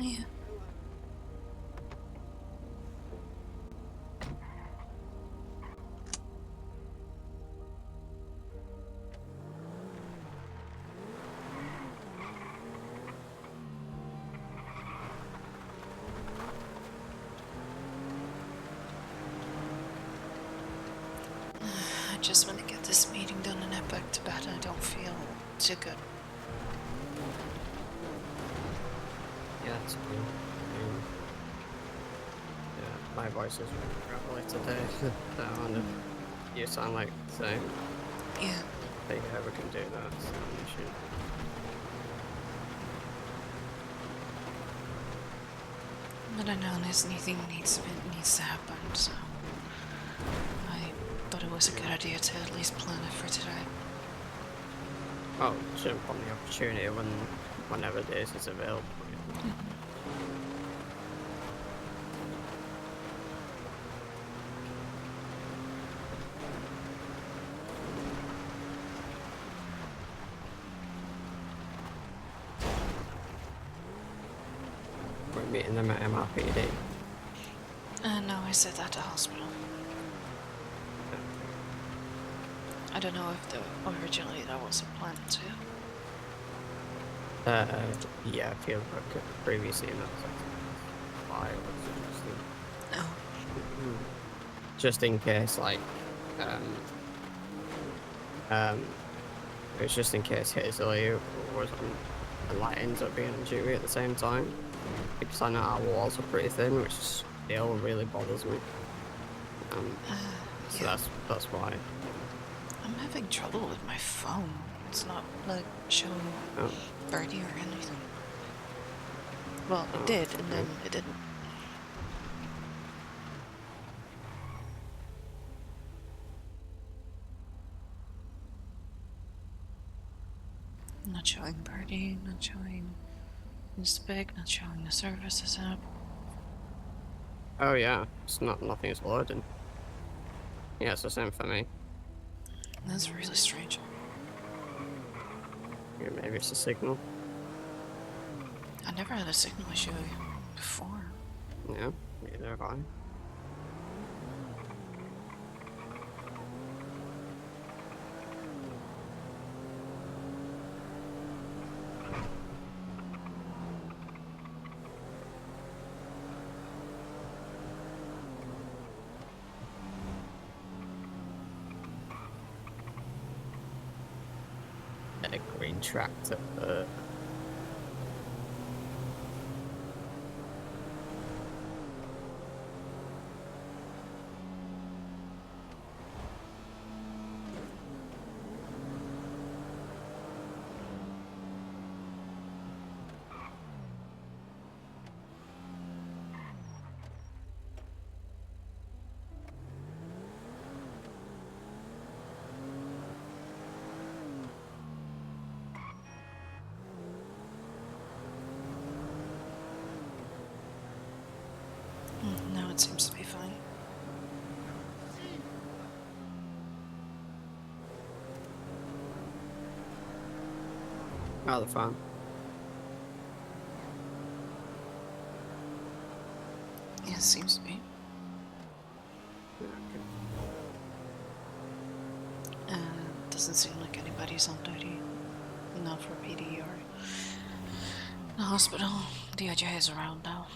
Yeah. I just want to get this meeting done and head back to bed. I don't feel too good. Yeah, it's cool. Yeah, my voice is really gravelly today. You sound like the same. Yeah. If you ever can do that, it's not an issue. But I know anything needs to happen, so I thought it was a good idea to at least plan it for today. Oh, jump on the opportunity whenever it is available. We're meeting them at MRPD. No, I said that to hospital. I don't know if originally that wasn't planned to. Yeah, I feel like previously in that why I was interested. Oh. Just in case, like, it was just in case Hazeley was on, like, ends up being on duty at the same time. Because I know our walls are pretty thin, which still really bothers me. So Yeah. that's why. I'm having trouble with my phone. It's not like showing birdie or anything. Well, it did, and then it didn't. Not showing birdie, not showing Inspect, not showing the services app. Oh yeah, it's nothing is loading. Yeah, it's the same for me. That's really strange. Yeah, maybe it's a signal. I never had a signal issue before. Yeah, neither have I. A green tractor. Now it seems to be fine. Oh, the farm. Yeah, it seems to be. Doesn't seem like anybody's on duty. Not for PD or the hospital. DOJ is around now.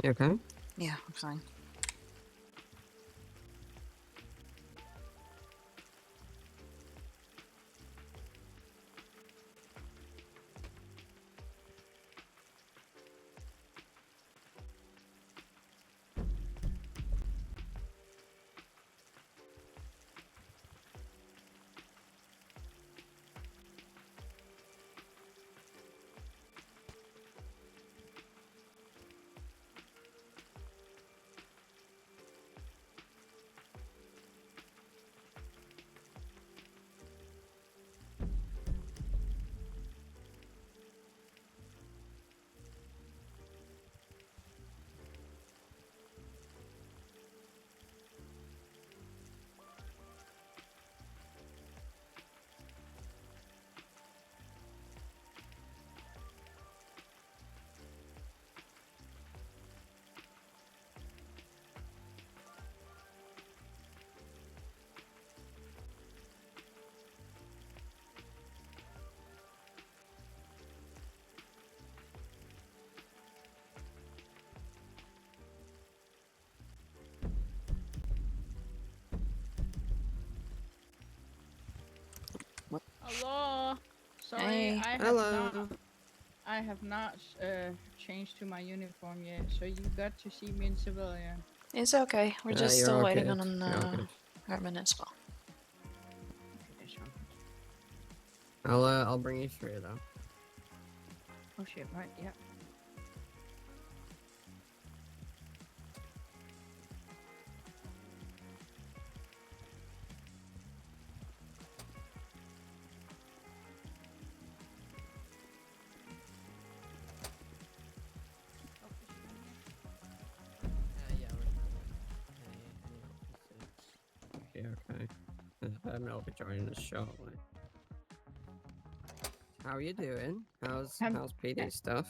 You okay? Yeah, I'm fine. Hello. Sorry, Hey. Hello. I have not changed to my uniform yet. So you got to see me in civilian. It's okay. We're just You're still all waiting good. on You're all good. Herman as well. Okay, that's all good. I'll bring you through though. Oh shit! Right. Yeah. Yeah, okay. I'll be joining us shortly. How are you doing? How's PD stuff?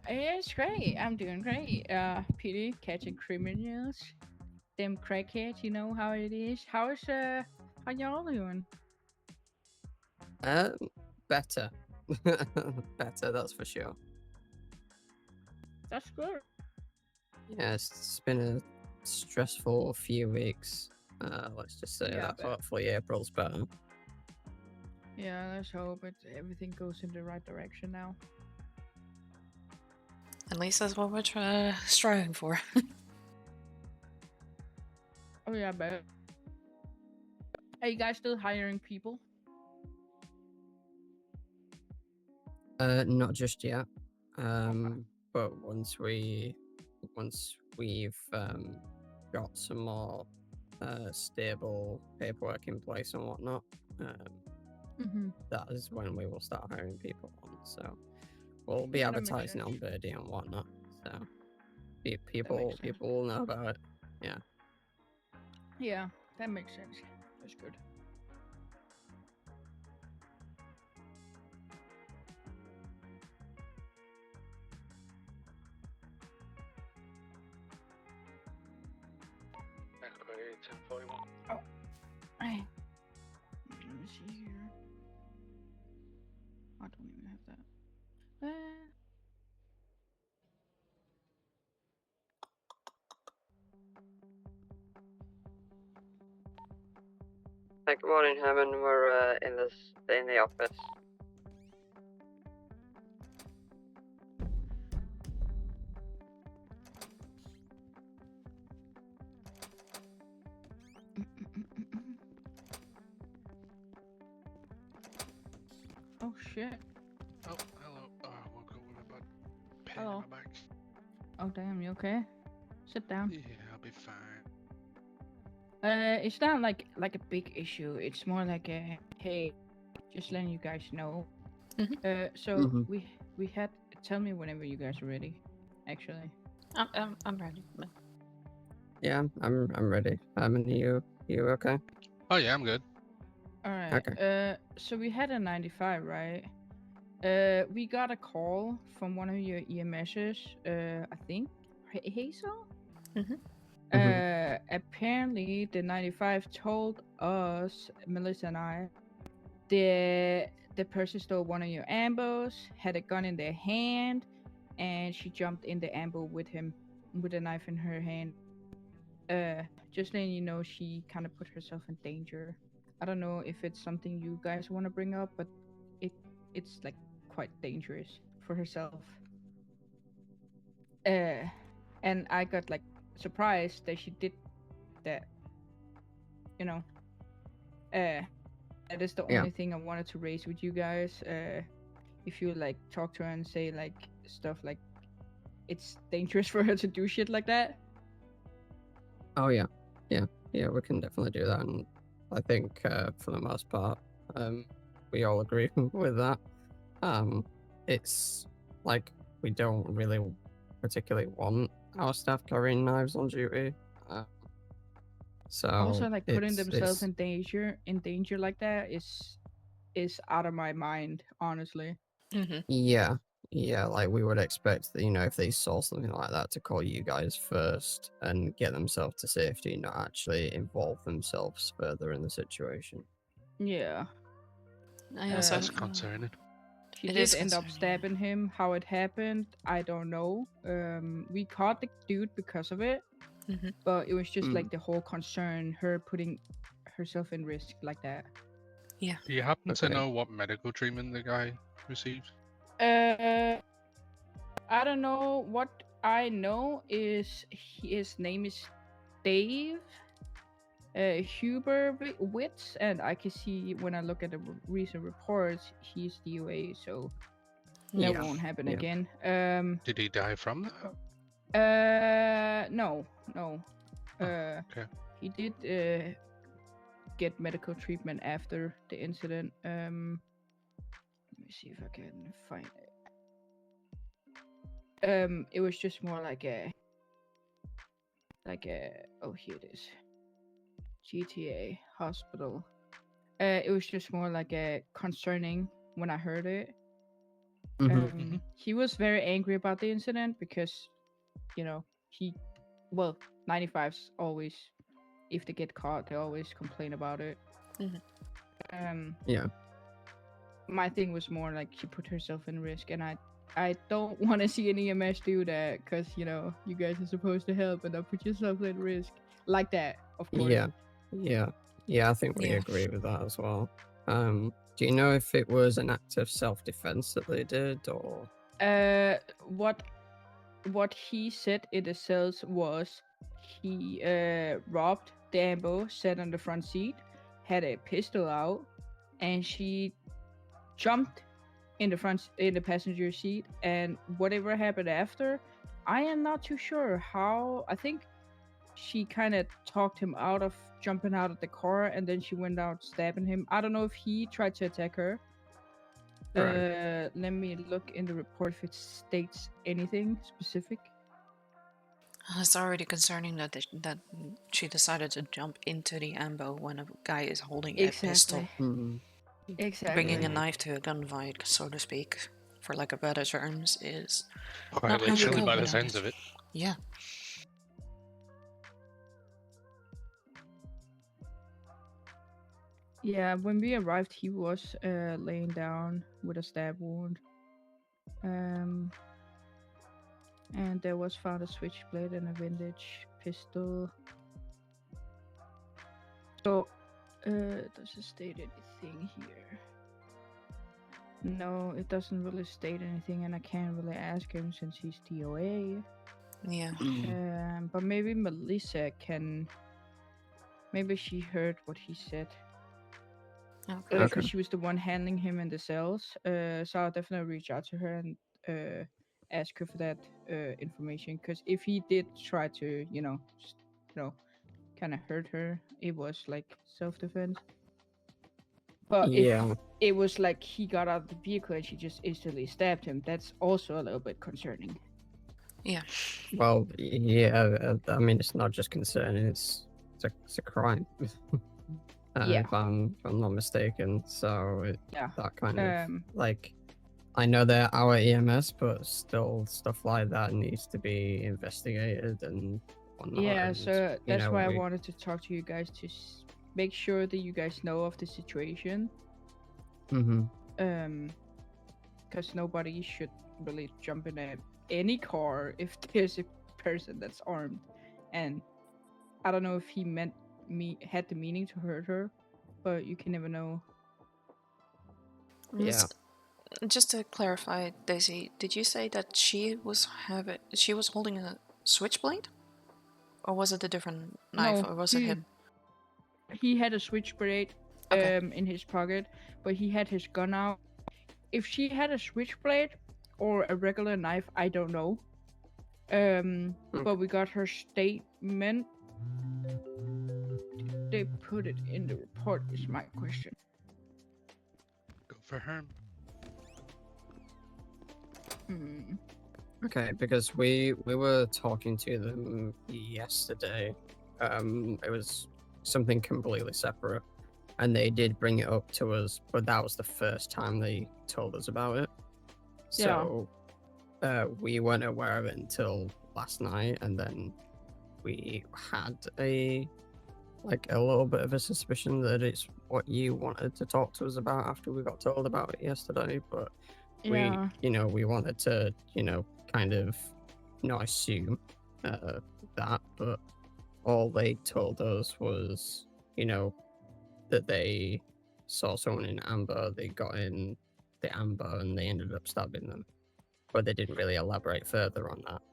It's great. I'm doing great. PD catching criminals, them crackheads. You know how it is. How y'all doing? Better. Better, that's for sure. That's good. Yes, it's been a stressful few weeks. Let's just say Yeah, that but hopefully April's better. yeah, let's hope everything goes in the right direction now. At least that's what we're striving for. Oh yeah, but are you guys still hiring people? Not just yet. But once we've got some more stable paperwork in place and whatnot, that is when we will start hiring people on. So we'll be Yeah, that makes advertising sense. on Birdie and whatnot. So That makes sense. people will know about it. Yeah. Yeah, that makes sense. That's good. Okay, 1041. Oh, let me see here. I don't even have that. Hey, good morning, Herman. We're in the office. Oh shit. Oh, hello. Woke up with a bad pain Hello. in my back. Oh damn, you okay? Sit down. Yeah, I'll be fine. It's not like a big issue. It's more like a hey, just letting you guys know. So we had. Tell me whenever you guys are ready. Actually. I'm ready. Yeah, I'm ready. Herman, you okay? Oh yeah, I'm good. All right. Okay. So we had a 95, right? We got a call from one of your EMSs. I think Hazel. Apparently, the 95 told us, Melissa and I, the person stole one of your ambos, had a gun in their hand, and she jumped in the ambo with him. with a knife in her hand. Just letting you know, she kind of put herself in danger. I don't know if it's something you guys want to bring up, but it's like quite dangerous for herself. And I got like surprised that she did that. You know, that is the only thing I wanted to raise with you guys. If you like talk to her and say like stuff like it's dangerous for her to do shit like that. Oh yeah, we can definitely do that, and I think for the most part, we all agree with that. It's like we don't really particularly want our staff carrying knives on duty. So also, like putting themselves it's... in danger like that is out of my mind, honestly. Yeah, like we would expect that, if they saw something like that, to call you guys first and get themselves to safety, not actually involve themselves further in the situation. Yeah. That's concerning. She did end up stabbing him. How it happened, I don't know. We caught the dude because of it, but it was just like the whole concern, her putting herself in risk like that. Yeah. Do you happen to know what medical treatment the guy received? I don't know. What I know is his name is Dave Huberwitz, and I can see when I look at the recent reports, he's DOA, so that won't happen again. Did he die from that? No. Okay. He did get medical treatment after the incident. Let me see if I can find it. It was just more like a oh, here it is. GTA hospital. It was just more like a concerning when I heard it. He was very angry about the incident because, 95s always, if they get caught, they always complain about it. My thing was more like she put herself in risk, and I don't want to see an EMS do that because, you guys are supposed to help and not put yourself in risk like that, of course. Yeah, I think we agree with that as well. Do you know if it was an act of self-defense that they did, or? What he said in the cells was he robbed the ambo, sat on the front seat, had a pistol out, and she jumped in the passenger seat, and whatever happened after, I am not too sure how. I think she kind of talked him out of jumping out of the car, and then she went out stabbing him. I don't know if he tried to attack her. Right. Let me look in the report if it states anything specific. It's already concerning that she decided to jump into the ambo when a guy is holding a pistol. Exactly. Bringing a knife to a gunfight, so to speak, for lack of better terms, is quite literally by the sounds of it. Yeah. Yeah, when we arrived, he was laying down with a stab wound. And there was found a switchblade and a vintage pistol. So, does it state anything here? No, it doesn't really state anything, and I can't really ask him since he's DOA. Yeah. But maybe Melissa can. Maybe she heard what he said. Okay. Because she was the one handling him in the cells. So I'll definitely reach out to her and ask her for that information. Because if he did try to, kind of hurt her, it was like self-defense. But if it was like he got out of the vehicle and she just instantly stabbed him, that's also a little bit concerning. Yeah. Well, yeah. I mean, it's not just concerning; it's a crime. If I'm not mistaken. So that kind of like, I know they're our EMS, but still stuff like that needs to be investigated and whatnot. Yeah, so that's why I wanted to talk to you guys to make sure that you guys know of the situation. Because nobody should really jump in any car if there's a person that's armed, and I don't know if he had the meaning to hurt her, but you can never know. Yeah. Just to clarify, Daisy, did you say that she was holding a switchblade, or was it a different knife, No, or was it him? He had a switchblade in his pocket, but he had his gun out. If she had a switchblade or a regular knife, I don't know. But we got her statement. Did they put it in the report is my question. Go for him. Okay, because we were talking to them yesterday. It was something completely separate, and they did bring it up to us, but that was the first time they told us about it. So we weren't aware of it until last night, and then we had a little bit of a suspicion that it's what you wanted to talk to us about after we got told about it yesterday, but we wanted to, kind of not assume that, but all they told us was, that they saw someone in amber, they got in the amber, and they ended up stabbing them. But they didn't really elaborate further on that.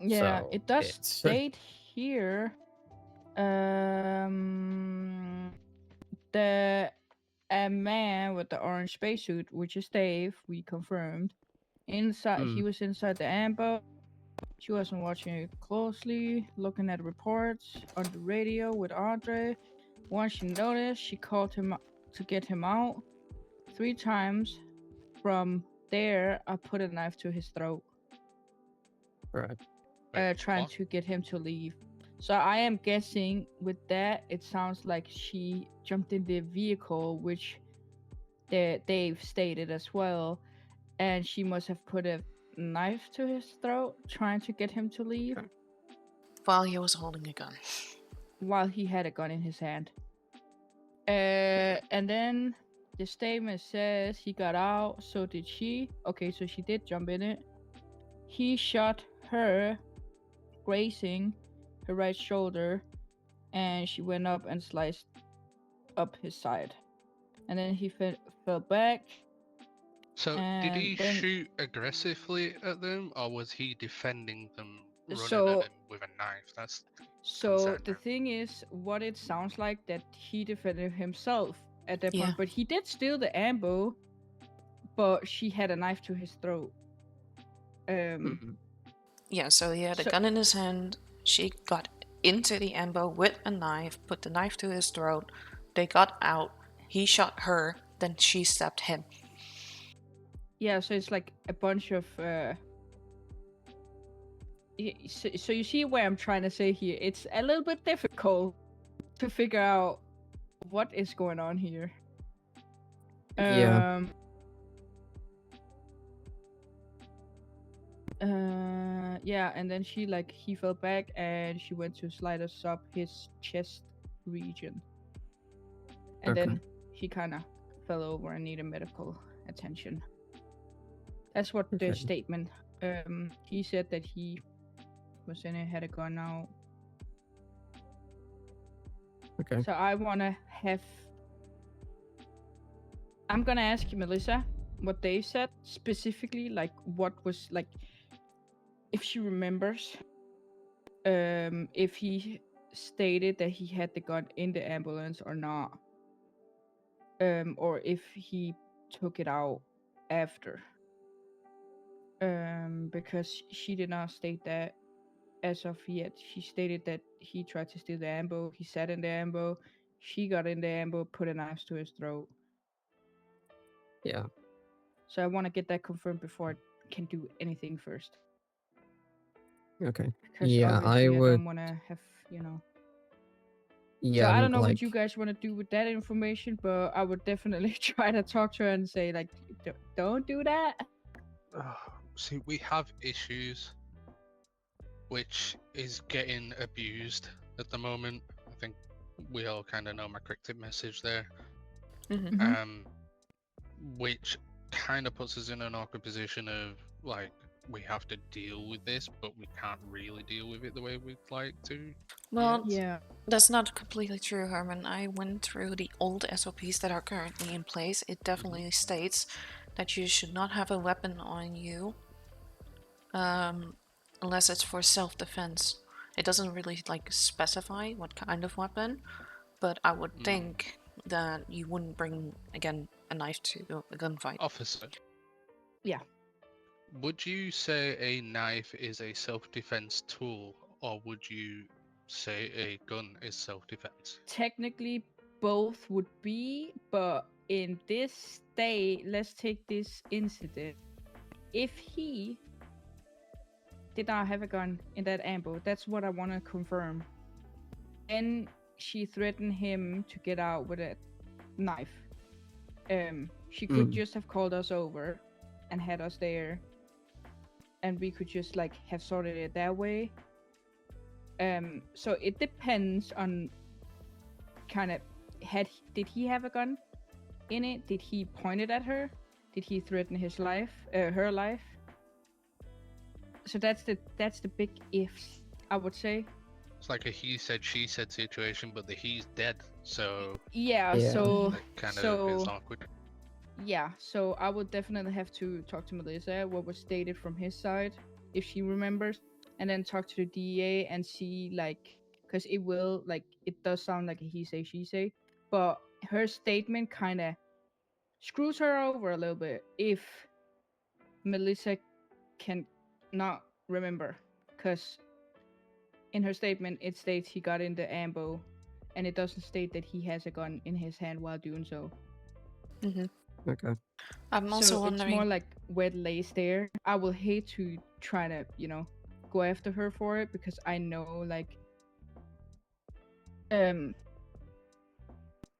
Yeah, so it does state here. The man with the orange spacesuit, which is Dave, we confirmed. Inside, he was inside the amber. She wasn't watching it closely, looking at reports on the radio with Audrey. Once she noticed, she called him to get him out. 3 times. From there, I put a knife to his throat. Right. Trying to get him to leave. So I am guessing with that, it sounds like she jumped in the vehicle, which Dave stated as well, and she must have put a knife to his throat, trying to get him to leave. Okay. While he was holding a gun. While he had a gun in his hand. And then the statement says he got out, so did she. Okay, so she did jump in it. He shot her, grazing her right shoulder, and she went up and sliced up his side. And then he fell back. So did he shoot aggressively at them, or was he defending them, running at them with a knife? That's so the thing is, what it sounds like that he defended himself at that point, but he did steal the ambo, but she had a knife to his throat. Yeah, so he had a gun in his hand. She got into the ambo with a knife, put the knife to his throat. They got out. He shot her, then she stabbed him. Yeah, so it's like a bunch of so you see where I'm trying to say here. It's a little bit difficult to figure out what is going on here. Yeah. Yeah, and then he fell back and she went to slide us up his chest region. And then he kind of fell over and needed medical attention. That's what the statement. He said that he was in it, had a gun out. Okay. So I'm gonna ask you, Melissa, what they said specifically, like what was like, if she remembers, if he stated that he had the gun in the ambulance or not, or if he took it out after. Because she did not state that as of yet. She stated that he tried to steal the ambo, he sat in the ambo, she got in the ambo, put a knife to his throat. Yeah. So I want to get that confirmed before I can do anything first. Okay. Because I don't want to have, Yeah. So I don't know what you guys want to do with that information, but I would definitely try to talk to her and say, like, don't do that. See, we have issues which is getting abused at the moment. I think we all kind of know my cryptic message there. Which kind of puts us in an awkward position of, like, we have to deal with this, but we can't really deal with it the way we'd like to. Well, Yeah. That's not completely true, Herman. I went through the old SOPs that are currently in place. It definitely states that you should not have a weapon on you unless it's for self-defense. It doesn't really like specify what kind of weapon, but I would think that you wouldn't bring again a knife to a gunfight. Officer. Yeah. Would you say a knife is a self-defense tool, or would you say a gun is self-defense? Technically, both would be, but in this state, let's take this incident. If he did not have a gun in that ambush, that's what I want to confirm. Then she threatened him to get out with a knife. She could just have called us over and had us there, and we could just like have sorted it that way. So it depends on kind of did he have a gun in it? Did he point it at her? Did he threaten his life, her life? So that's the big ifs, I would say. It's like a he said she said situation, but the he's dead, so yeah. So it kind of is awkward. Yeah, so I would definitely have to talk to Melissa what was stated from his side, if she remembers, and then talk to the DEA and see, like, because it does sound like a he say, she say, but her statement kind of screws her over a little bit if Melissa can not remember, because in her statement it states he got in the ambo, and it doesn't state that he has a gun in his hand while doing so. Okay. I'm also wondering. It's more like where it lays there. I will hate to try to, go after her for it, because I know, like, I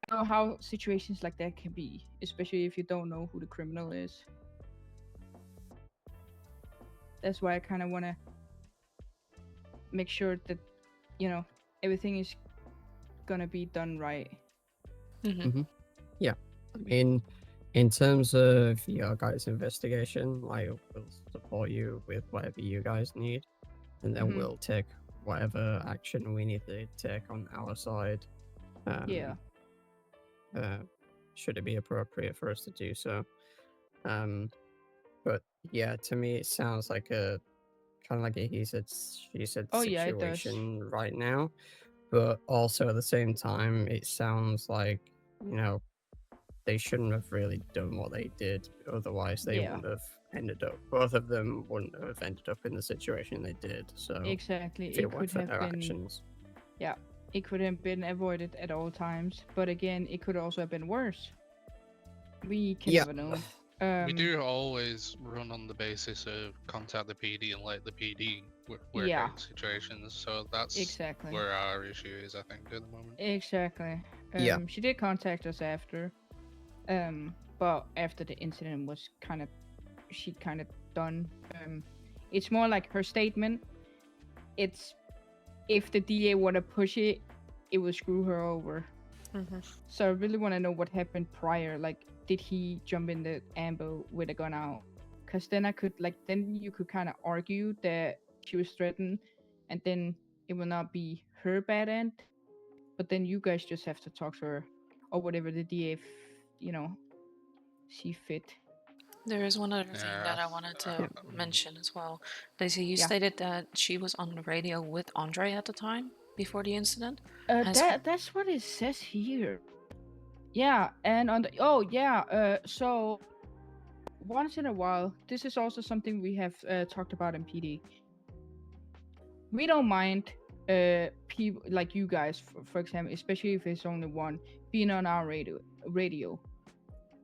know how situations like that can be, especially if you don't know who the criminal is. That's why I kind of want to make sure that, everything is gonna be done right. Yeah, I mean, in terms of your guys' investigation, I will support you with whatever you guys need, and then we'll take whatever action we need to take on our side. Should it be appropriate for us to do so? But yeah, to me it sounds like a kind of like a he said she said situation right now, but also at the same time it sounds like they shouldn't have really done what they did, otherwise they wouldn't have ended up, both of them wouldn't have ended up in the situation they did. So exactly, if it weren't for their actions, it could have been avoided at all times, but again it could also have been worse. We can never know. We do always run on the basis of contact the PD and let the PD work out situations, so that's where our issue is, I think, at the moment. Exactly. She did contact us after, but after the incident was kind of done. It's more like her statement. It's if the DA want to push it, it will screw her over. So I really want to know what happened prior. Like, did he jump in the ambo with a gun out? Because then then you could kind of argue that she was threatened, and then it will not be her bad end. But then you guys just have to talk to her, or whatever the DA, see fit. There is one other thing that I wanted to mention as well. Daisy, you stated that she was on the radio with Andre at the time before the incident. That's what it says here. Yeah, and on the so once in a while, this is also something we have talked about in PD. We don't mind people like you guys, for example, especially if it's only one, being on our radio.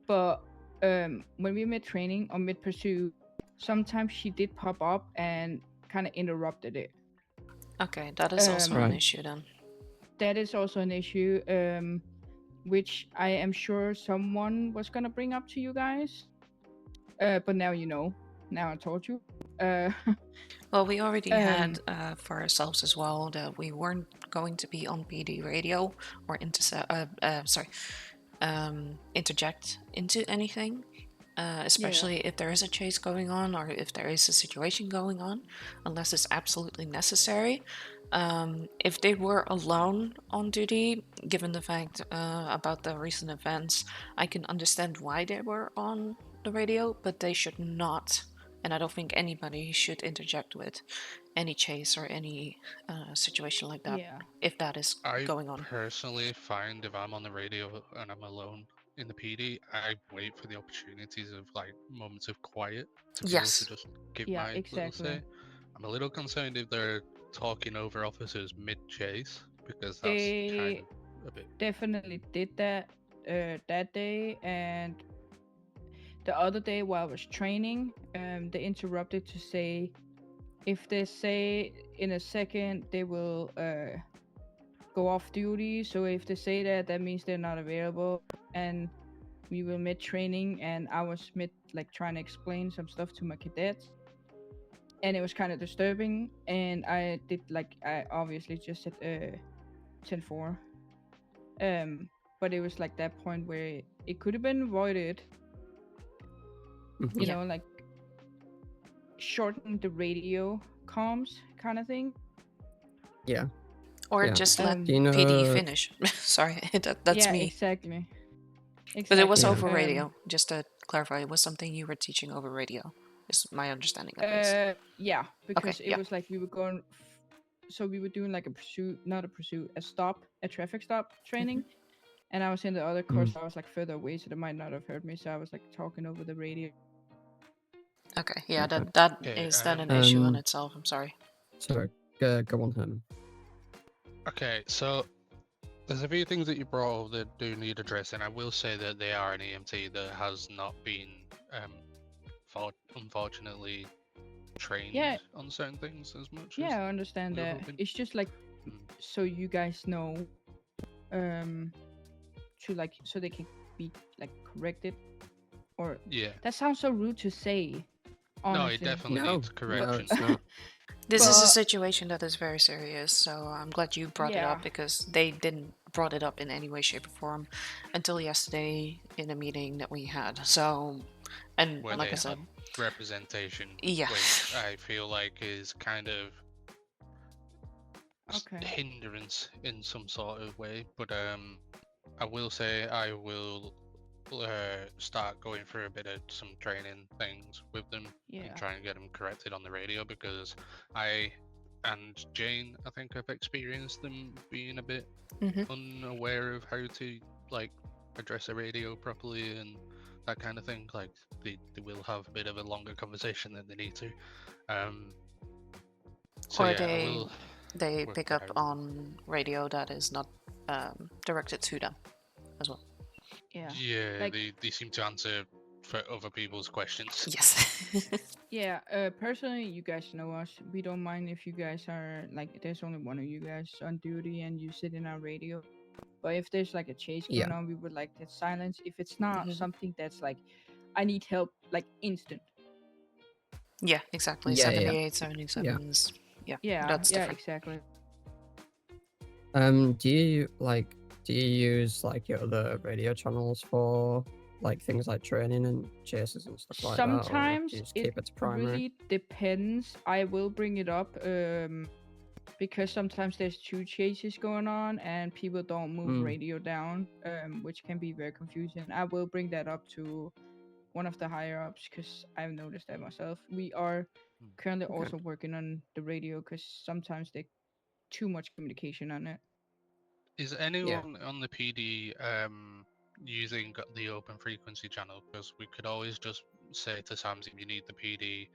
But when we mid training or mid pursuit, sometimes she did pop up and kind of interrupted it. Okay, that is also an issue then. That is also an issue, which I am sure someone was gonna bring up to you guys. But now you know. Now I told you. Well, we already had for ourselves as well that we weren't going to be on PD radio or interject into anything. especially if there is a chase going on or if there is a situation going on, unless it's absolutely necessary. If they were alone on duty, given the fact about the recent events, I can understand why they were on the radio, but they should not, and I don't think anybody should interject with any chase or any situation like that if that is going on. I personally find if I'm on the radio and I'm alone in the PD, I wait for the opportunities of like moments of quiet to be able to just give my little say. I'm a little concerned if they're talking over officers mid-chase, because that's kind of a bit... Definitely did that that day, and the other day while I was training, they interrupted to say if they say in a second they will go off duty. So if they say that, that means they're not available. And we were mid training, and I was mid like trying to explain some stuff to my cadets, and it was kind of disturbing. And I did I obviously just said 10-4. But it was like that point where it could have been avoided. You know, like shorten the radio comms kind of thing. Yeah. Or just let PD finish. Sorry, that's me. Exactly. But it was over radio. Just to clarify, it was something you were teaching over radio. Is my understanding at least. Yeah, because it was like we were going. So we were doing like a pursuit, not a pursuit, a traffic stop training. And I was in the other course. I was like further away, so they might not have heard me. So I was like talking over the radio. Okay, yeah, that is then an issue in itself. I'm sorry. Sorry, go on, Herman. Okay, so there's a few things that you brought up that do need addressing. I will say that they are an EMT that has not been, unfortunately, trained on certain things as much. Yeah, I understand that. It's just like so you guys know, to like so they can be like corrected, or that sounds so rude to say. Honestly. No, it definitely needs correction. No, it's not. This is a situation that is very serious, so I'm glad you brought it up, because they didn't brought it up in any way, shape, or form until yesterday in a meeting that we had. So, and where like I said, representation, which I feel like is kind of hindrance in some sort of way. But I will say I will start going through a bit of some training things with them and try and get them corrected on the radio, because I and Jane, I think, have experienced them being a bit unaware of how to like address a radio properly and that kind of thing. Like they will have a bit of a longer conversation than they need to. So or they pick up on radio that is not directed to them as well. Yeah, like, they seem to answer for other people's questions. Yes. Yeah, personally, you guys know us. We don't mind if you guys are like, there's only one of you guys on duty and you sit in our radio. But if there's like a chase going on, we would like that silence. If it's not something that's like, I need help, like instant. Yeah, exactly. 78, 77s. Yeah, that's different. Exactly. Do you use like your other radio channels for like things like training and chases and stuff like that? Sometimes it really depends. I will bring it up because sometimes there's 2 chases going on and people don't move radio down, which can be very confusing. I will bring that up to one of the higher ups because I've noticed that myself. We are currently also working on the radio because sometimes there's too much communication on it. Is anyone on the PD using the open frequency channel? Because we could always just say to Sam's, if you need the PD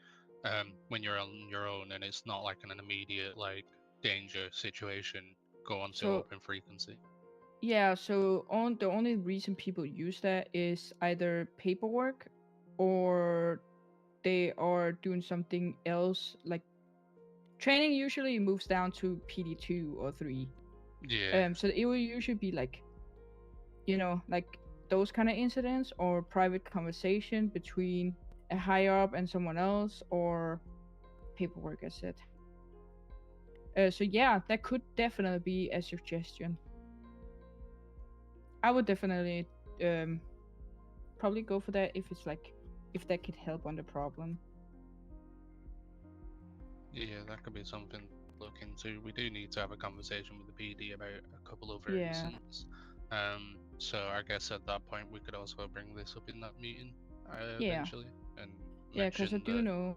when you're on your own and it's not like an immediate like danger situation, go on to open frequency. Yeah, so the only reason people use that is either paperwork or they are doing something else. Like training usually moves down to PD 2 or 3. Yeah. So it will usually be like, you know, like those kind of incidents or private conversation between a higher up and someone else, or paperwork, as said. So yeah, that could definitely be a suggestion. I would definitely probably go for that if it's like if that could help on the problem. Yeah, that could be something to look into. We do need to have a conversation with the PD about a couple of reasons. So I guess at that point we could also bring this up in that meeting eventually, and because I do know.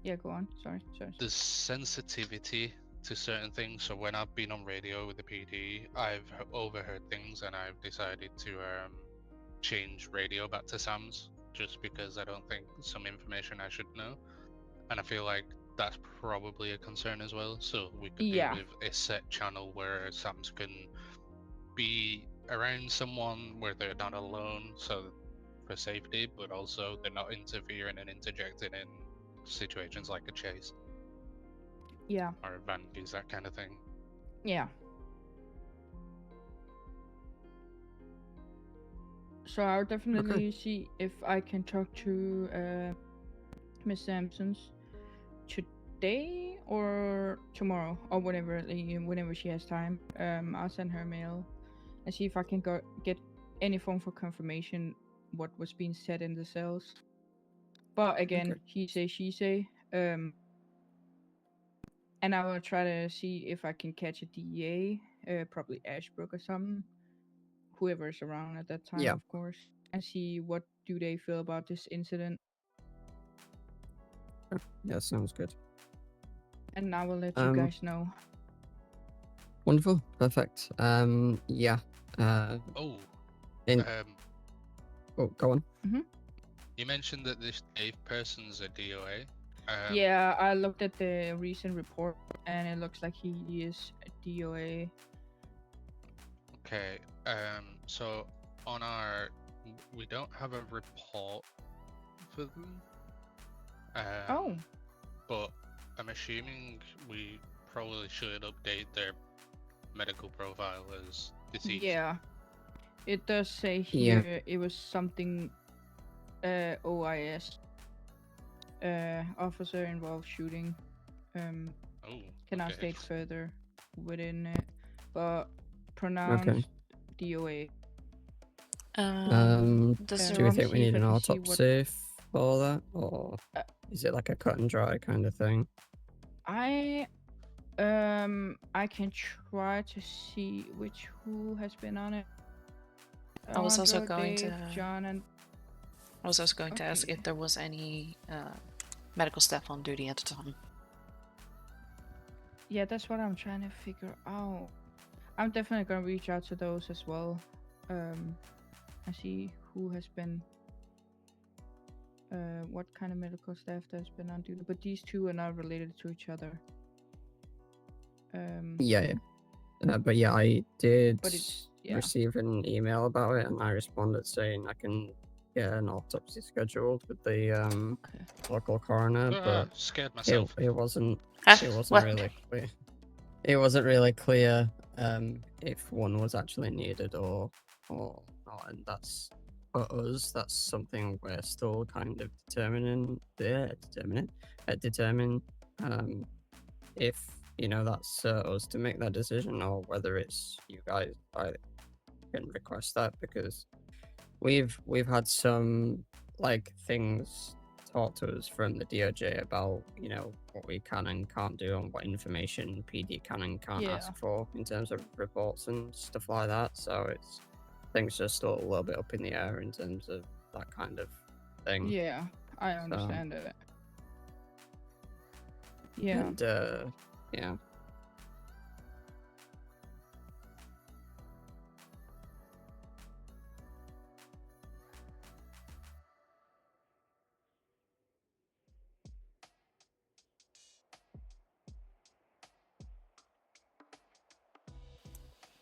Yeah, go on. Sorry. The sensitivity to certain things. So when I've been on radio with the PD, I've overheard things, and I've decided to change radio back to Sam's just because I don't think some information I should know, and I feel like that's probably a concern as well. So we could do with a set channel where Sam's can be around someone where they're not alone, so for safety, but also they're not interfering and interjecting in situations like a chase. Yeah. Or advantages, that kind of thing. Yeah. So I'll definitely see if I can talk to Miss Sampson's today or tomorrow or whenever she has time. I'll send her a mail and see if I can get any form for confirmation what was being said in the cells. But again, he say, she say. And I will try to see if I can catch a DEA, probably Ashbrook or something, whoever's around at that time, of course, and see what do they feel about this incident. Yeah, sounds good. And I will let you guys know. Wonderful, perfect. Yeah. Oh, go on. You mentioned that this Dave person's a DOA. Yeah, I looked at the recent report, and it looks like he is a DOA. Okay. So on we don't have a report for them. But I'm assuming we probably should update their medical profile as deceased. Yeah, it does say here it was something OIS. Officer involved shooting. Cannot state further within it, but pronounced DOA. Do we think we need an autopsy for that, or is it like a cut and dry kind of thing? I can try to see who has been on it. I was also going to John and. I was also going to ask if there was any medical staff on duty at the time. Yeah, that's what I'm trying to figure out. I'm definitely gonna reach out to those as well. And see who has been what kind of medical staff has been on duty. But these two are not related to each other. But yeah, I did receive an email about it, and I responded saying I can get an autopsy scheduled with the local coroner, but scared myself. It wasn't really clear. It wasn't really clear if one was actually needed or not, and that's for us. That's something we're still kind of determine if that's us to make that decision, or whether it's you guys. I can request that because we've had some things taught to us from the DOJ about what we can and can't do and what information PD can and can't ask for in terms of reports and stuff like that. So things are still a little bit up in the air in terms of that kind of thing. Yeah, I understand it. Yeah. And yeah.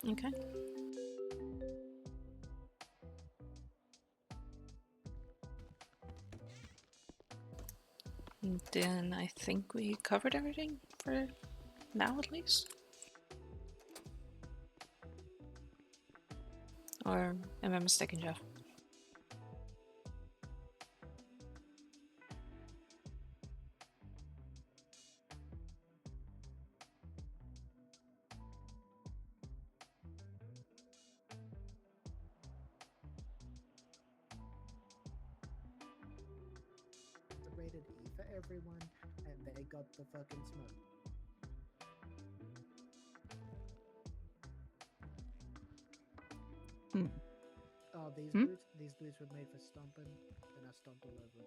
Okay. Then I think we covered everything for now, at least. Or am I mistaken, Jeff? everyone, and they got the fucking smoke. Oh, these boots were made for stomping, and I stomped all over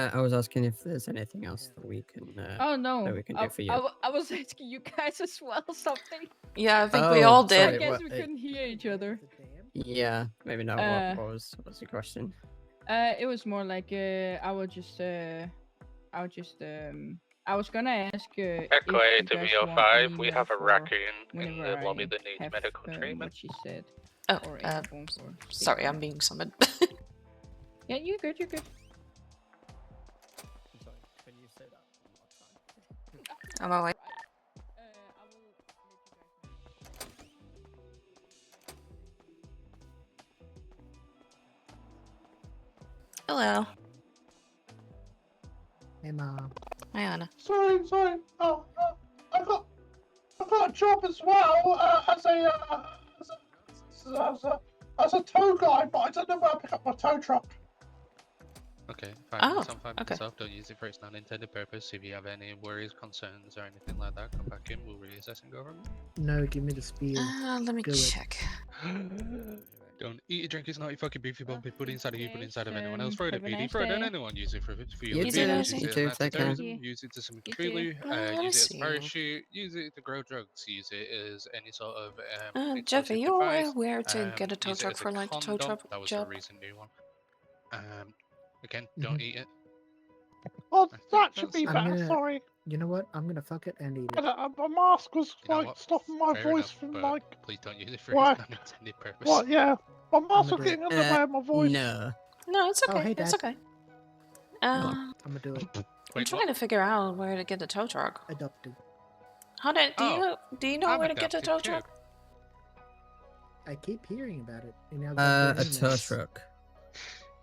them. I was asking if there's anything else that we can. Oh no, that we can do for you. I was asking you guys as well something. Yeah, I think we all did. I guess we couldn't hear each other. Yeah, maybe not. What was your question? It was more like I was gonna ask Echo if to you guys want VO5, any we more have a for raccoon in whenever the lobby that I needs have medical treatment. what she said. Oh, Or any form for sorry, I'm being summoned. Yeah, you're good. You're good. Sorry, can you say that one more time? I'm alright. I will let you guys know. Hello. Hey, Mom. Hi, Anna. Sorry. Oh, I got a job as well as a tow guy, but I don't know where I pick up my tow truck. Okay, fine. Oh, It's on fine okay. yourself. Don't use it for its non-intended purpose. If you have any worries, concerns, or anything like that, come back in. We'll reassess and go from No, give me the spiel. Let me Do it. check. Don't eat, drink, it's not your fucking beefy bump. Put it inside of you, put it inside of anyone else. Have Throw it a at PD, nice throw it at day. anyone. Use it for your You too, revenge, you use it too, as take care. terrorism, use it to something You kill too. you, Let me use it as see. a parachute, use it to grow drugs, use it as any sort of Jeff, are explosive you device. aware to get a tow Use it truck as a for like the tow condom. truck That was job? a recent new one. Again, don't eat it. Oh, I think that should that's be it. better. Sorry. You know what? I'm gonna fuck it and eat it. And my mask was You know like what? stopping my Fair voice enough, from but like please don't use it for work. its non-intended purpose. What? Yeah, my mask I'ma was do getting it. in the way of my voice. No. No, it's okay. Oh, hey, It's Dad. okay. I'm gonna do it. I'm Wait, trying to figure out where to get a tow truck. Adopted. How did do Oh, you know I'm where to get a adopted tow too. truck? I keep hearing about it in our A goddamn tow emails. truck.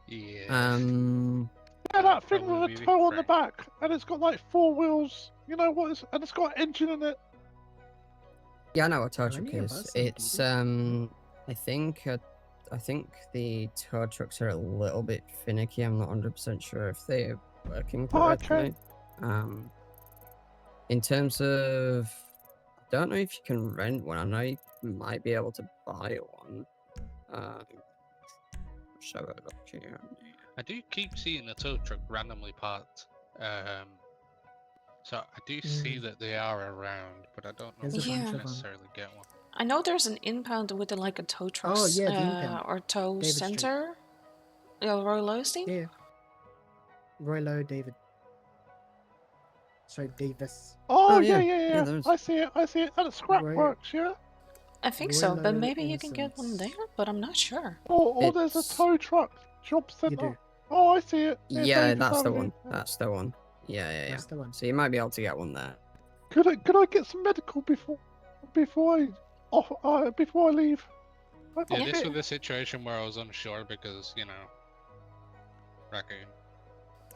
Yeah. Yeah, that thing Probably with a be toe on the frank. back, and it's got like 4 wheels. You know what? And it's got an engine in it. Yeah, I know what tow Do truck any of is. us have It's DD? I think the tow trucks are a little bit finicky. I'm not 100% sure if they're working Oh, correctly. okay. In terms of, I don't know if you can rent one. I know you might be able to buy one. Show it up here. I do keep seeing the tow truck randomly parked. So I do see that they are around, but I don't know There's if a I bunch can of 'em. necessarily get one. I know there's an impound with like a tow truck Oh, yeah, the impound. or tow David Street. center. Roy Losty? Yeah. Roy Lowe, David. Sorry, Davis. Oh, yeah. yeah. There's... I see it. And it's Scrapworks, yeah? I think Roy so, but Lowe maybe you can get one Innocence. there, but I'm not sure. Or there's a tow truck job You centre. do. Oh, I see it. Near Yeah, David that's the Avenue. one. That's the one. Yeah. That's the one. So you might be able to get one there. Could I get some medical before I leave? Yeah, Yeah. this was the situation where I was unsure because, raccoon.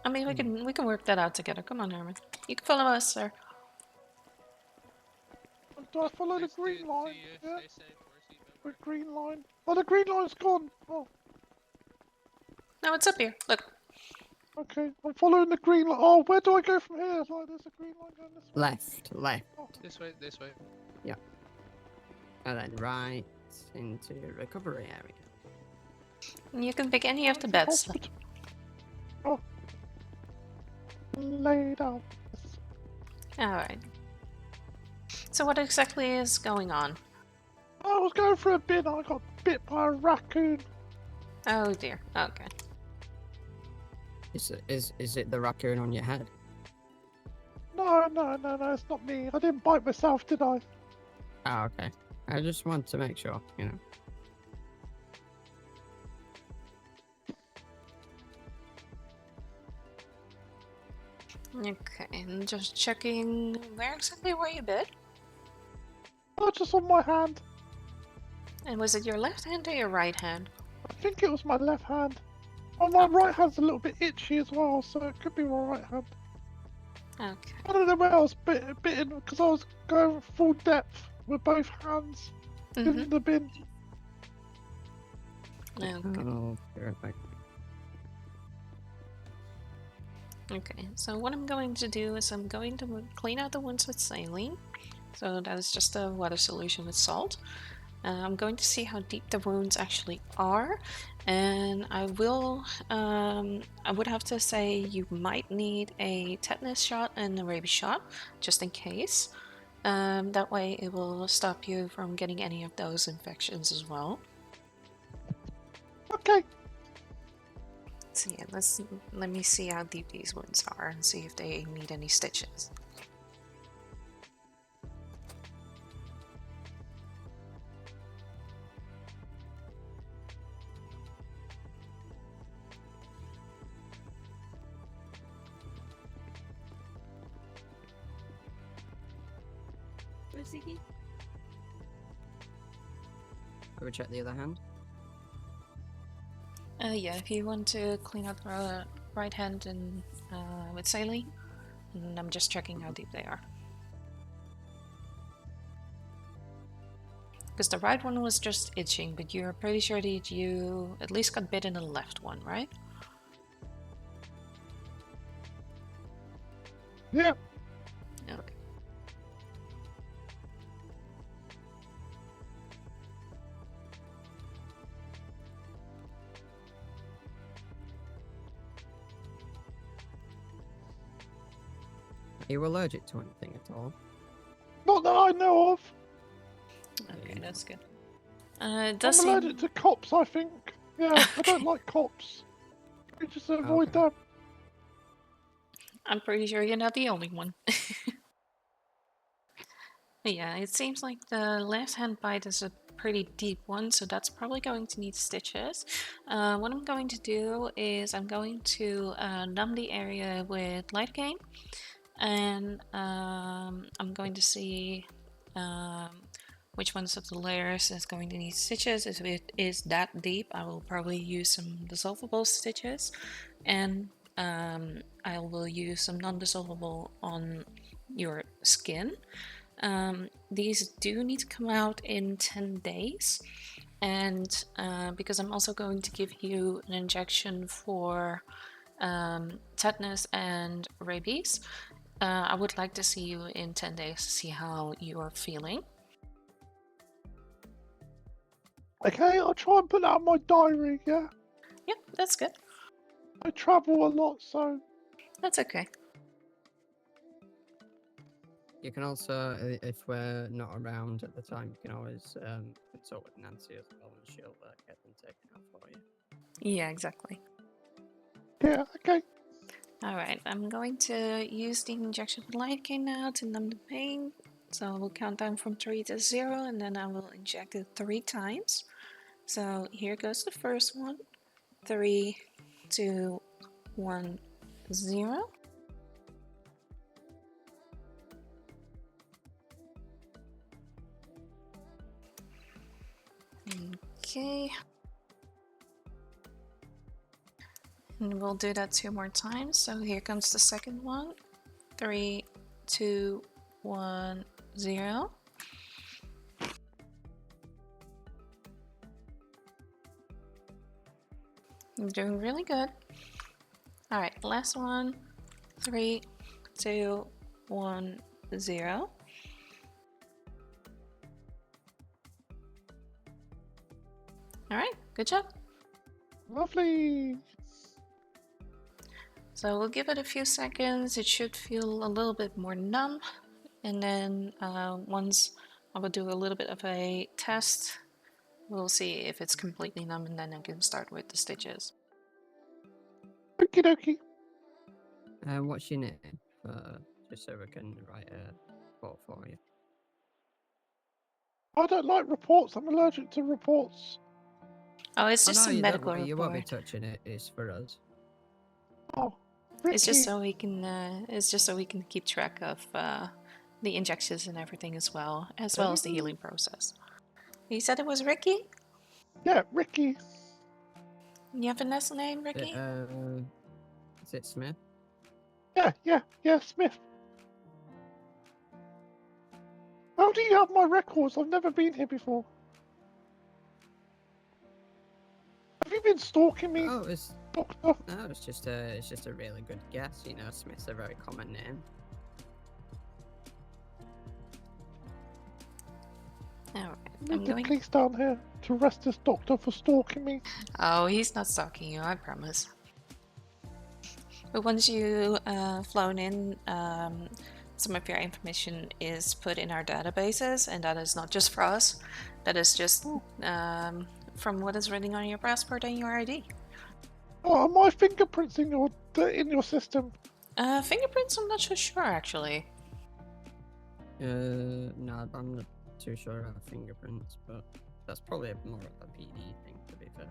I mean, we can work that out together. Come on, Herman. You can follow us, sir. Do I follow the Nice to green line? see you. Yeah, Stay safe. Wear a seatbelt. the green line. Oh, the green line's gone. Oh, No, it's up here. Look. okay. I'm following the green line. Oh, where do I go from here? Like, there's a green line going this way. Left. Oh, This way, this way. Yeah. And then right into recovery area. You can pick any of the beds. hospital. Oh. Lay down. Alright. So what exactly is going on? I was going for a bin. I got bit by a raccoon. Oh dear. Okay. Is it the raccoon on your head? No, it's not me. I didn't bite myself, did I? Oh, okay. I just want to make sure, Okay, and just checking where exactly were you bit? Oh, just on my hand. And was it your left hand or your right hand? I think it was my left hand. Oh, my right hand's a little bit itchy as well, so it could be my right hand. Okay. I don't know where I was bitten because I was going full depth with both hands in the bin. Okay. Oh, perfect. Okay, so what I'm going to do is I'm going to clean out the wounds with saline. So that is just a water solution with salt. I'm going to see how deep the wounds actually are, and I would have to say you might need a tetanus shot and a rabies shot, just in case. That way it will stop you from getting any of those infections as well. Okay. So yeah, let me see how deep these wounds are and see if they need any stitches. I would check the other hand. Yeah, if you want to clean up the right hand and with saline, and I'm just checking how deep they are. Because the right one was just itching, but you're pretty sure that you at least got bit in the left one, right? Yeah. Okay. Are you allergic to anything at all? Not that I know of. Okay, that's good. I'm allergic to cops, I think. Yeah, I don't like cops. We just avoid them. I'm pretty sure you're not the only one. Yeah, it seems like the left hand bite is a pretty deep one, so that's probably going to need stitches. What I'm going to do is I'm going to numb the area with lidocaine, and I'm going to see which ones of the layers is going to need stitches. If it is that deep, I will probably use some dissolvable stitches, and I will use some non-dissolvable on your skin. These do need to come out in 10 days, and because I'm also going to give you an injection for tetanus and rabies, I would like to see you in 10 days to see how you're feeling. Okay, I'll try and put that on my diary, yeah? Yep, that's good. I travel a lot, so... That's okay. You can also, if we're not around at the time, you can always consult with Nancy as well, and she'll get them taken out for you. Yeah, exactly. Yeah, okay. Alright, I'm going to use the injection with lidocaine now to numb the pain. So I will count down from 3 to 0, and then I will inject it 3 times. So here goes the first one. 3, 2, 1, 0. Okay. And we'll do that 2 more times. So here comes the second one. 3, 2, 1, 0. You're doing really good. Alright, last one. 3, 2, 1, 0. Alright, good job. Lovely. So we'll give it a few seconds. It should feel a little bit more numb. And then once I will do a little bit of a test, we'll see if it's completely numb, and then I can start with the stitches. Okie dokie. What's your name? Just so we can write a report for you. I don't like reports. I'm allergic to reports. Oh, it's just a medical report. You won't be touching it. It's for us. Oh, Ricky. It's just so we can. It's just so we can keep track of the injections and everything as well as the healing process. You said it was Ricky? Yeah, Ricky. You have a nice name, Ricky? Is it Smith? Yeah, Smith. How do you have my records? I've never been here before. Have you been stalking me? Oh, Doctor? No, it's just a really good guess. You know, Smith's a very common name. Alright, Need the police down here to arrest this doctor for stalking me. Oh, he's not stalking you, I promise. But once you flown in, some of your information is put in our databases, and that is not just for us. That is just from what is written on your passport and your ID. Oh, are my fingerprints in your system? Fingerprints? I'm not so sure, actually. No, I'm not too sure about fingerprints, but that's probably more of a PD thing, to be fair.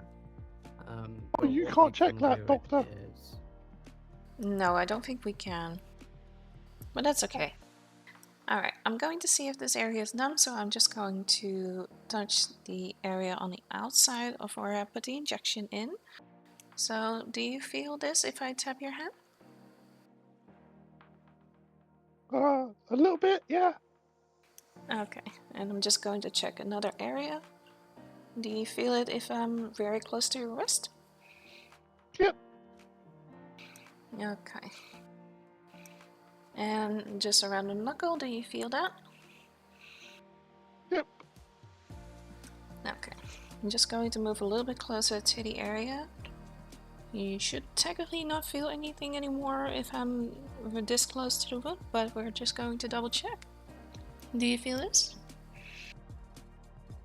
Oh, you can't check that, Doctor. No, I don't think we can. But that's okay. Alright, I'm going to see if this area is numb, so I'm just going to touch the area on the outside of where I put the injection in. So, do you feel this if I tap your hand? A little bit, yeah. Okay, and I'm just going to check another area. Do you feel it if I'm very close to your wrist? Yep. Okay. And just around the knuckle, do you feel that? Yep. Okay. I'm just going to move a little bit closer to the area. You should technically not feel anything anymore if I'm this close to the wound, but we're just going to double check. Do you feel this?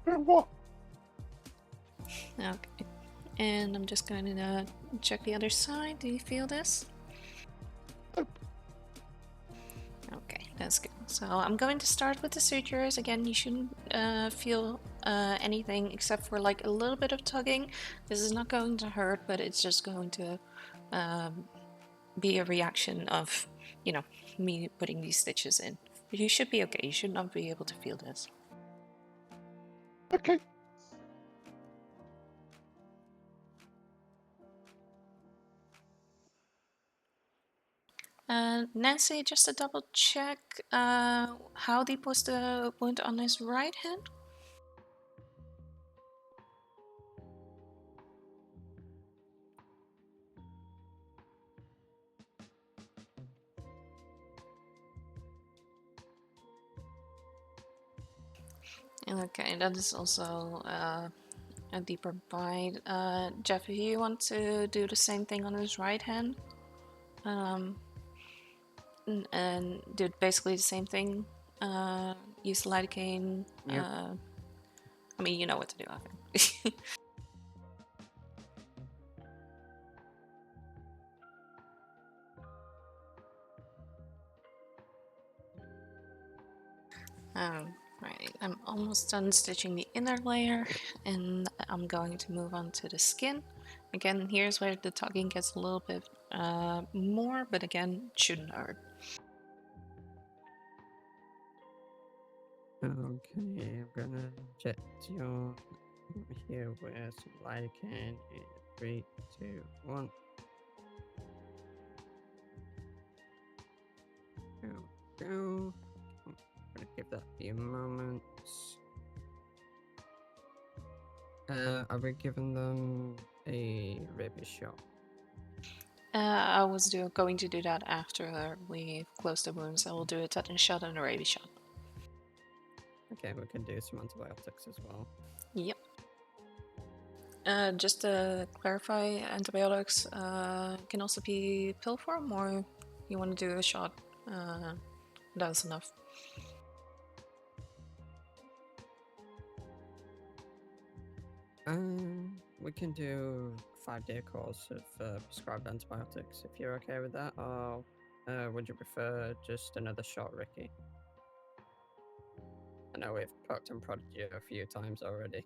What? Okay. And I'm just going to check the other side. Do you feel this? Okay, that's good. So I'm going to start with the sutures. Again, you shouldn't feel anything except for like a little bit of tugging. This is not going to hurt, but it's just going to be a reaction of, you know, me putting these stitches in. You should be okay. You should not be able to feel this. Okay. Nancy, just to double check, how deep was the wound on his right hand? Okay, that is also a deeper bite. Jeff, if you want to do the same thing on his right hand, and do basically the same thing, use lidocaine. Yep. I mean, you know what to do, I think. Right, I'm almost done stitching the inner layer, and I'm going to move on to the skin. Again, here's where the tugging gets a little bit more, but again, shouldn't hurt. Okay, I'm gonna jet your here where some lidocaine in 3, 2, 1. Go. I'm gonna give that a few moments. Are we giving them a rabies shot? I was going to do that after we close the wounds. I will do a tetanus shot and a rabies shot. Okay, we can do some antibiotics as well. Yep. Just to clarify, antibiotics can also be pill form, or you want to do a shot? That's enough. We can do 5-day course of prescribed antibiotics if you're okay with that, or would you prefer just another shot, Ricky? I know we've poked and prodded you a few times already.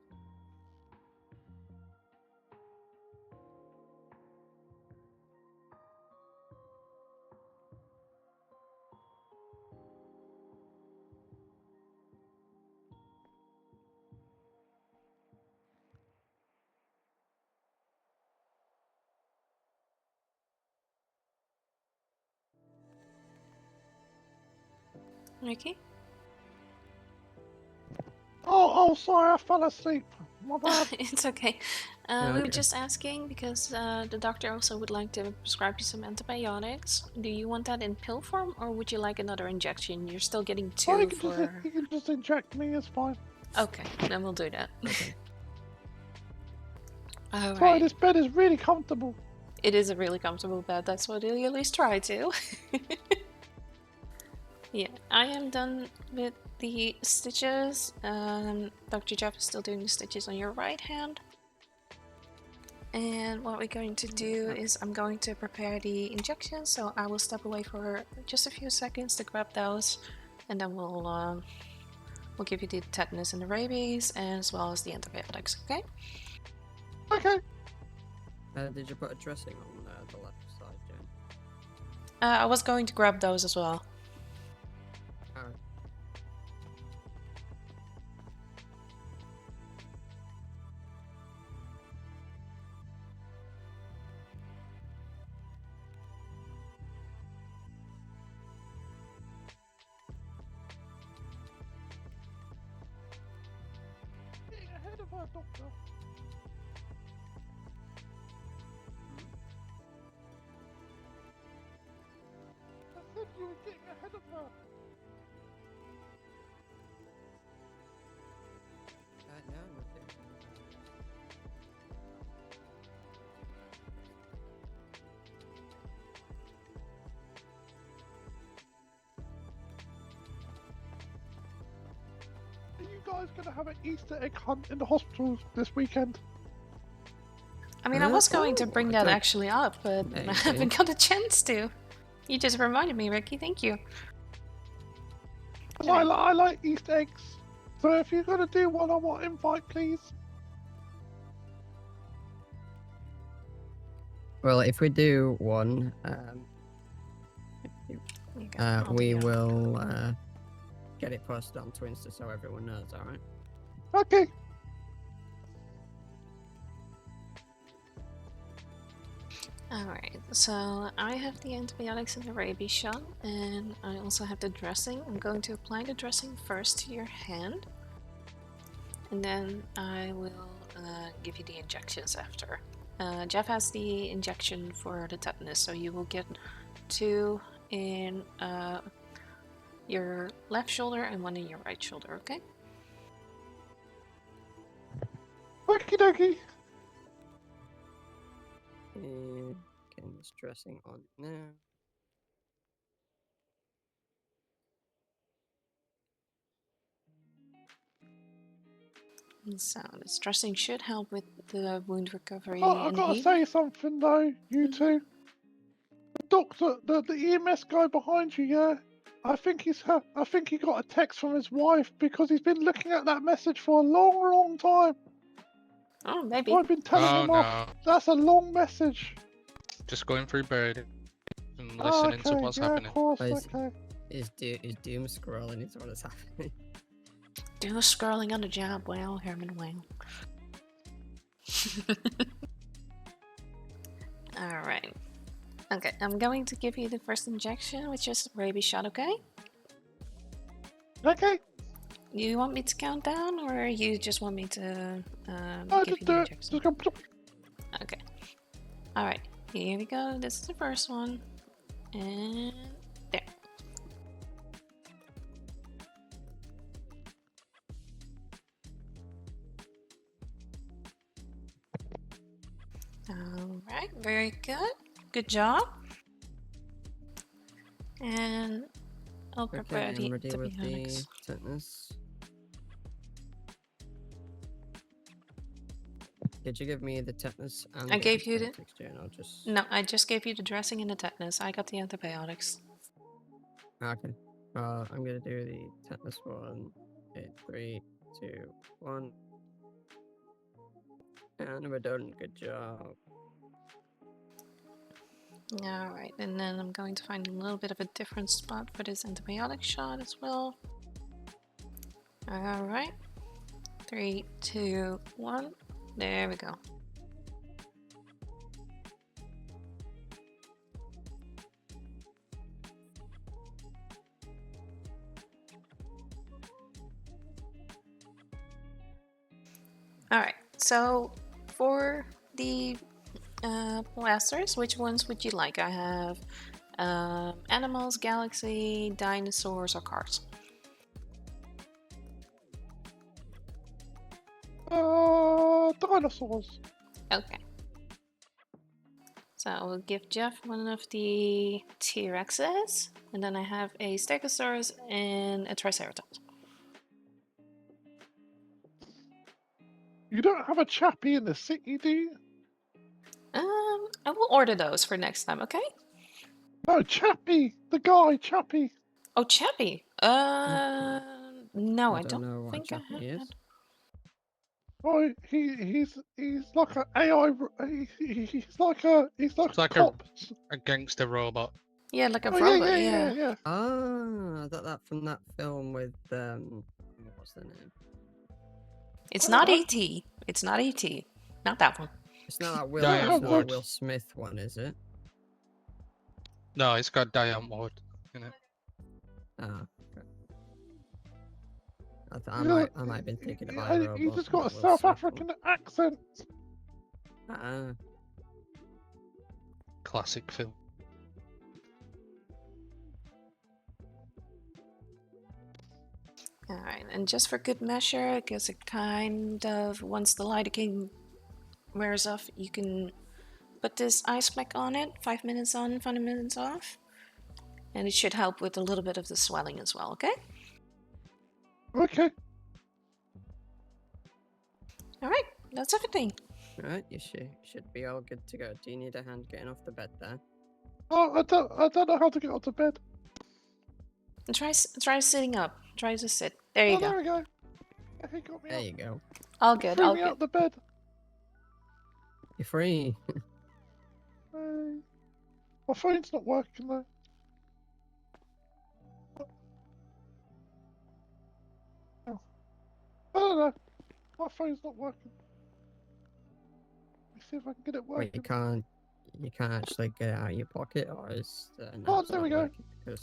Ricky? Oh, sorry, I fell asleep. My bad. It's okay. We were just asking because the doctor also would like to prescribe you some antibiotics. Do you want that in pill form, or would you like another injection? You're still getting two Oh, for... he can just inject me, it's fine. Okay, then we'll do that. Okay. All Sorry, right. this bed is really comfortable. It is a really comfortable bed. That's what you at least try to. Yeah, I am done with the stitches. Dr. Jeff is still doing the stitches on your right hand. And what we're going to do is I'm going to prepare the injections, so I will step away for just a few seconds to grab those, and then we'll give you the tetanus and the rabies, as well as the antibiotics, okay? Okay. Did you put a dressing on the left side, Jen? I was going to grab those as well. Alright. Getting ahead of her, Doctor. I said you were getting ahead of her. No, I'm not doing Are you guys gonna have an Easter egg hunt in the hospital this weekend? I mean, I was going to bring that actually up, but I haven't got a chance to. You just reminded me, Ricky. Thank you. I like Easter eggs. So if you're gonna do one, I want invite, please. Well, if we do one, we will get it posted on Twitter so everyone knows, alright? Okay. Alright, so I have the antibiotics and the rabies shot, and I also have the dressing. I'm going to apply the dressing first to your hand, and then I will give you the injections after. Jeff has the injection for the tetanus, so you will get 2 in your left shoulder and 1 in your right shoulder, okay? Okie dokie. Getting this dressing on now. So this dressing should help with the wound recovery Oh, I've and got to healing. say something though, you two. The doctor, the EMS guy behind you, yeah. I think he got a text from his wife because he's been looking at that message for a long, long time. Oh, maybe. I've been telling him off. That's a long message. Just going through bird and listening to what's happening. Of course, okay. Is Doom scrolling into what is happening? Doom scrolling on the job. Well, Herman, well. Alright. Okay, I'm going to give you the first injection, which is a rabies shot, okay? Okay. You want me to count down, or you just want me to give you the injection? Okay. Alright, here we go. This is the first one. And there. Alright, very good. Good job. And I'll prepare the antibiotics. Tetanus. Did you give me the tetanus and I gave you the... just... No, I just gave you the dressing and the tetanus. I got the antibiotics. Okay. I'm gonna do the tetanus one. Okay, 3, 2, 1. And we're done. Good job. Alright, and then I'm going to find a little bit of a different spot for this antibiotic shot as well. Alright. 3, 2, 1. There we go. Alright, So for the blasters, which ones would you like? I have animals, galaxy, dinosaurs, or cars. Dinosaurs. Okay. So I will give Jeff one of the T-Rexes, and then I have a Stegosaurus and a Triceratops. You don't have a Chappie in the city, do you? I will order those for next time, okay? No, Chappie! The guy, Chappie! Oh, Chappie! No, I don't know what think I Chappie have is. that. Oh, he's like an AI. He's like a cop. A gangster robot. Yeah, like a Oh robot, yeah. Ah, that from that film with what's the name? It's I don't not know. E.T. It's not E.T. Not that one. It's not that Diane Wood. Will Smith one, is it? No, it's got Diane Wood in it. Ah, okay. I might have been thinking about a robot. He's just got a South African accent. Classic film. Alright, and just for good measure, because it kind of, once the lidocaine wears off, you can put this ice pack on it, 5 minutes on, 5 minutes off. And it should help with a little bit of the swelling as well, okay? Okay. Alright, that's everything. Alright, you should be all good to go. Do you need a hand getting off the bed there? Oh, I don't know how to get out of bed. And try sitting up. Try to sit. There you go. There we go. He got me There up. you go. All good, Threw all me good. out the bed. You're free. My phone's not working though. Oh. I don't know. My phone's not working. Let me see if I can get it working. Wait, you can't actually get it out of your pocket, or is Oh, there we go.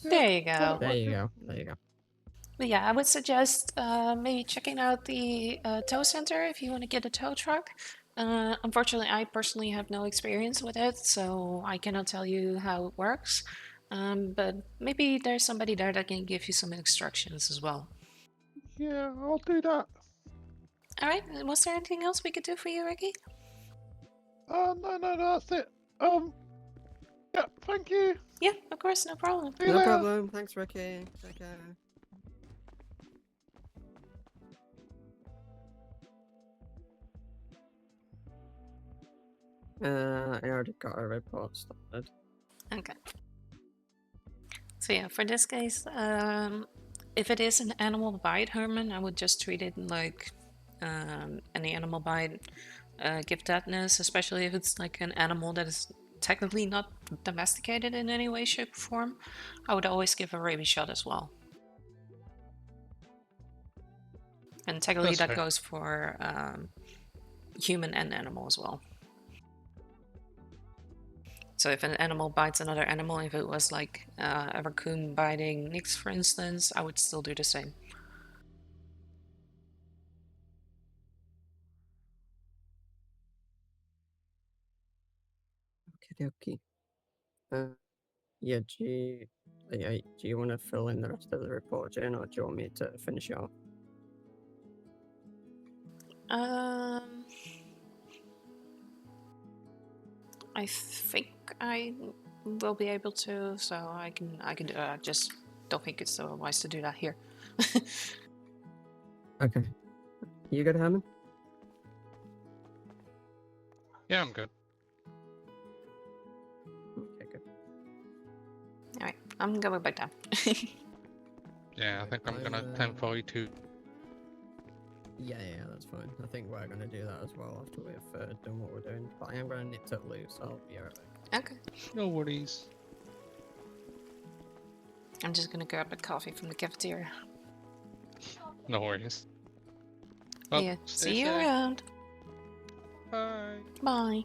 There you go. There you go. There you go. But yeah, I would suggest maybe checking out the tow center if you want to get a tow truck. Unfortunately, I personally have no experience with it, so I cannot tell you how it works. But maybe there's somebody there that can give you some instructions as well. Yeah, I'll do that. Alright, was there anything else we could do for you, Ricky? No, that's it. Yeah, thank you. Yeah, of course, no problem. No problem. Thanks, Ricky. Take care. I already got a report started. Okay. So yeah, for this case, if it is an animal bite, Herman, I would just treat it like any animal bite. Give tetanus, especially if it's like an animal that is technically not domesticated in any way, shape, or form. I would always give a rabies shot as well. And technically that goes for human and animal as well. So if an animal bites another animal, if it was like a raccoon biting Nix, for instance, I would still do the same. Okay. Yeah, do you want to fill in the rest of the report, Jane, or do you want me to finish it off? I think I will be able to, so I can do that. I just don't think it's so wise to do that here. Okay. You good, Herman? Yeah, I'm good. Okay, good. Alright, I'm going back down. Yeah, I think I'm gonna 1042. Yeah, that's fine. I think we're gonna do that as well after we've done what we're doing. But I am gonna nip to Lou, so I'll be right back. Okay. No worries. I'm just gonna grab a coffee from the cafeteria. No worries. Well, Yeah, see you around. Bye. Bye.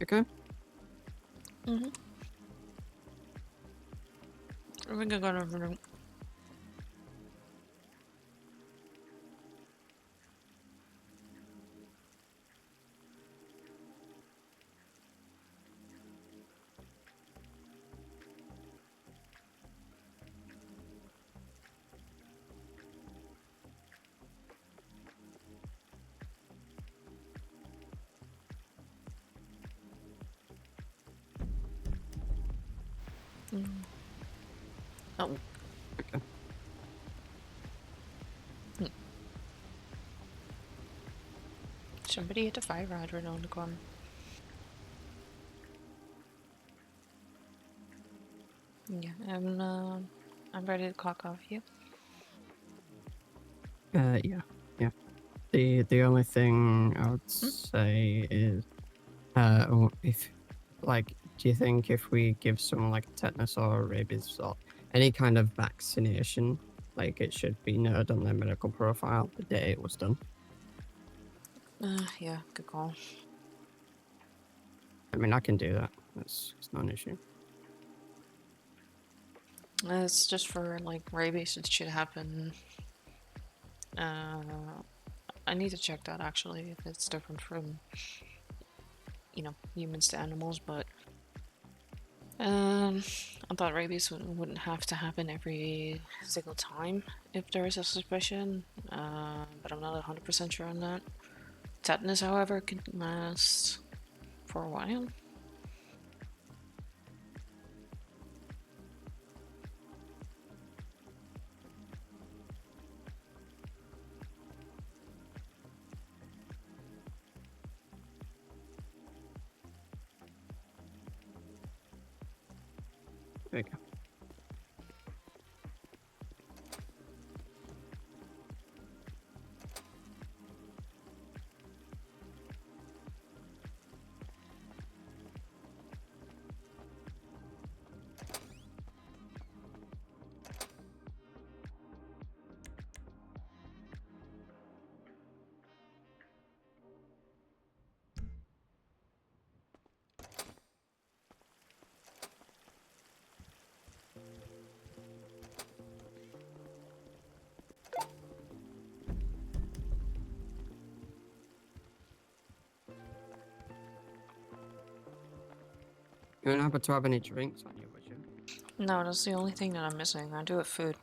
Okay. Mm-hmm. I think I got everything. Mm. Oh. Okay. Somebody hit a fire hydrant on the corner. Yeah, I'm ready to clock off you. Yeah. The only thing I would say is, if, like, do you think if we give someone like tetanus or rabies or any kind of vaccination, like it should be noted on their medical profile the day it was done? Yeah, good call. I mean, I can do that. It's not an issue. It's just for like rabies. It should happen. I need to check that actually if it's different from, you know, humans to animals, but I thought rabies wouldn't have to happen every single time if there is a suspicion, but I'm not 100% sure on that. Tetanus, however, can last for a while. There you go. You don't happen to have any drinks on you, would you? No, that's the only thing that I'm missing. I do have food.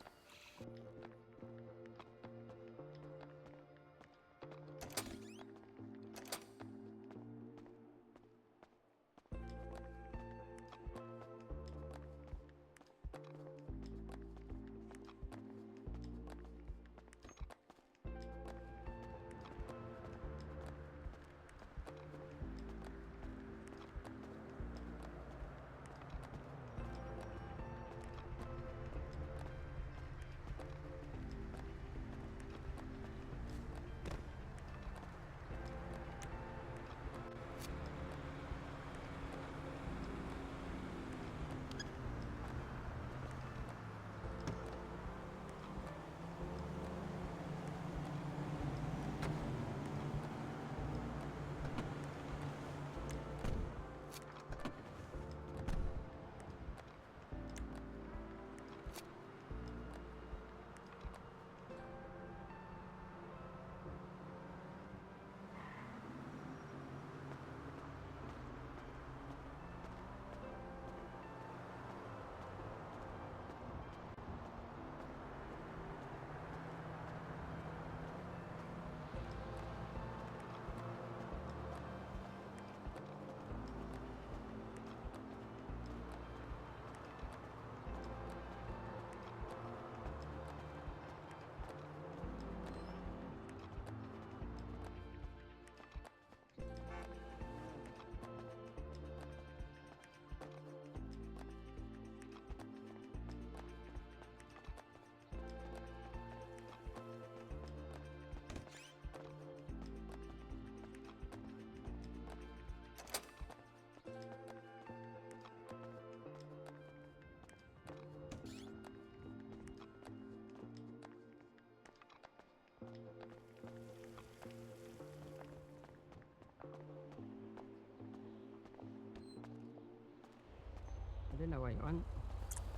didn't know where you went.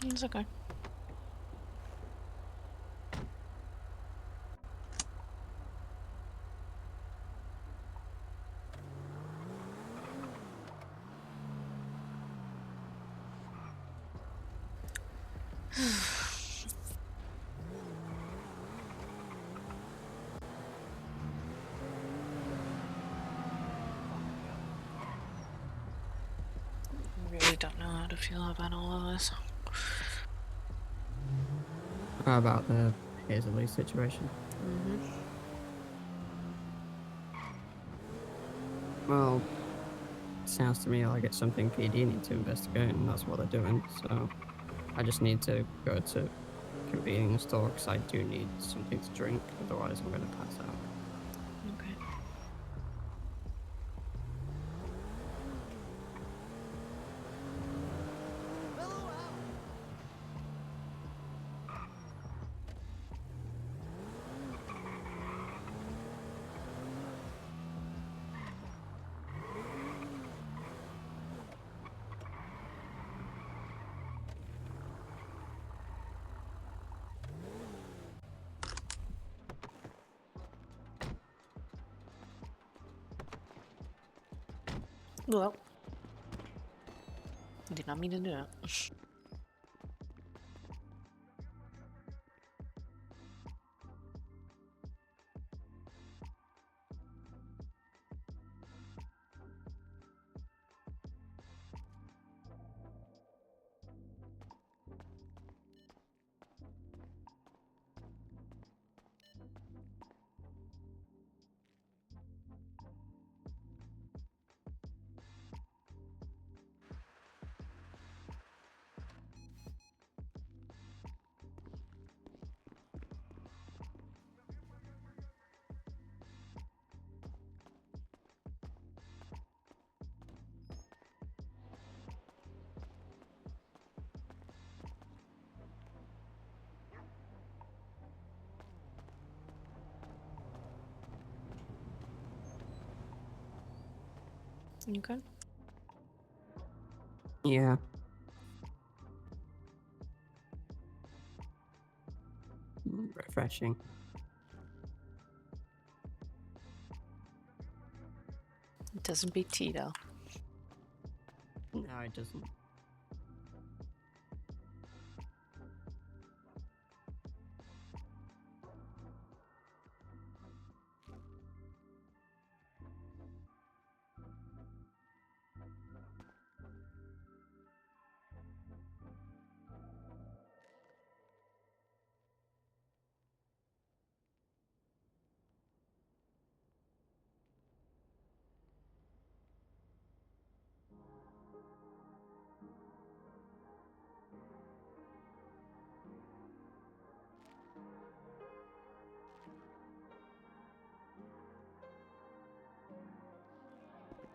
It's okay. Really don't know how to feel about all of this. How about the Hazel situation? Well, it sounds to me like it's something PD need to investigate, and that's what they're doing. So I just need to go to convenience store because I do need something to drink. Otherwise, I'm going to pass out. Okay. Well, did not mean to do that. You good? Yeah. Refreshing. It doesn't beat tea though. No, it doesn't.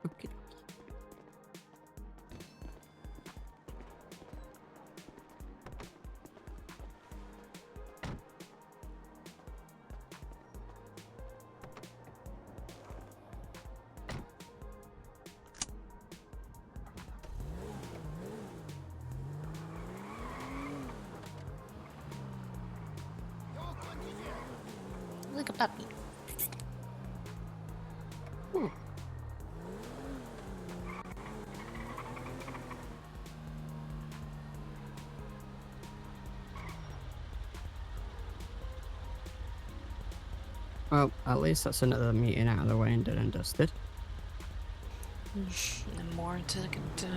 Okay. Like a puppy. Well, at least that's another meeting out of the way and done and dusted. And more to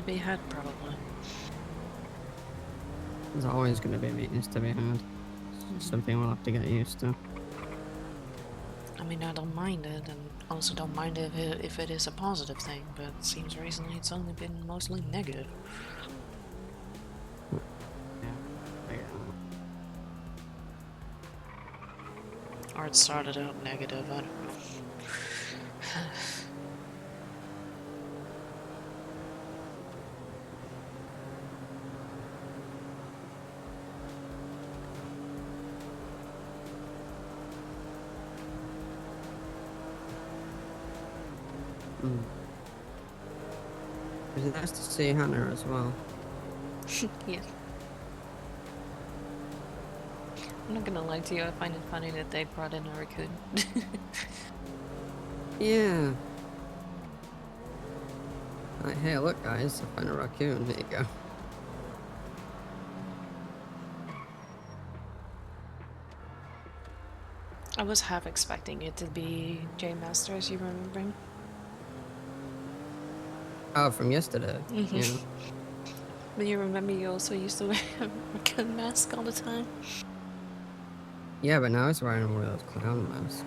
be had, probably. There's always going to be meetings to be had. Something we'll have to get used to. I mean, I don't mind it, and also don't mind if it is a positive thing, but it seems recently it's only been mostly negative. Yeah, I get that. Or it started out negative, I don't know. It was nice to see Hannah as well. Yeah. I'm not gonna lie to you, I find it funny that they brought in a raccoon. Yeah. Hey, look, guys, I found a raccoon. There you go. I was half expecting it to be J Masters, you remember him? Oh, from yesterday. Yeah. But you remember you also used to wear a raccoon mask all the time? Yeah, but now he's wearing one of those clown masks.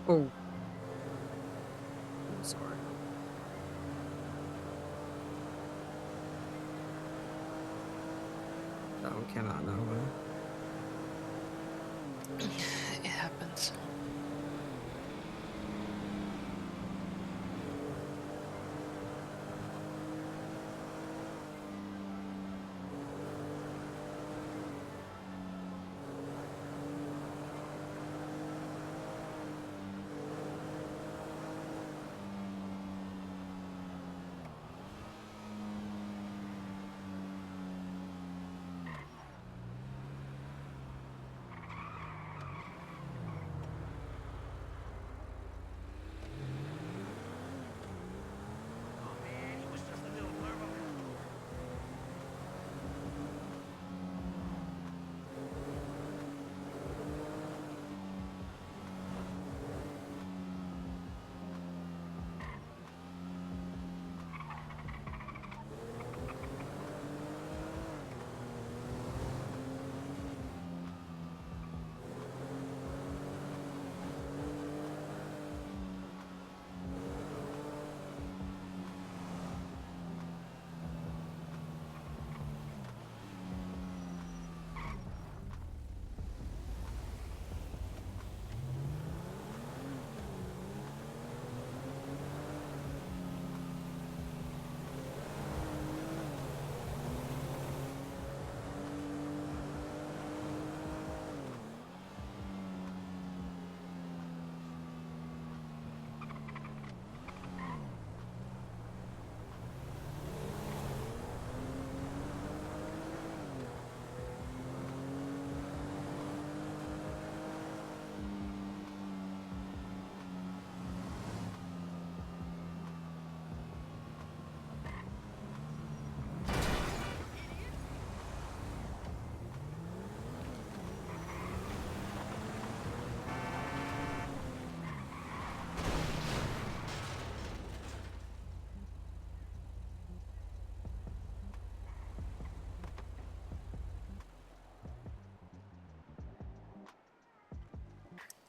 Oh. I'm sorry. That one came out of nowhere. It happens.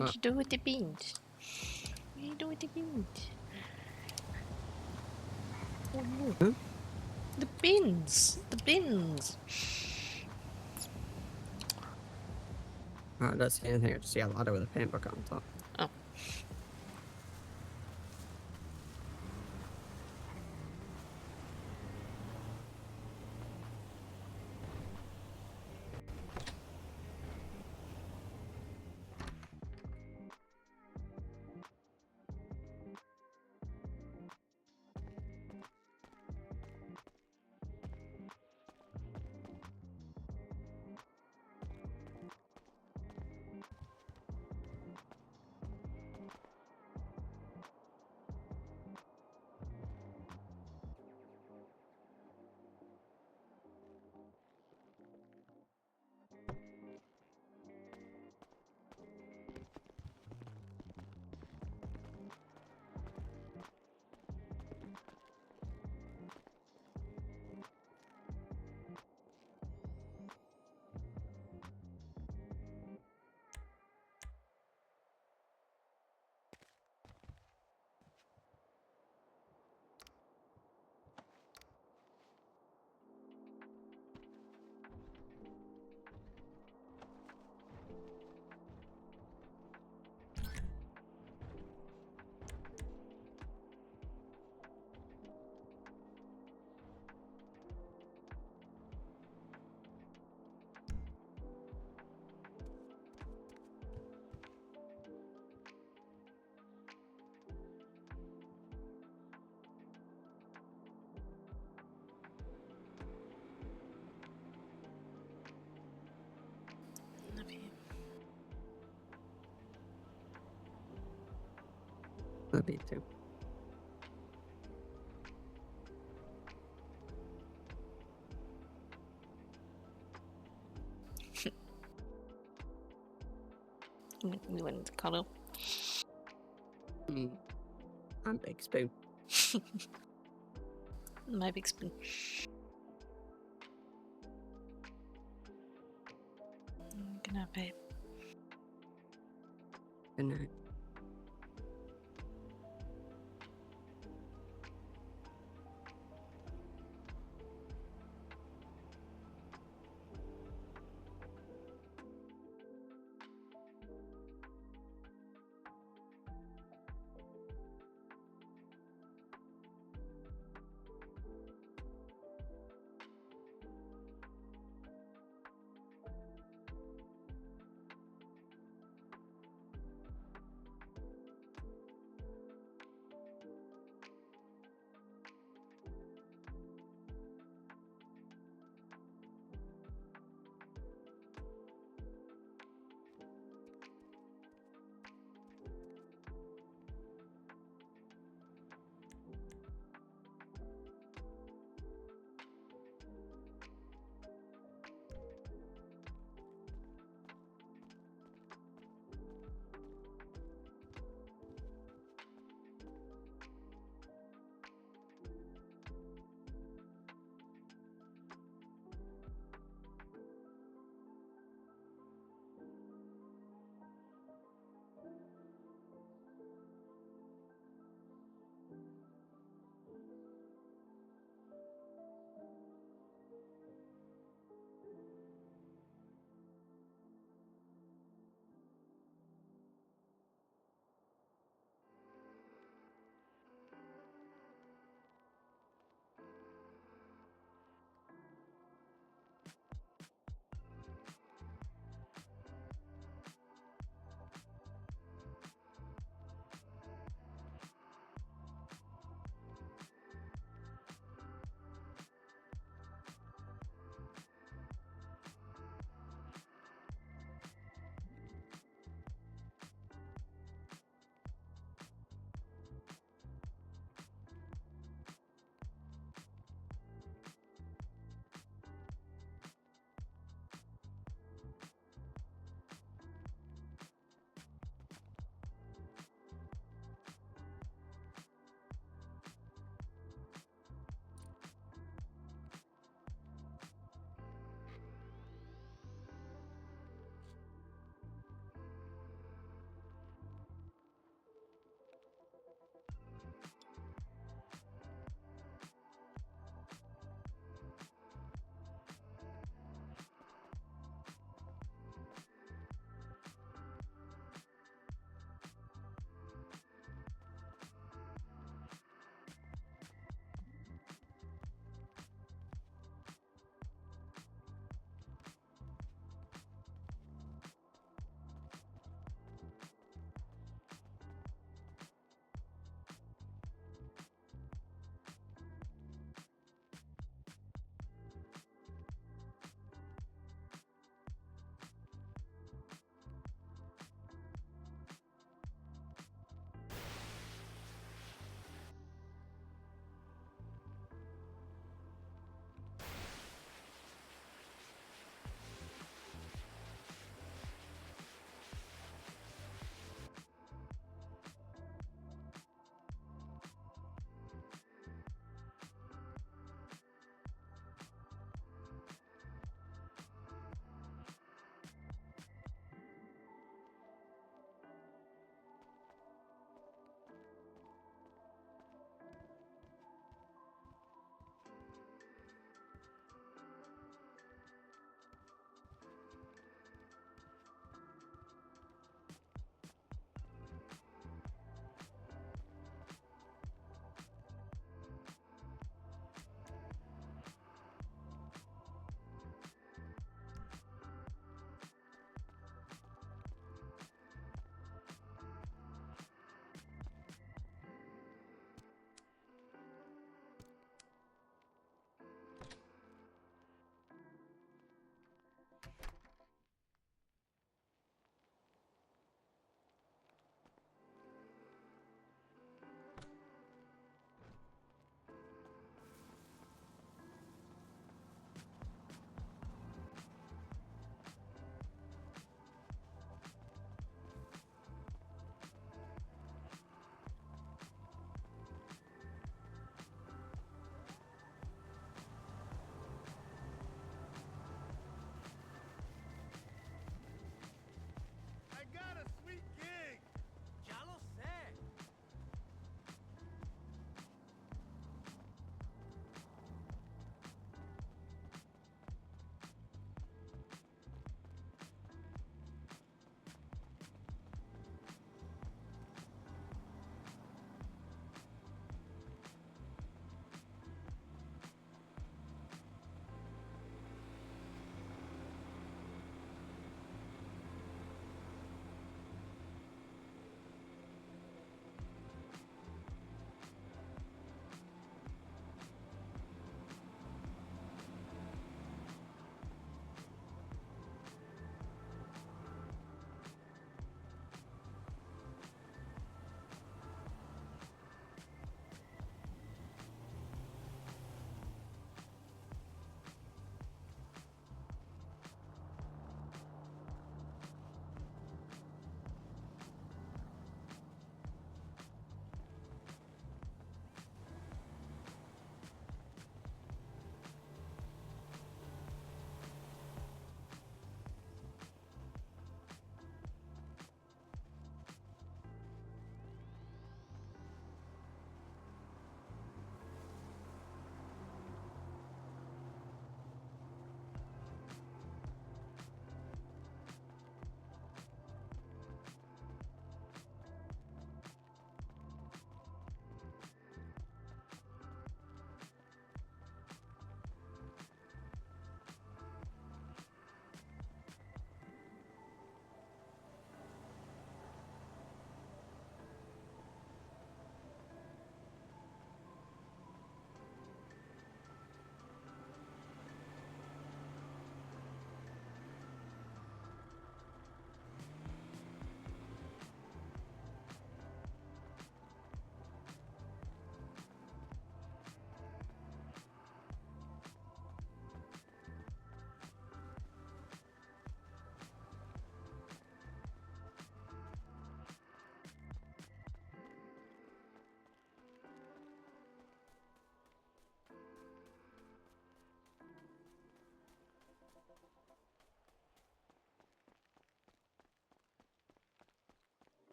What you do with the beans? What you do with the beans? Oh no. Huh? The bins! The bins! I don't see anything. I just see a ladder with a paint bucket on top. Oh. Love you too. We went to cuddle. I'm Big Spoon. My big spoon. Good night, babe. Good night.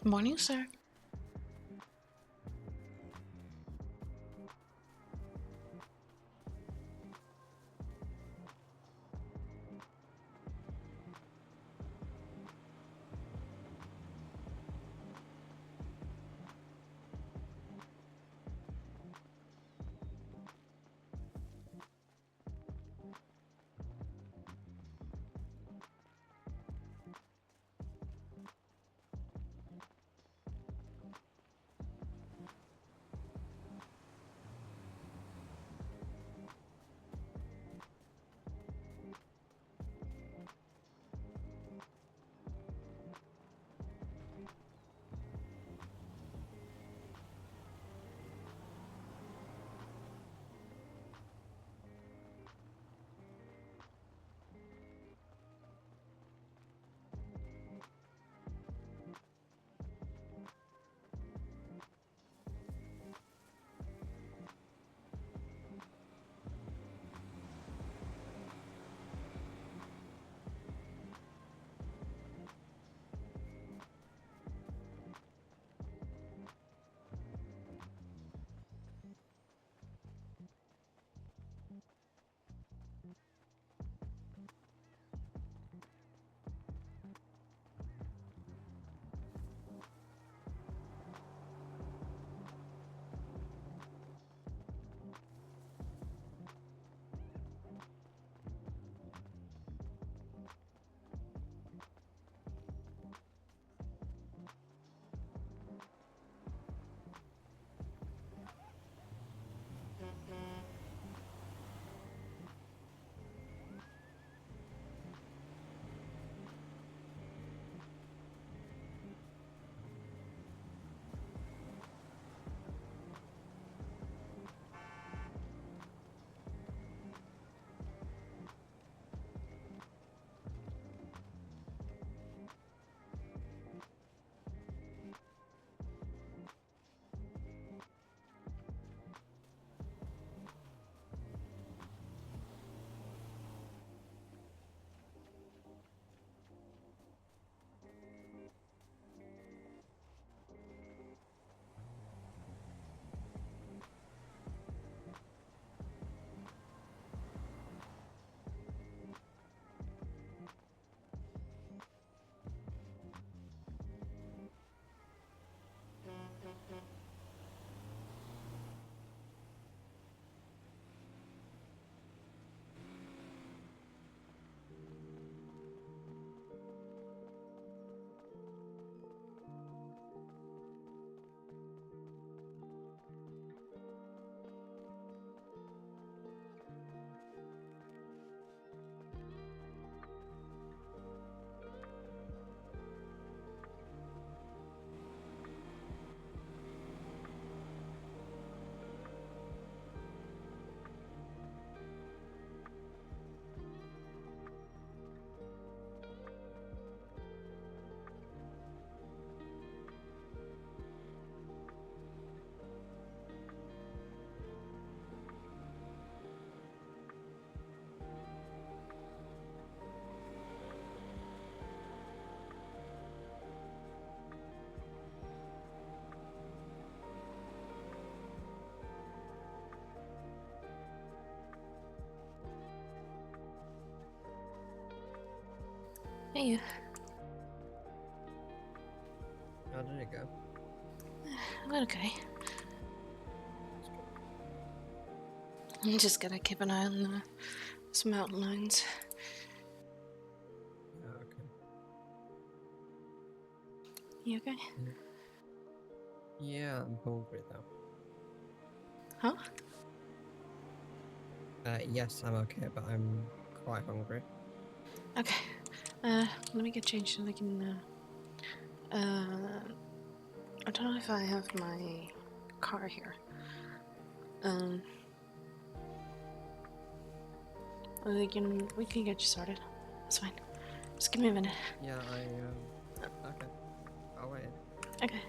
Morning, sir. Hey. How did it go? Okay. I'm just gotta keep an eye on some mountain lions. Okay. You okay? Yeah, I'm hungry though. Huh? Yes, I'm okay, but I'm quite hungry. Okay. Let me get changed and I can, I don't know if I have my car here. We can get you started. That's fine. Just give me a minute. Yeah, okay. I'll wait. Okay.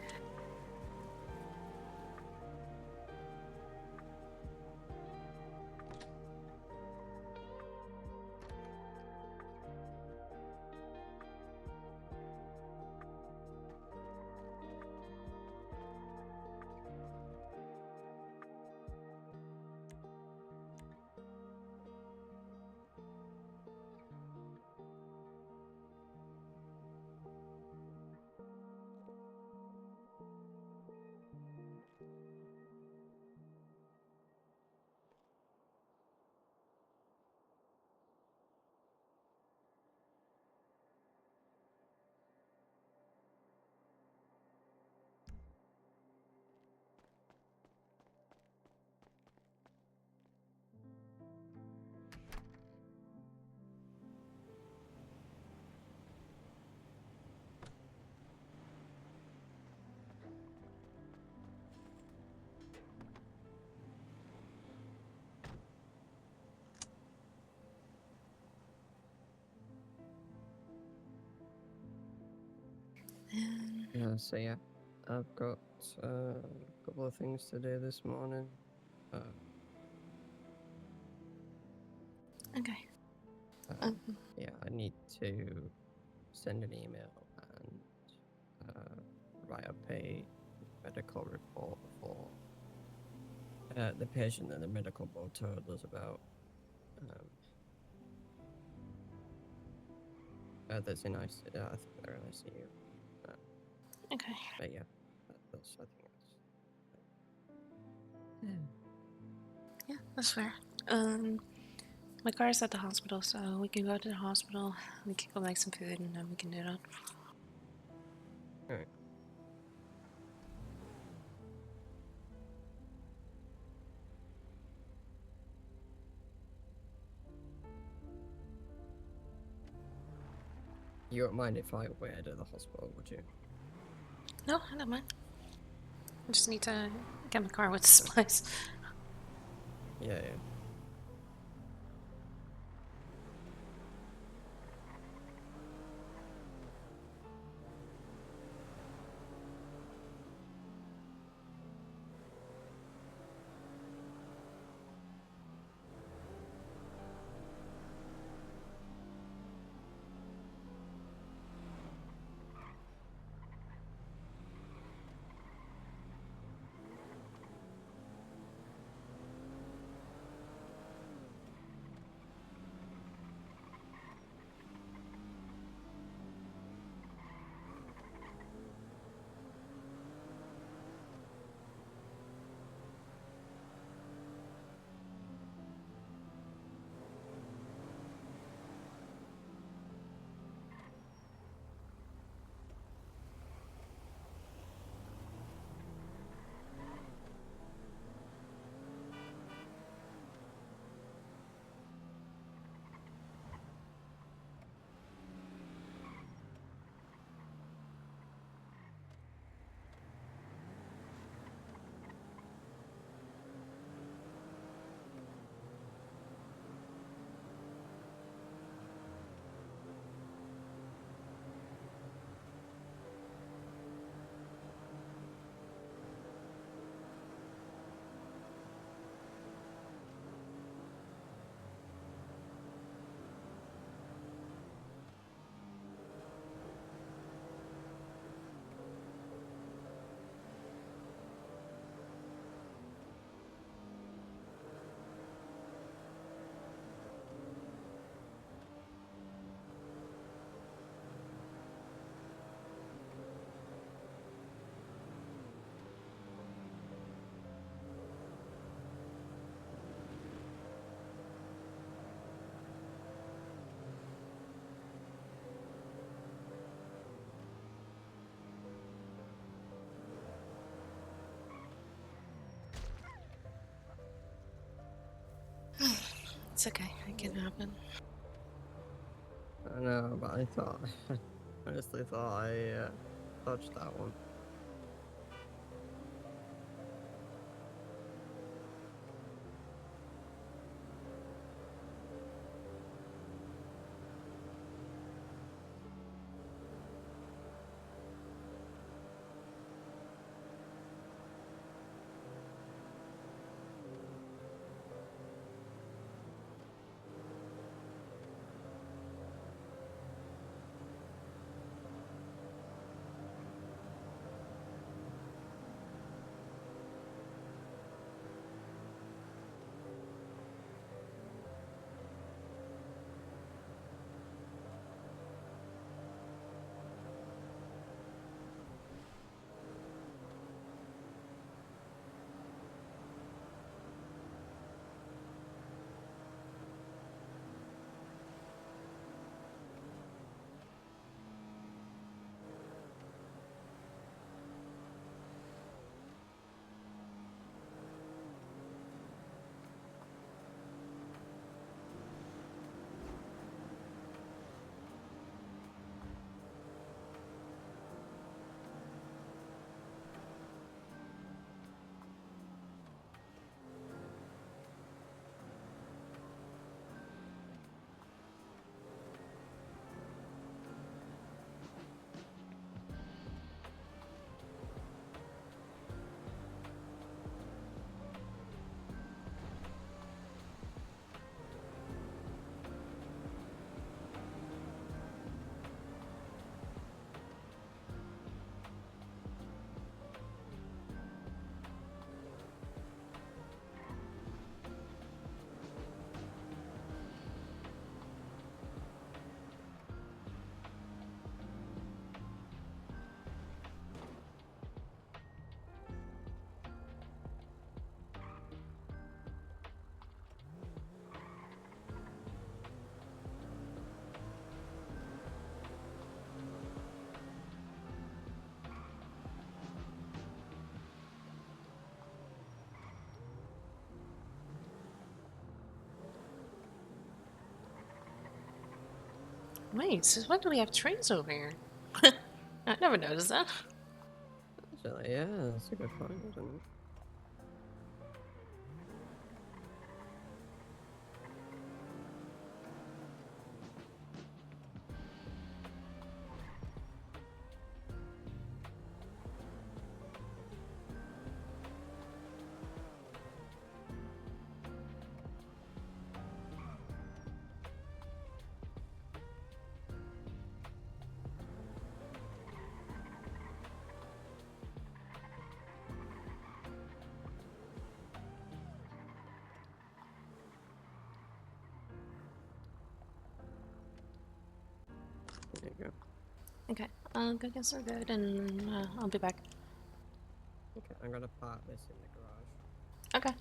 So yeah, I've got a couple of things to do this morning. Okay. Yeah, I need to send an email and write up a medical report for the patient that the medical board told us about. That's in ICU. I think they're in ICU. Okay. But yeah, that's I think that's. Yeah, that's fair. My car is at the hospital, so we can go to the hospital. We can go make some food, and then we can do that. All right. You wouldn't mind if I waited at the hospital, would you? No, I don't mind. I just need to get my car with supplies. Yeah. It's okay. It can happen. I know, but I thought, honestly thought I dodged that one. Wait, since when do we have trains over here? I never noticed that. Actually, yeah, that's a good point, isn't it? There you go. Okay, I guess we're good, and I'll be back. Okay, I'm gonna park this in the garage. Okay.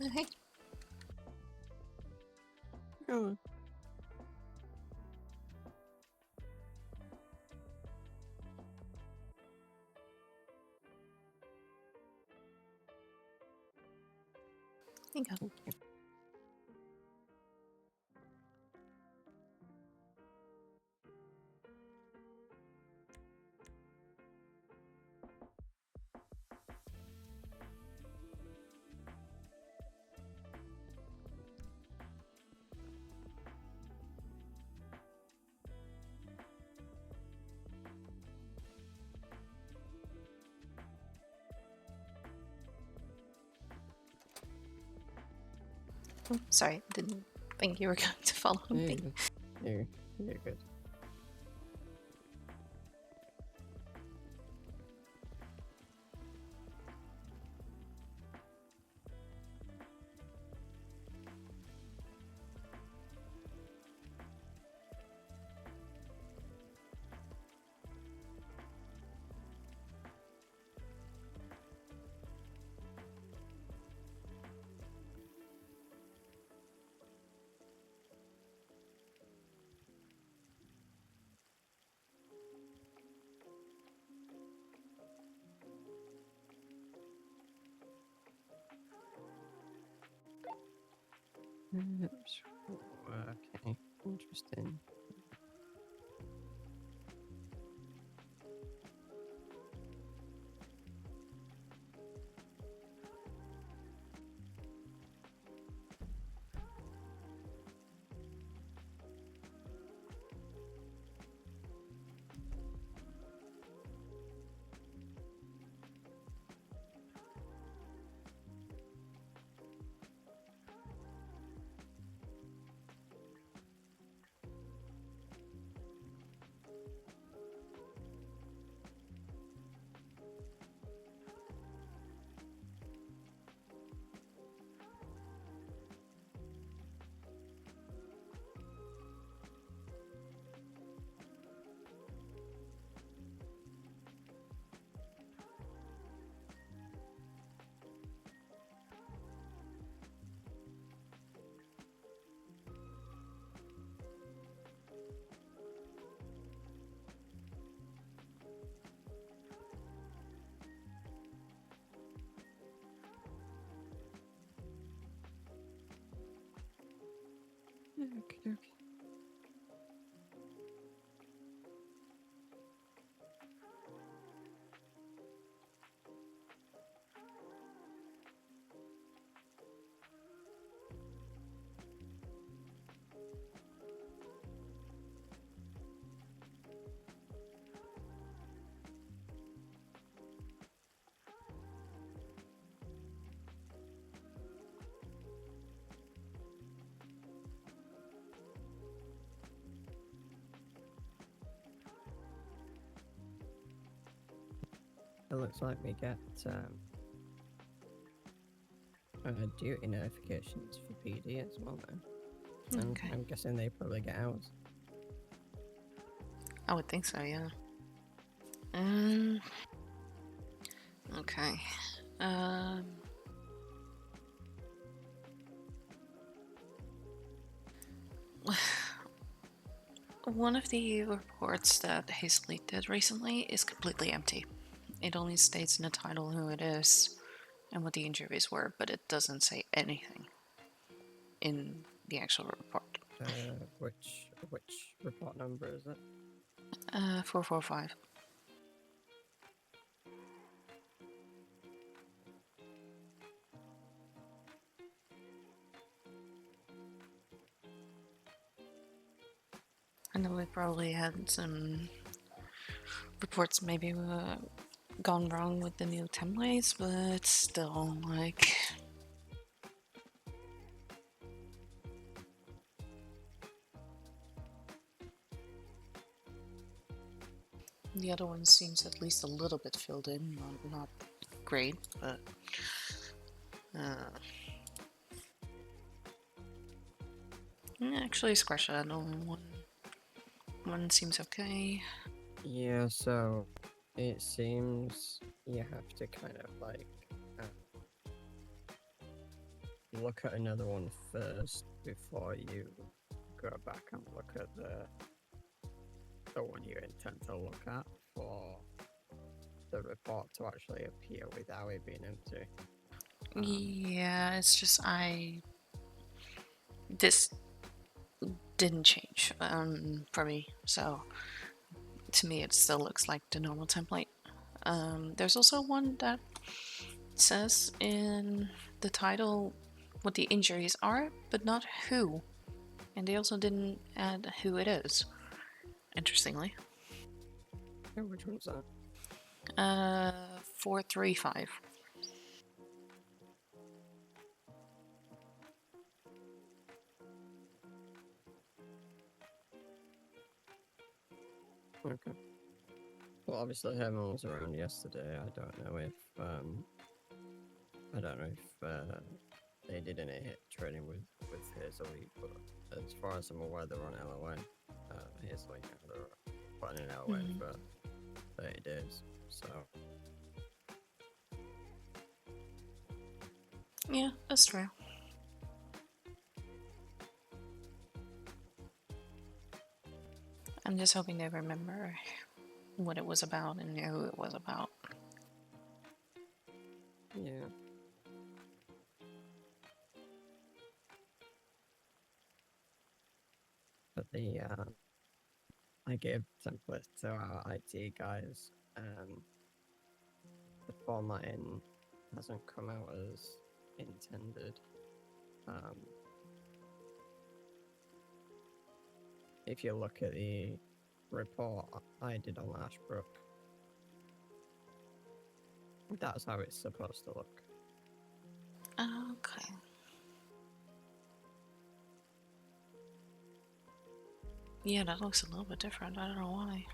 Hey. Oh. Thank you. Oh, sorry, didn't think you were going to follow me. You're good. Okay, interesting. Okay. It looks like we get duty notifications for PD as well now. Okay. I'm guessing they probably get ours. I would think so, yeah. Okay. One of the reports that Hazley did recently is completely empty. It only states in the title who it is and what the injuries were, but it doesn't say anything in the actual report. Which report number is it? 445. I know we probably had some reports maybe gone wrong with the new templates, but still, like... The other one seems at least a little bit filled in, not great, but... Actually, scratch that. One seems okay. Yeah, so it seems you have to kind of like look at another one first before you go back and look at the one you intend to look at for the report to actually appear without it being empty. Yeah, it's just this didn't change for me, so to me it still looks like the normal template. There's also one that says in the title what the injuries are, but not who. And they also didn't add who it is, interestingly. Yeah, which one's that? 435. Okay. Well, obviously Herman was around yesterday. I don't know if they did any hit training with Hazelly, but as far as I'm aware, they're on LOA. Hazelly, they're planning LOA for 30 days. So yeah, that's true. I'm just hoping they remember what it was about and knew who it was about. Yeah. But I gave templates to our IT guys. The formatting hasn't come out as intended. If you look at the report I did on Ashbrook, that's how it's supposed to look. Okay. Yeah, that looks a little bit different. I don't know why.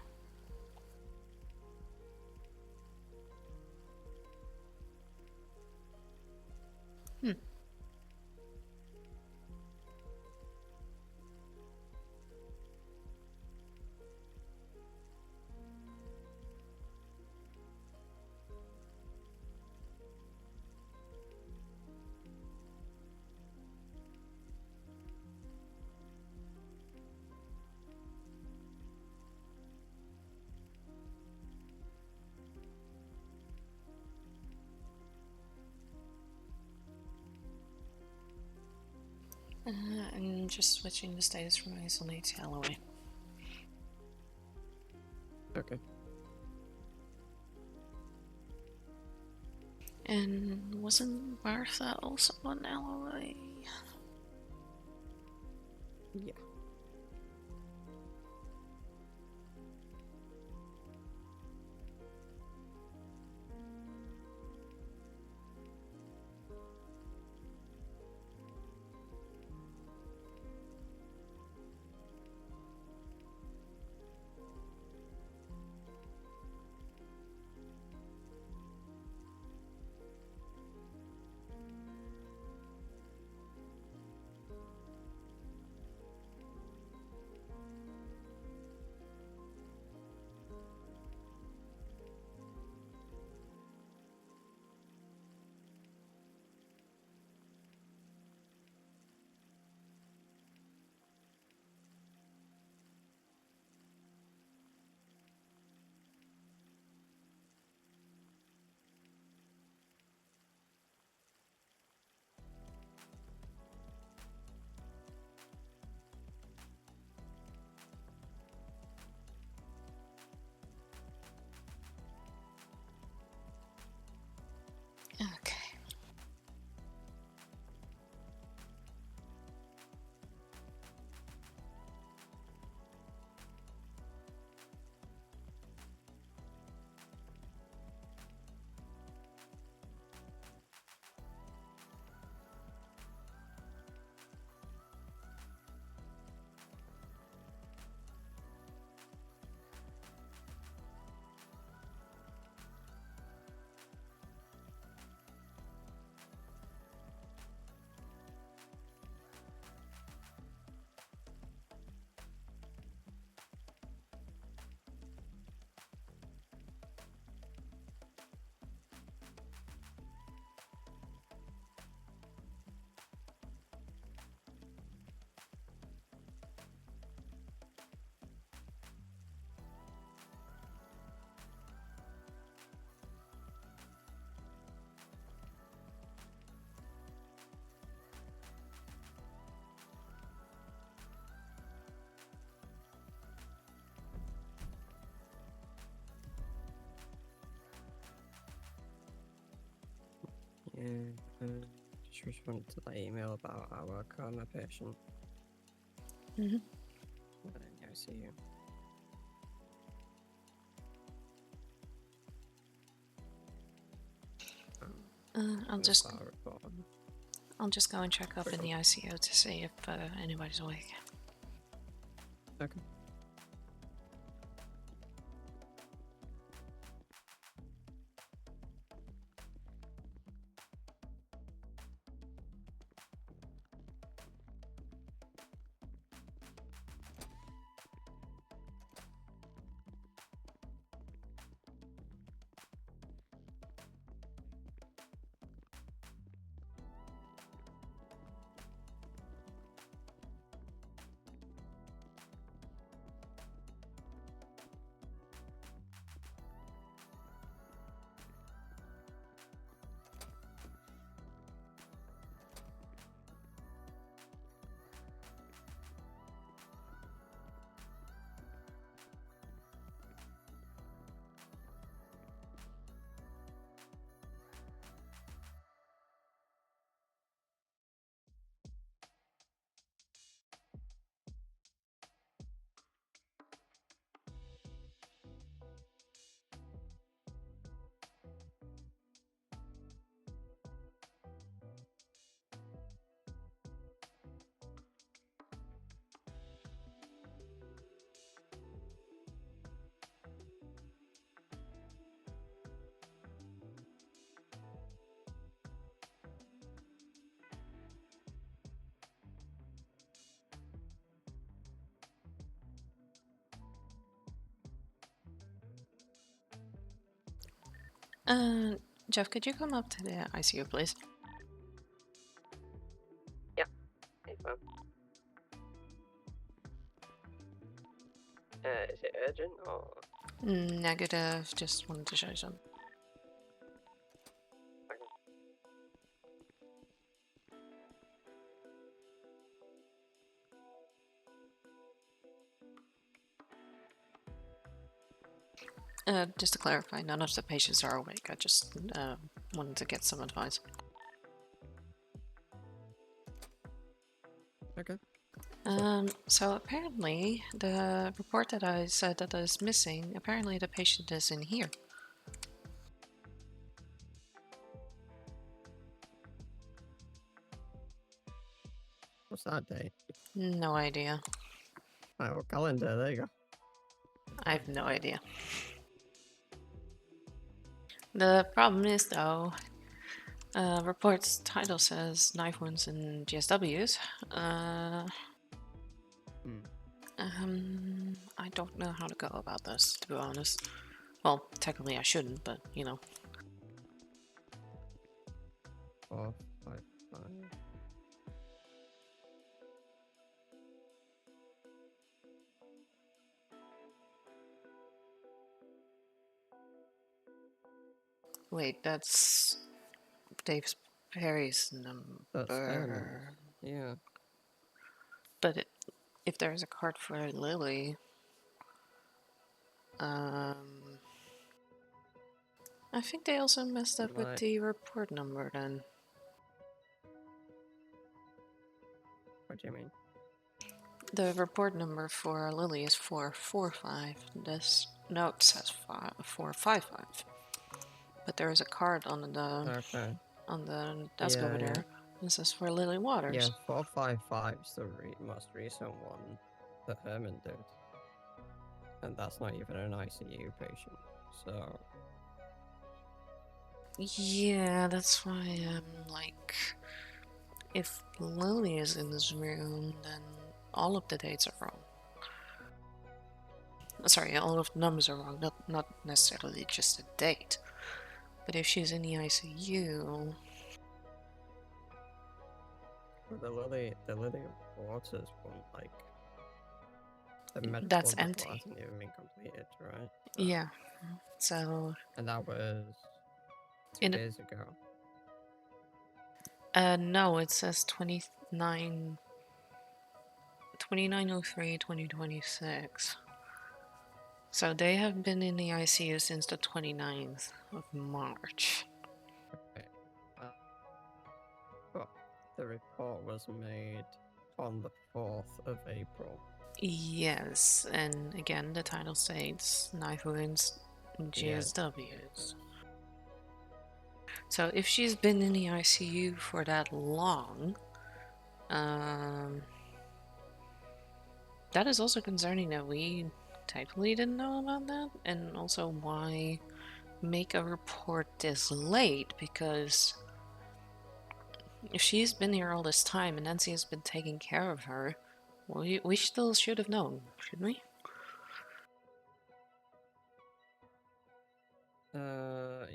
I'm just switching the status from isolate to LOA. Okay. And wasn't Martha also on LOA? Yeah. Okay. Just responded to the email about our coma patient. Mm-hmm. I see you. I'll just go and check up in the ICU to see if anybody's awake. Okay. Jeff, could you come up to the ICU, please? Yeah. Hey, is it urgent or? Negative. Just wanted to show you something. Just to clarify, none of the patients are awake. I just wanted to get some advice. Okay. So apparently, the report that I said that is missing, apparently the patient is in here. What's that date? No idea. Oh, calendar, there you go. I have no idea. The problem is, though, report's title says knife wounds and GSWs. I don't know how to go about this, to be honest. Well, technically I shouldn't, but, you know. 4, 5, 5. Wait, that's Dave Perry's number. That's Herman's. Yeah. But if there's a card for Lily, I think they also messed up with the report number then. What do you mean? The report number for Lily is 445. This note says 455. But there is a card on the desk over there. This is for Lily Waters. Yeah, 455 is the most recent one that Herman did. And that's not even an ICU patient, so... Yeah, that's why I'm like... If Lily is in this room, then all of the dates are wrong. Sorry, all of the numbers are wrong, not necessarily just the date. But if she's in the ICU... Well, the Lily Waters one, like... The medical that's report empty. hasn't even been completed, right? Yeah, so... And that was 2 days ago. No, it says 29/03/2026. So they have been in the ICU since the 29th of March. Okay. the report was made on the 4th of April. Yes, and again, the title states knife wounds, GSWs. So if she's been in the ICU for that long, that is also concerning that we totally didn't know about that, and also why make a report this late, because if she's been here all this time and Nancy has been taking care of her, we still should have known, shouldn't we?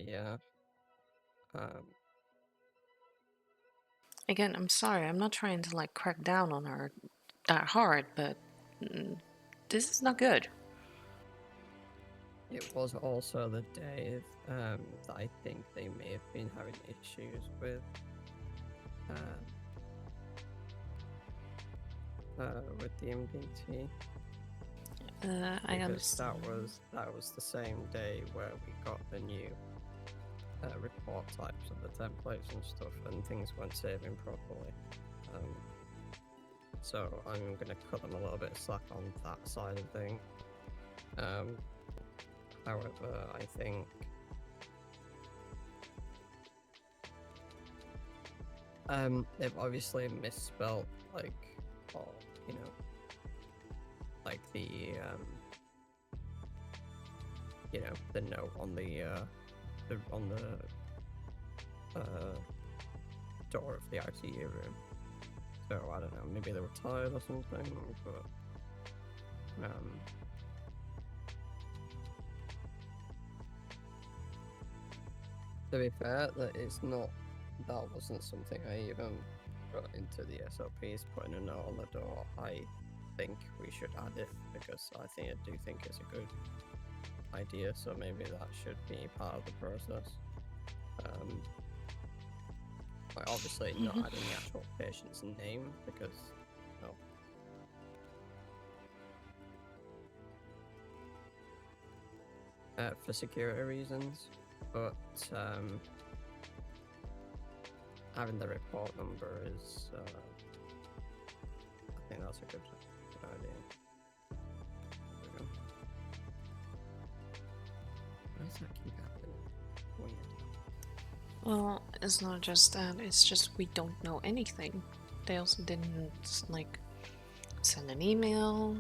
Yeah. Again, I'm sorry, I'm not trying to like crack down on her that hard, but this is not good. It was also the day that I think they may have been having issues with the MDT. I understand. That was the same day where we got the new report types of the templates and stuff, and things weren't saving properly. So I'm gonna cut them a little bit of slack on that side of things. However, I think they've obviously misspelled, like, or, you know, like the you know, the note on the door of the ICU room. So I don't know, maybe they were tired or something, but to be fair, that wasn't something I even wrote into the SOPs, putting a note on the door. I think we should add it because I do think it's a good idea, so maybe that should be part of the process. Like obviously not adding the actual patient's name because for security reasons, but having the report number is I think that's a good idea. There we go. Why does that keep happening? Weird. Well, it's not just that, it's just we don't know anything. They also didn't, like, send an email.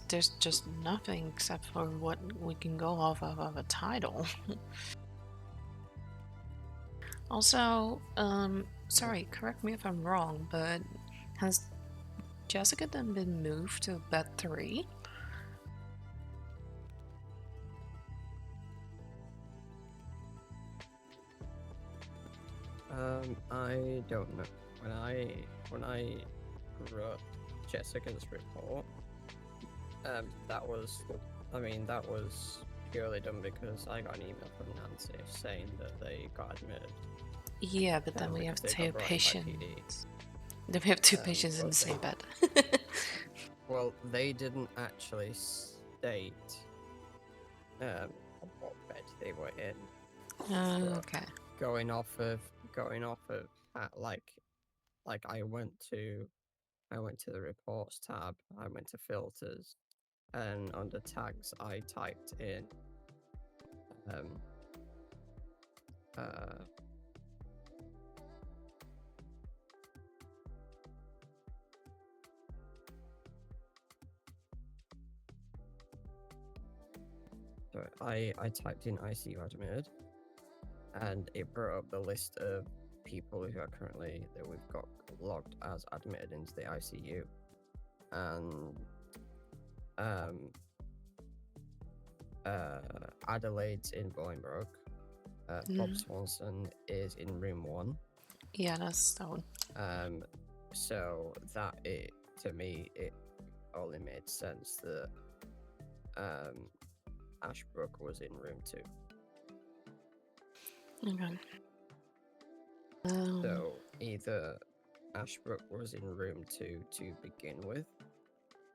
There's just nothing except for what we can go off of a title. Also, sorry, correct me if I'm wrong, but has Jessica then been moved to bed 3? I don't know. When I wrote Jessica's report, that was purely done because I got an email from Nancy saying that they got admitted. Yeah, but then we have 2 patients. Then we have 2 patients in the same bed. Well, they didn't actually state what bed they were in. Okay. Going off of like I went to the reports tab, I went to filters, and under tags I typed in so I typed in ICU admitted, and it brought up the list of people who are currently that we've got logged as admitted into the ICU, and Adelaide's in Bolingbroke. Bob Swanson is in room 1. Yeah, that's that one. So that to me it only made sense that Ashbrook was in room 2. Okay. So either Ashbrook was in room 2 to begin with,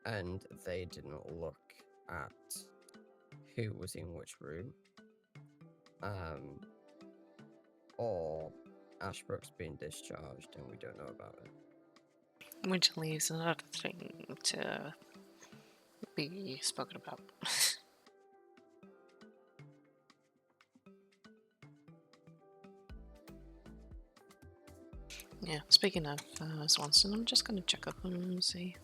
and they didn't look at who was in which room, or Ashbrook's been discharged and we don't know about it. Which leaves another thing to be spoken about. Yeah, speaking of Swanson, I'm just gonna check up on him and see.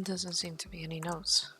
Doesn't seem to be any notes.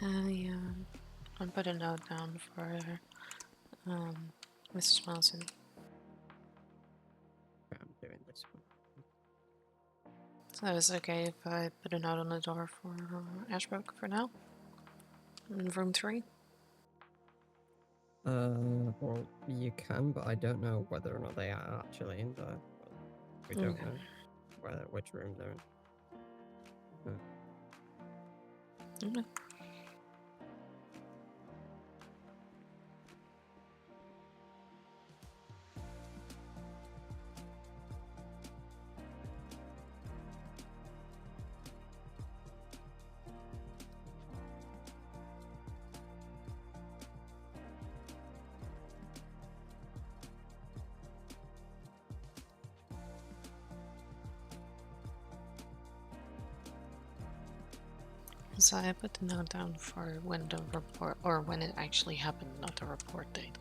Yeah, I'll put a note down for Mrs. Wilson. I'm doing this one. So is it okay if I put a note on the door for Ashbrook for now? In room 3? Well, you can, but I don't know whether or not they are actually in there. We don't know which room they're in. Okay. So I put the note down for when the report, or when it actually happened, not the report date.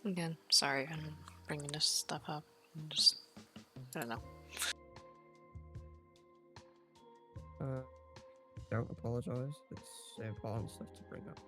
Again, sorry I'm bringing this stuff up. I don't know. Don't apologize. It's important stuff to bring up.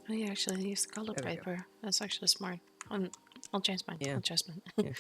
Oh, you actually use the color paper. That's actually smart. I'll change mine. Yeah. I'll adjust mine. Yeah.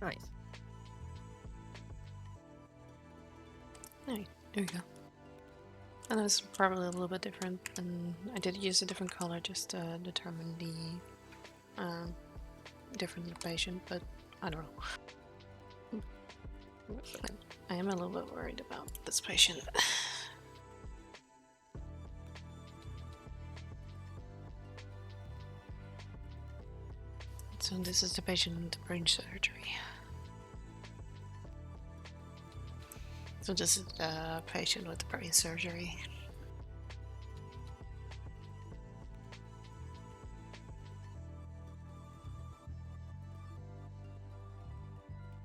Nice. Alright, there we go. And that's probably a little bit different, and I did use a different color just to determine the different patient, but I don't know. I am a little bit worried about this patient. So this is the patient with the brain surgery. So this is the patient with the brain surgery.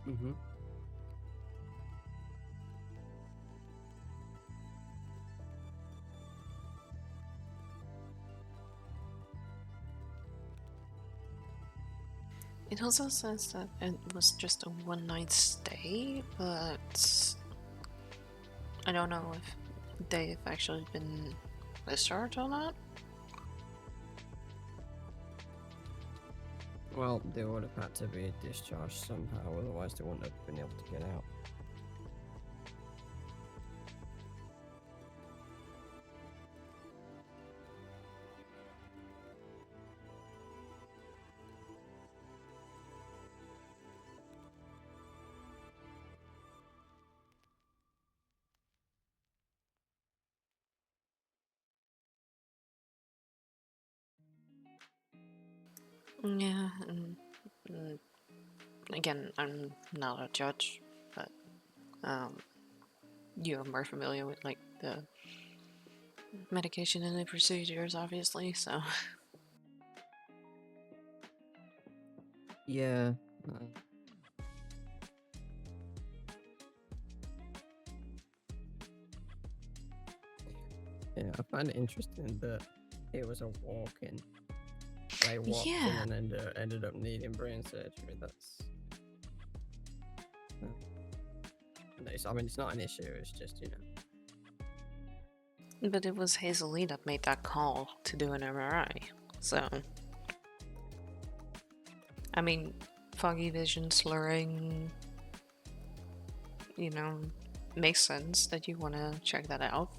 Mm-hmm. It also says that it was just a one-night stay, but I don't know if they've actually been discharged or not. Well, they would have had to be discharged somehow, otherwise they wouldn't have been able to get out. Yeah, and again, I'm not a judge, but you're more familiar with like the medication and the procedures, obviously, so. Yeah. Yeah, I find it interesting that it was a walk-in. They walked in and ended up needing brain surgery. That's. I mean, it's not an issue. It's just, you know. But it was Hazel that made that call to do an MRI, so. I mean, foggy vision, slurring, you know, makes sense that you want to check that out.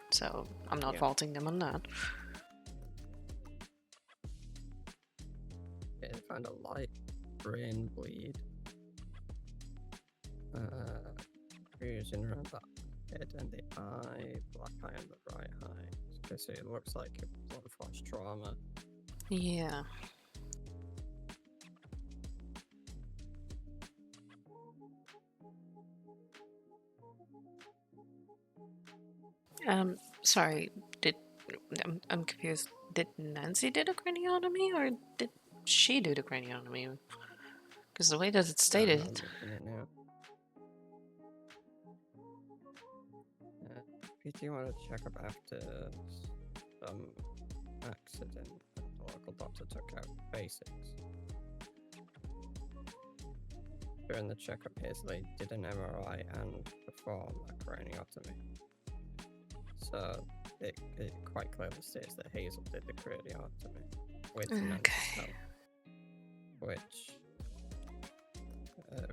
So I'm not faulting them on that. Yeah, they found a light brain bleed. Bruising around the head and the eye, black eye on the right eye. So it looks like a lot of flash trauma. Yeah. Sorry, I'm confused. Did Nancy did a craniotomy or did she do the craniotomy? Because the way that it's stated. I'm looking at it now. PT want to check up after. some accident. The local doctor took out basics. During the checkup, Hazley did an MRI and performed a craniotomy. So it quite clearly states that Hazel did the craniotomy with Nancy's help. Which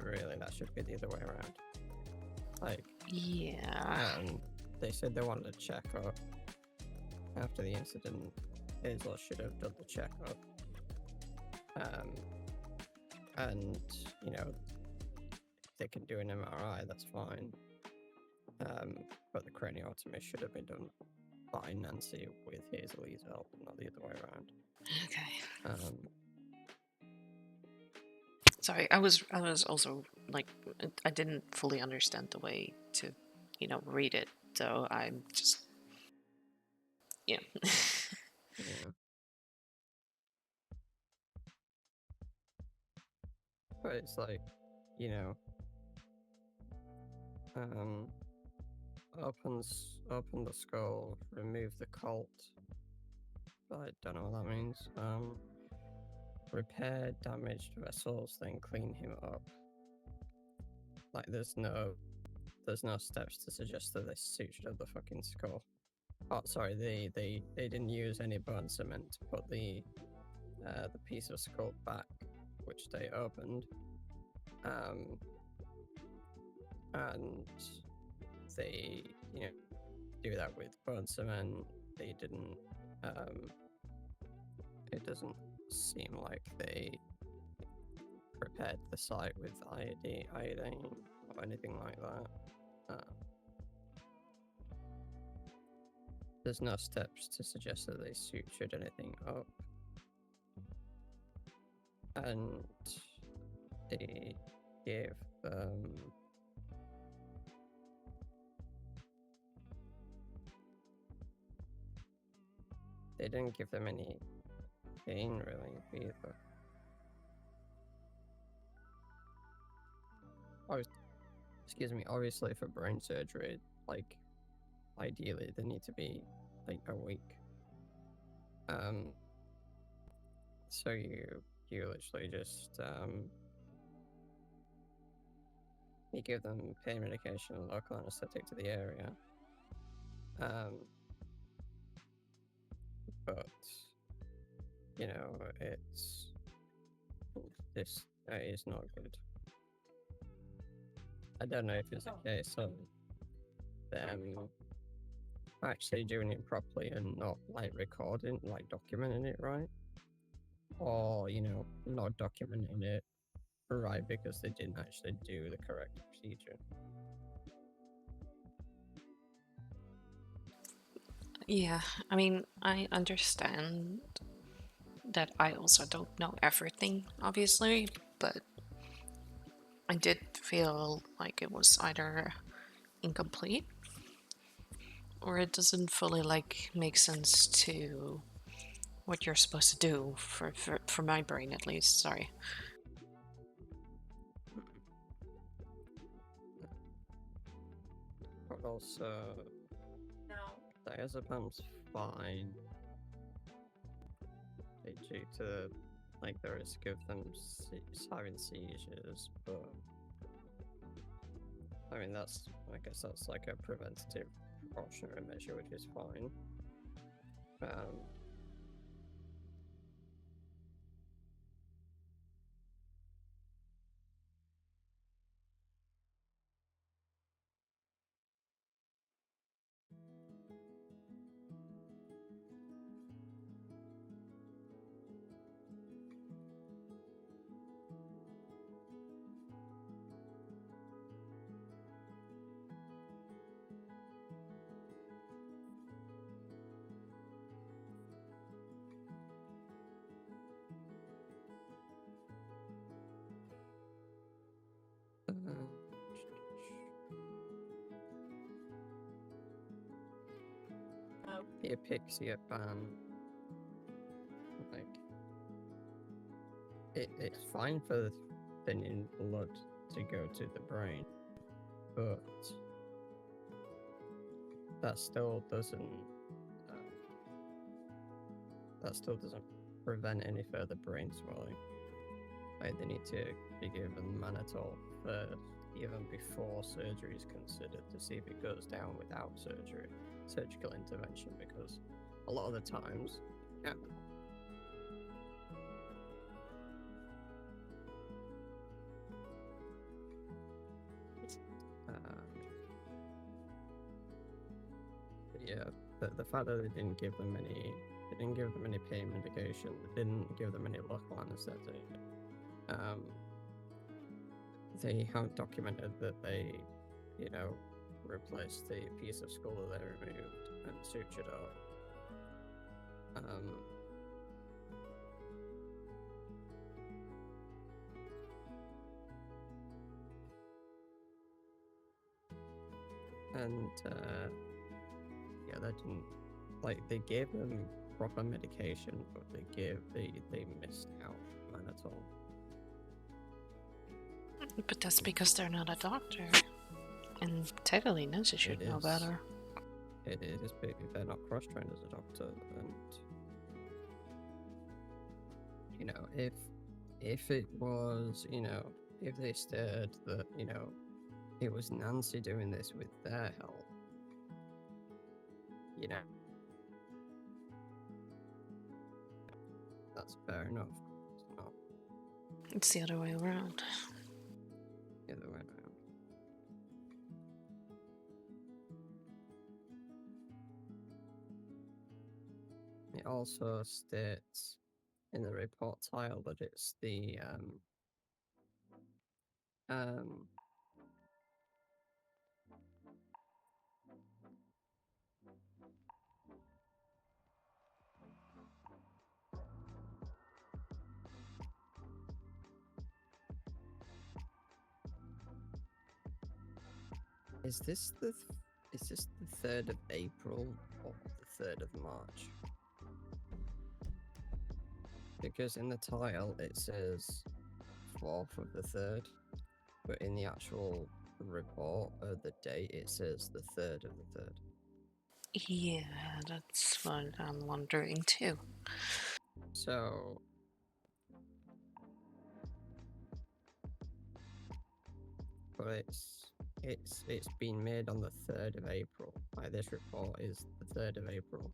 really, that should be the other way around. Like, yeah. They said they wanted a checkup after the incident. Hazel should have done the checkup. And you know, if they can do an MRI, that's fine. But the craniotomy should have been done by Nancy with Hazel's help, not the other way around. Okay. Sorry, I was also like, I didn't fully understand the way to, read it, so I'm just, yeah. Yeah. But it's like, open the skull, remove the colt. I don't know what that means. Repair damaged vessels, then clean him up. Like, there's no steps to suggest that they sutured the fucking skull. Oh, sorry, they didn't use any bone cement to put the piece of skull back, which they opened. And they, do that with bone cement. They didn't. It doesn't seem like they prepared the site with iodine or anything like that. There's no steps to suggest that they sutured anything up. And they gave them they didn't give them any pain really either. Obviously for brain surgery, like, ideally they need to be like awake. So you literally just you give them pain medication and local anesthetic to the area. But this is not good. I don't know if it's a case of them actually doing it properly and not like recording, like documenting it right, or not documenting it right because they didn't actually do the correct procedure. Yeah, I mean, I understand that I also don't know everything, obviously, but I did feel like it was either incomplete or it doesn't fully make sense to what you're supposed to do for my brain, at least. Sorry. But also, diazepam's fine. Due to the risk of them having seizures, but I mean I guess that's like a preventative precautionary measure, which is fine. The Apixia ban, it's fine for thinning blood to go to the brain, but that still doesn't that still doesn't prevent any further brain swelling. Like, they need to be given mannitol first, even before surgery is considered, to see if it goes down without surgical intervention, because a lot of the times, yeah. Yeah, the fact that they didn't give them any pain medication, they didn't give them any local anesthetic. They haven't documented that they, replaced the piece of skull that they removed and sutured up. Yeah, that didn't, like, they gave them proper medication, but they missed out mannitol. But that's because they're not a doctor. And technically, Nancy should know better. It is, but they're not cross-trained as a doctor, and if it was, if they stated that, it was Nancy doing this with their help, that's fair enough. It's not. It's the other way around. The other way around. It also states in the report tile that it's the Is this the 3rd of April or the 3rd of March? Because in the tile it says 4th of the 3rd, but in the actual report of the date it says the 3rd of the 3rd. Yeah, that's what I'm wondering too. So but it's been made on the 3rd of April. Like, this report is the 3rd of April.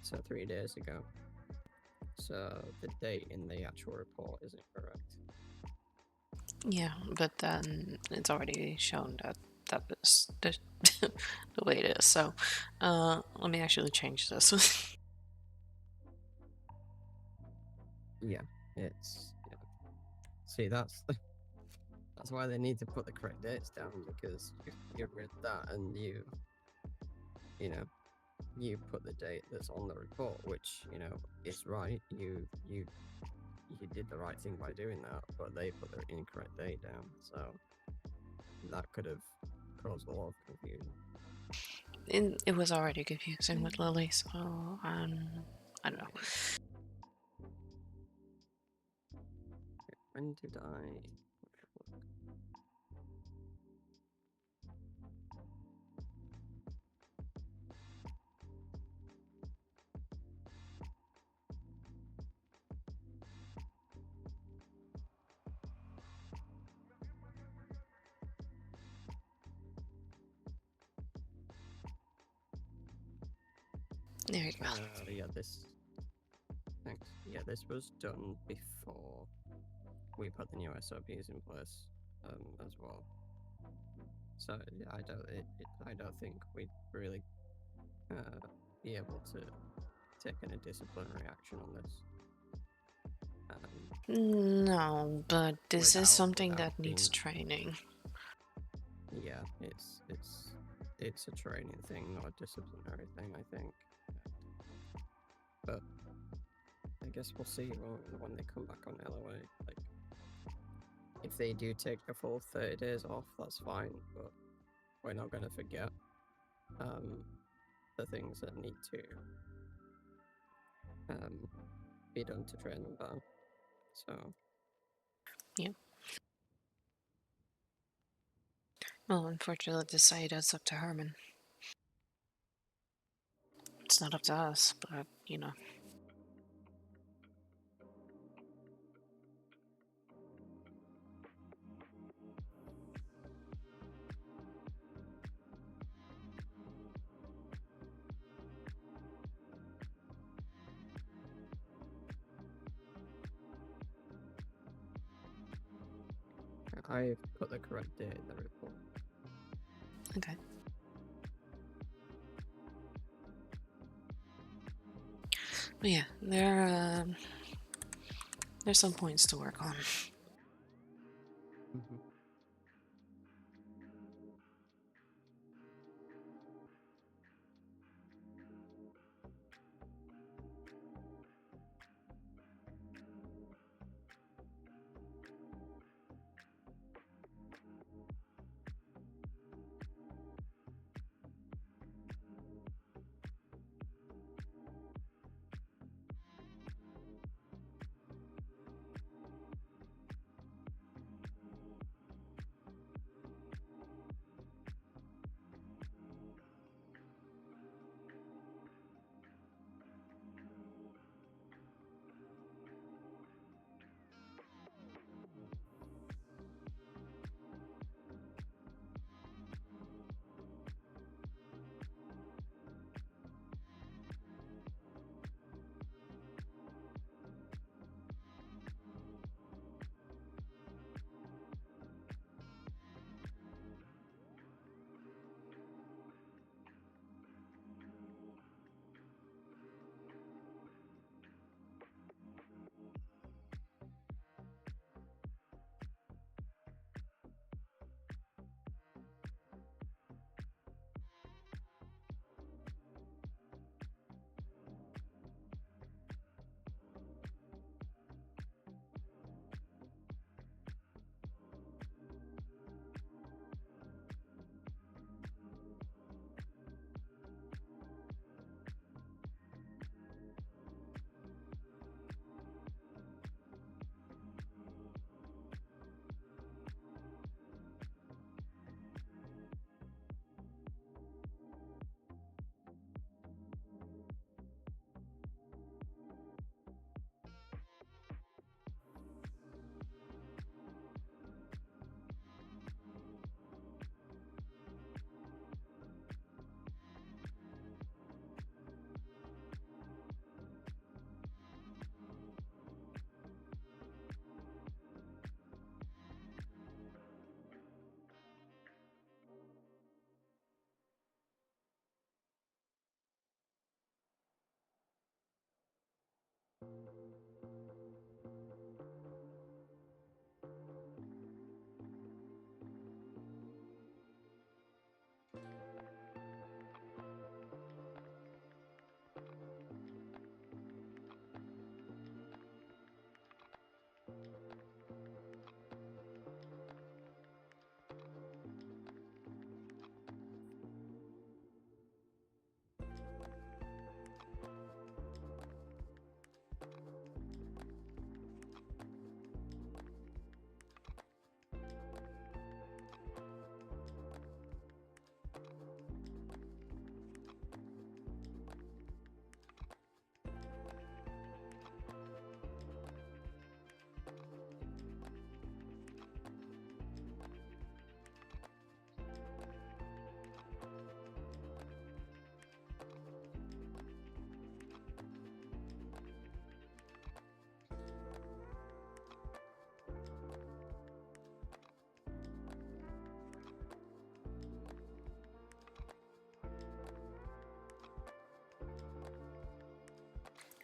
So 3 days ago. So the date in the actual report isn't correct. Yeah, but then it's already shown that is the way it is. So let me actually change this. Yeah. See, that's why they need to put the correct dates down, because you read that and you put the date that's on the report, which is right. You did the right thing by doing that, but they put the incorrect date down, so that could have caused a lot of confusion. It was already confusing with Lily, so I don't know. When did I? There you go. Yeah, thanks. Yeah, this was done before we put the new SOPs in place, as well. So yeah, I don't think we'd really be able to take any disciplinary action on this. No, but this is something that needs training. Yeah, it's a training thing, not a disciplinary thing, I think. But I guess we'll see when they come back on LOA. Like, if they do take a full 30 days off, that's fine, but we're not going to forget the things that need to be done to train them better. So yeah. Well, unfortunately, to decide that's up to Herman. It's not up to us, but I put the correct date in the report. Okay. But yeah, there's some points to work on. Mm-hmm.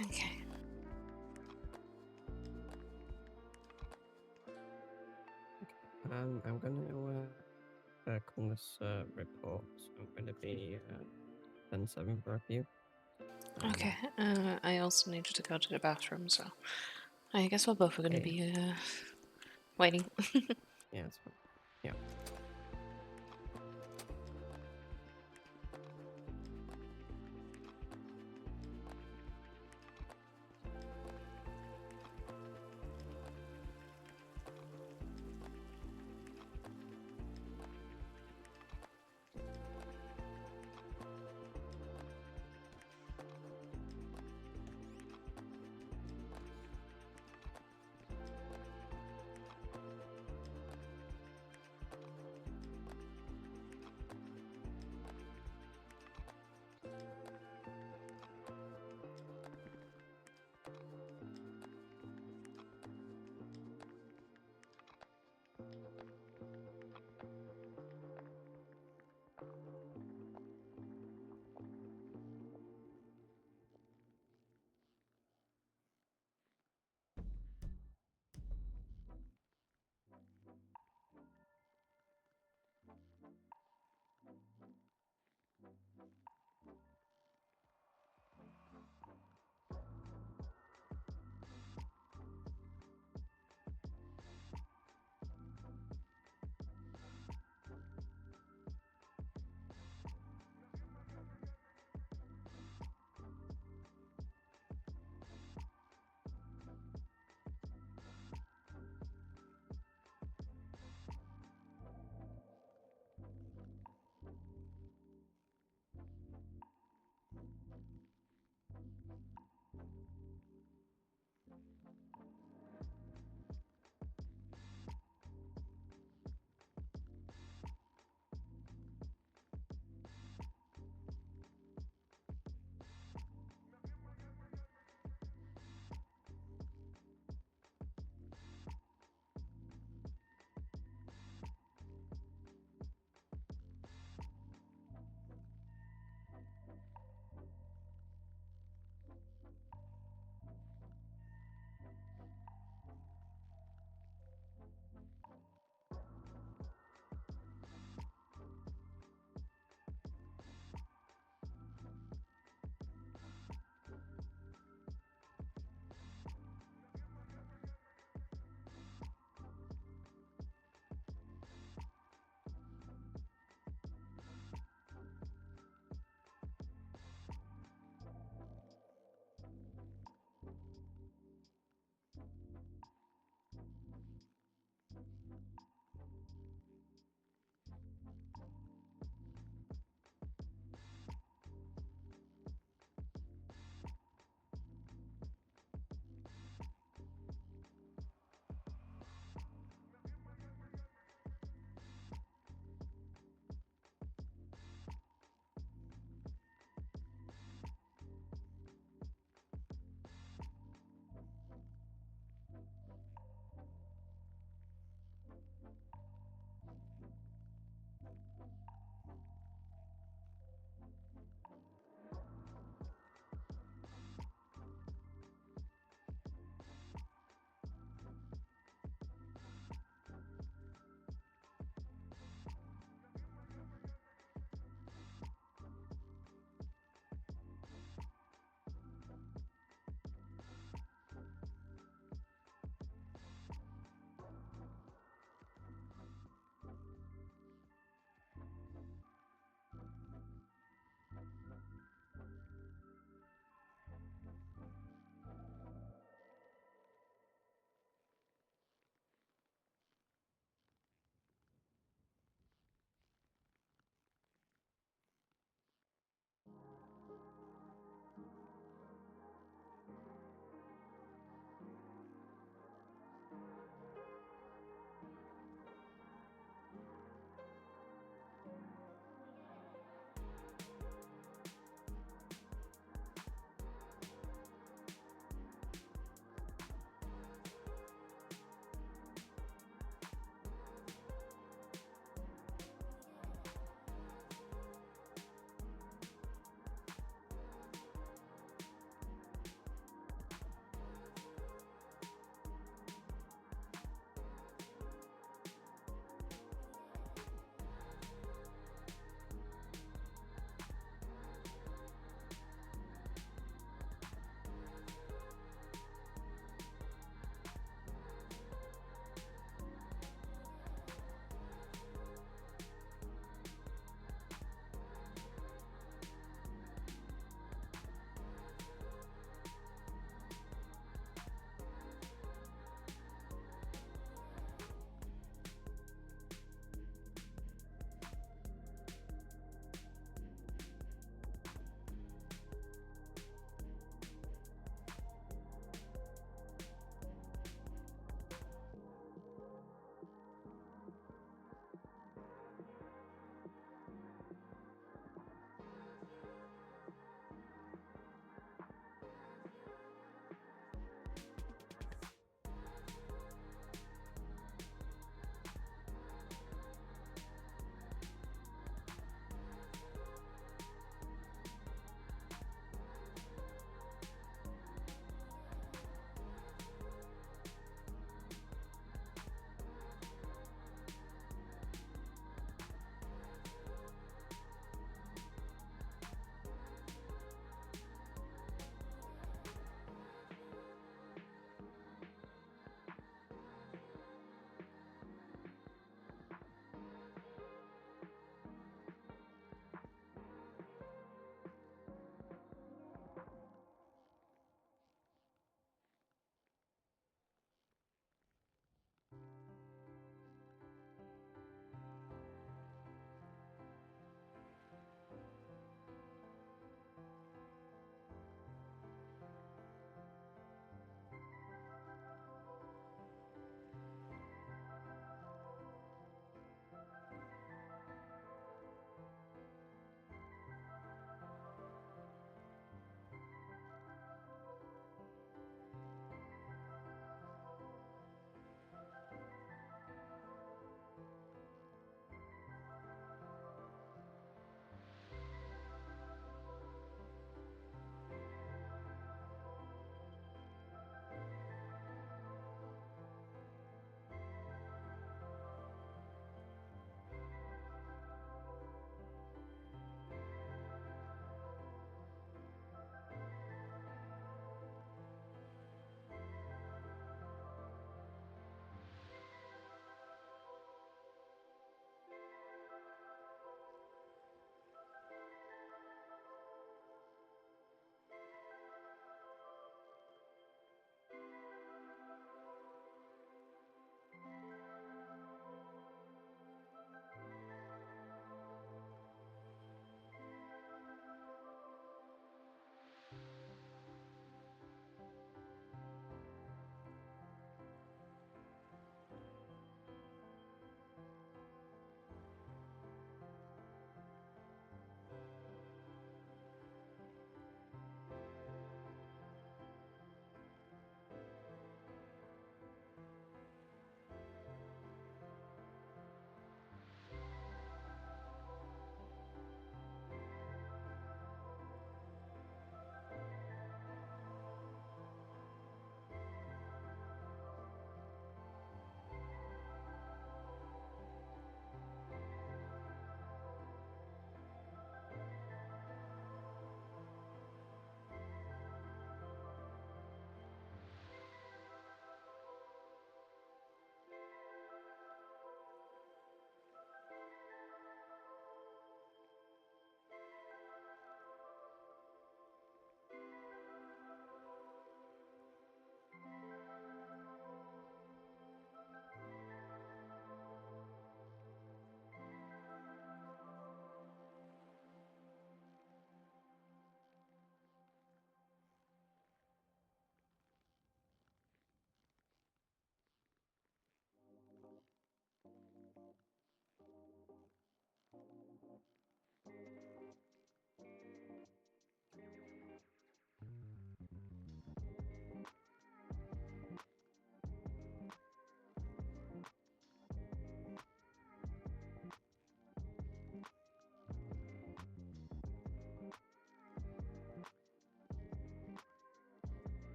Okay. I'm gonna call this report. So I'm gonna be 10-7 for review. Okay. I also need to go to the bathroom, so I guess we're both going to be waiting. Yeah, that's fine. Yeah.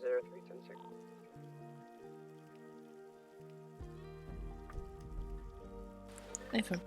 0310. Even.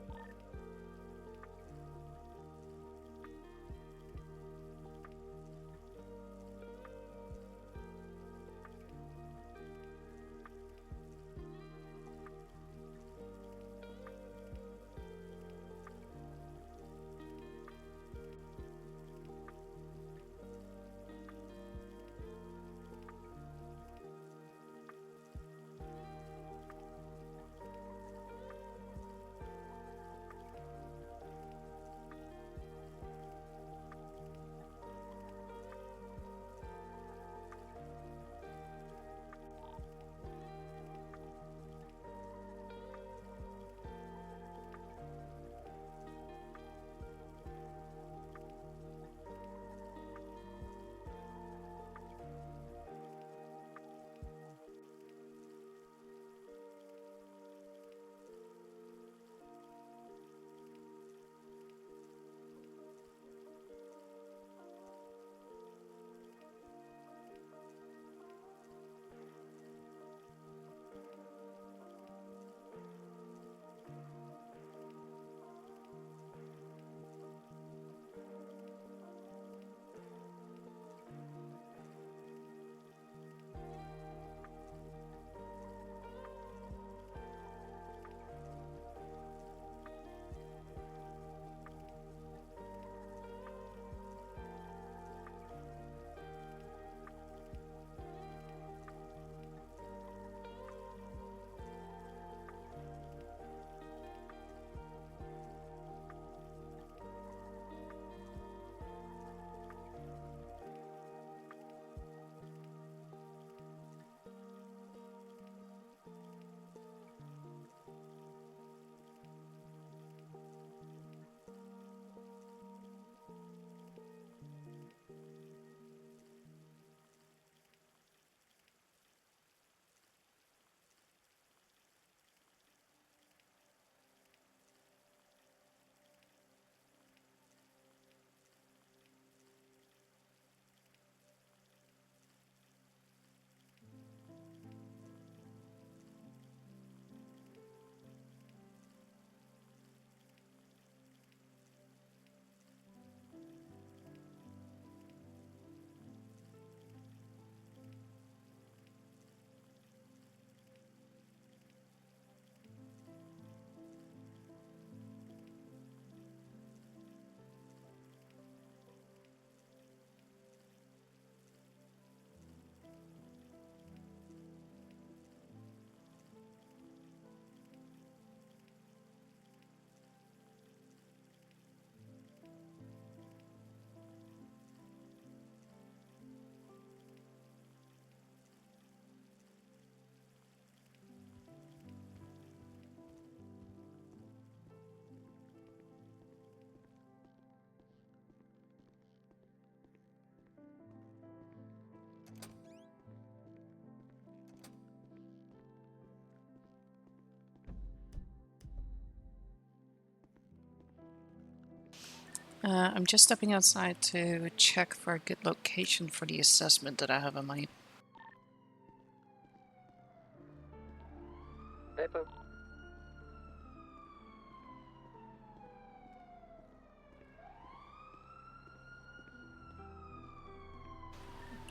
I'm just stepping outside to check for a good location for the assessment that I have in mind.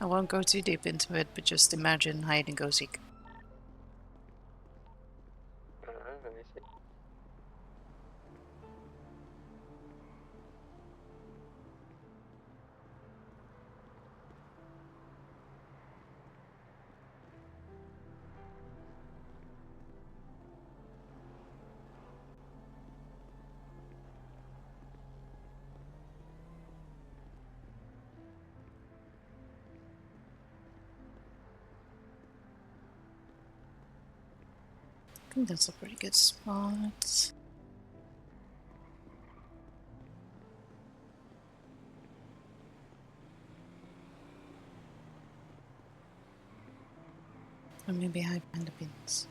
I won't go too deep into it, but just imagine hide and go seek. I think that's a pretty good spot. Or maybe hide behind the bins.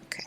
Okay.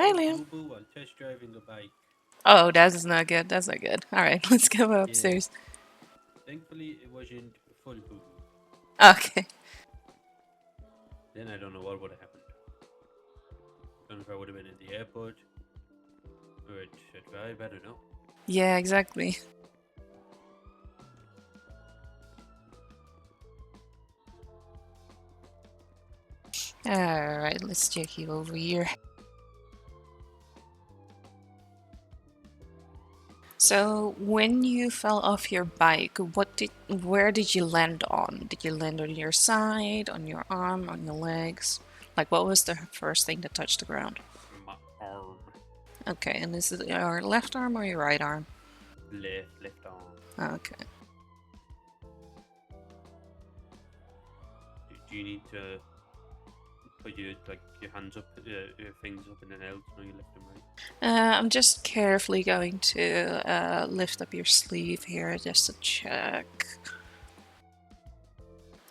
Hi, Liam. Boo-boo while test driving a bike. Oh, that's not good. That's not good. All right, let's go upstairs. Yeah. Thankfully, it wasn't full boo-boo. Okay. Then I don't know what would have happened. I don't know if I would have been in the airport or at drive. I don't know. Yeah, exactly. Alright, let's check you over here. So, when you fell off your bike, where did you land on? Did you land on your side, on your arm, on your legs? Like, what was the first thing that touched the ground? My arm. Okay, and is it your left arm or your right arm? Left arm. Okay. Do you need to put your hands up, your fingers up in an L to know you left and right? I'm just carefully going to lift up your sleeve here just to check.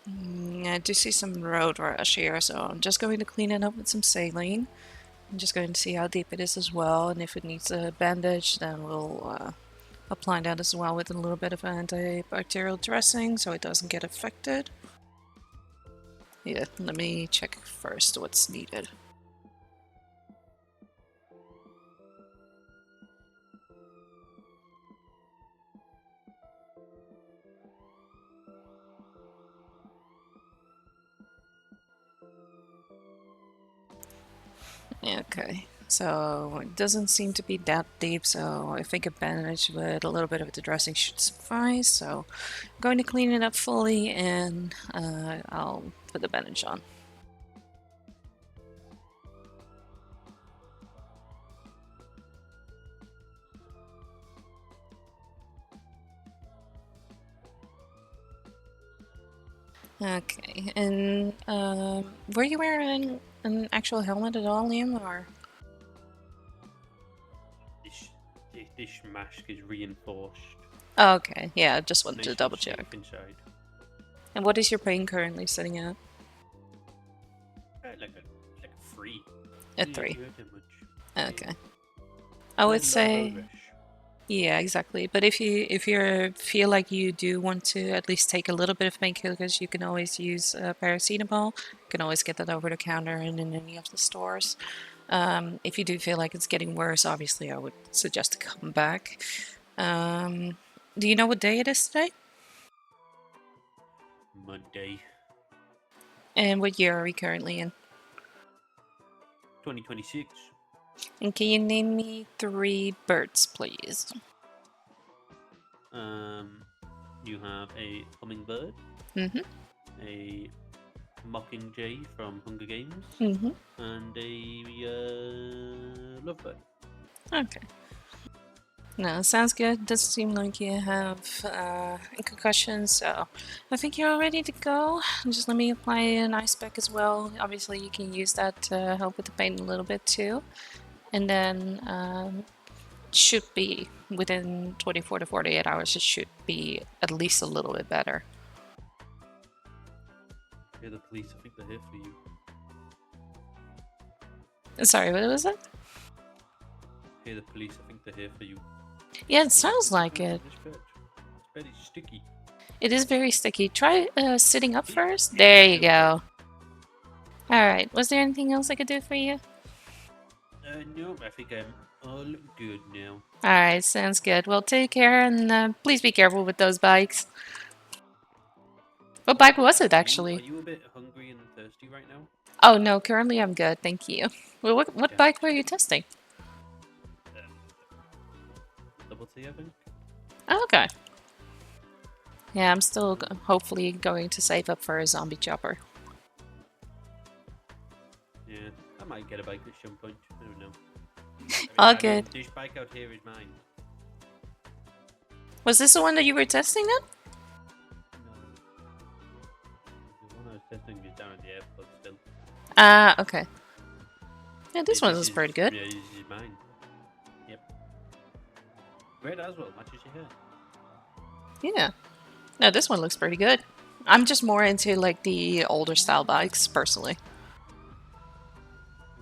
I do see some road rash here, so I'm just going to clean it up with some saline. I'm just going to see how deep it is as well, and if it needs a bandage, then we'll apply that as well with a little bit of antibacterial dressing so it doesn't get affected. Yeah, let me check first what's needed. Okay, so it doesn't seem to be that deep, so I think a bandage with a little bit of the dressing should suffice. So I'm going to clean it up fully and I'll put the bandage on. Okay, and were you wearing an actual helmet at all, Liam, or? This mask is reinforced. Oh, okay, yeah, just wanted Nice to double check. Inside. And what is your pain currently sitting at? Like a 3. A 3. Okay. Yeah. I would say. Yeah, exactly. But if you feel like you do want to at least take a little bit of painkillers, you can always use paracetamol. You can always get that over the counter and in any of the stores. If you do feel like it's getting worse, obviously I would suggest to come back. Do you know what day it is today? Monday. And what year are we currently in? 2026. And can you name me 3 birds, please? You have a hummingbird. Mm-hmm. A mockingjay from Hunger Games. Mm-hmm. And a lovebird. Okay. No, sounds good. Doesn't seem like you have a concussion, so I think you're all ready to go. Just let me apply an ice pack as well. Obviously, you can use that to help with the pain a little bit too. And then should be within 24 to 48 hours, it should be at least a little bit better. Yeah, the police, I think they're here for you. Sorry, what was it? Hey, the police, I think they're here for you. Yeah, it sounds like it. It's very sticky. It is very sticky. Try sitting up first. There you go. Alright, was there anything else I could do for you? No, I think I'm all good now. Alright, sounds good. Well, take care and please be careful with those bikes. What bike was it, actually? Are you a bit hungry and thirsty right now? Oh, no, currently I'm good, thank you. Well, what bike were you testing? Double T, I think. Oh, okay. Yeah, I'm still hopefully going to save up for a zombie chopper. Yeah, I might get a bike at some point. I don't know. All good. This bike out here is mine. Was this the one that you were testing then? No. The one I was testing is down at the airport still. Ah, okay. Yeah, this one is pretty good. Yeah, this is mine. Yep. Red as well, matches your hair. Yeah. No, this one looks pretty good. I'm just more into like the older style bikes, personally.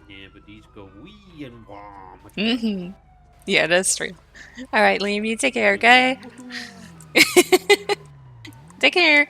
Yeah, but these go wee tea and warm. Mm-hmm. Yeah, that's true. All right, Liam, you take care, okay? Take care.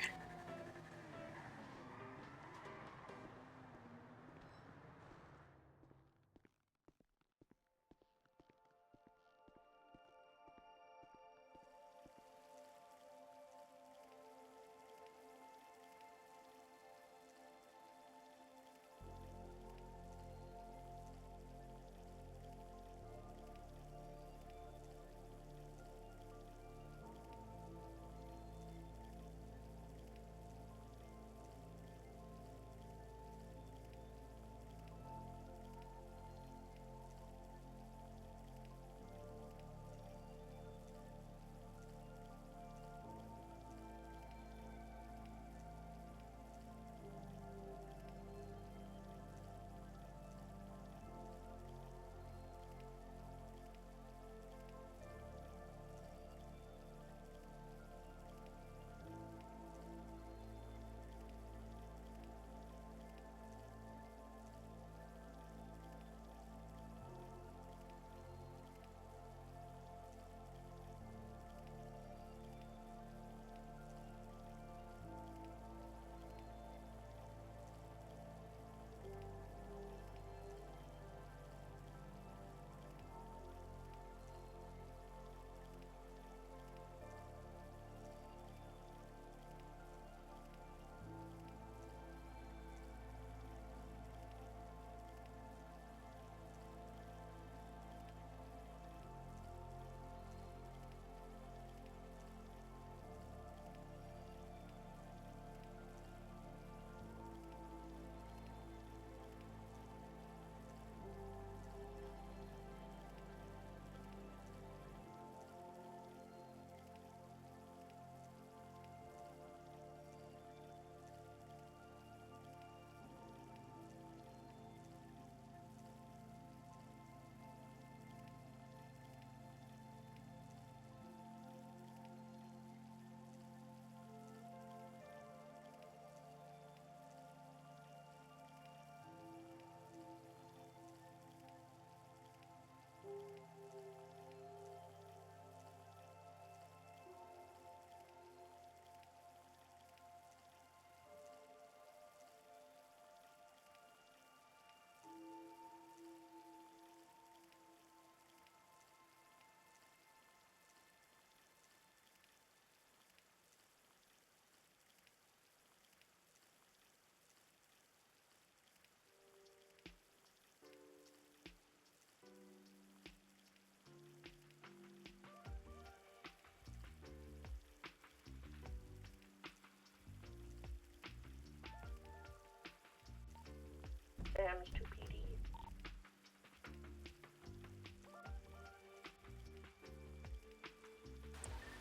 Damage to PD.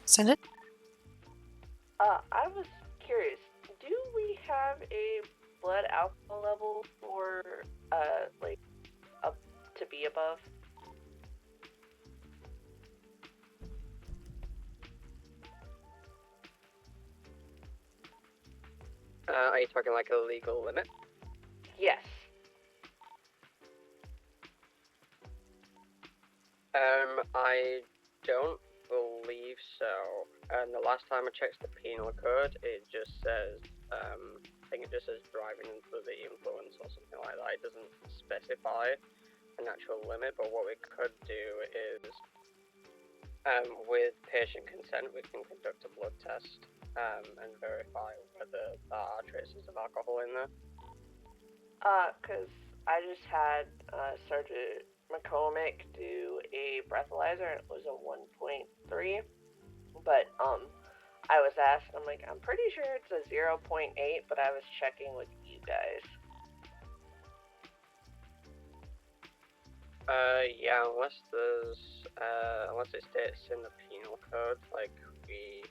Send it. I was curious. Do we have a blood alcohol level for like up to be above? Are you talking like a legal limit? Yes. I don't believe so. And the last time I checked the penal code, it just says, I think it just says driving under the influence or something like that. It doesn't specify an actual limit, but what we could do is, with patient consent, we can conduct a blood test and verify whether there are traces of alcohol in there. Cause I just had Sergeant McCormick do a breathalyzer and it was a 1.3, but I was asked, I'm like, I'm pretty sure it's a 0.8, but I was checking with you guys. Yeah, unless it states in the penal code, like we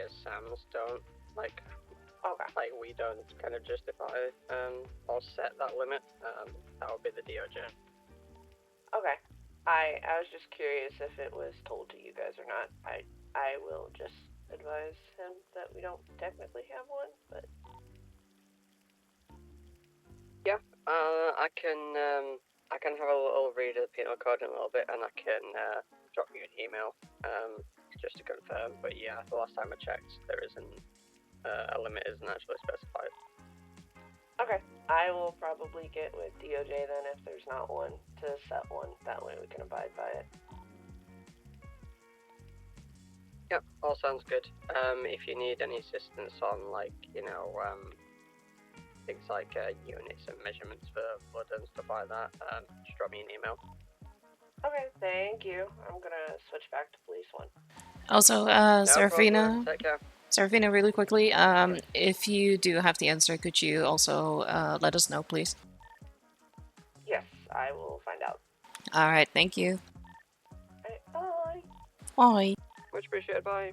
as SAMs don't, like we don't kind of justify or set that limit, that would be the DOJ. Okay. I was just curious if it was told to you guys or not. I will just advise him that we don't technically have one, but... Yeah, I can have a little read of the penal code in a little bit, and I can drop you an email just to confirm. But yeah, the last time I checked, there isn't a limit isn't actually specified. Okay, I will probably get with DOJ then if there's not one to set one. That way we can abide by it. Yep, all sounds good. If you need any assistance on like things like units and measurements for blood and stuff like that, just drop me an email. Okay, thank you. I'm gonna switch back to police one. Also, Seraphina. Take care. Seraphina, really quickly, if you do have the answer, could you also let us know, please? Yes, I will find out. All right, thank you. Bye. Bye. Much appreciated. Bye.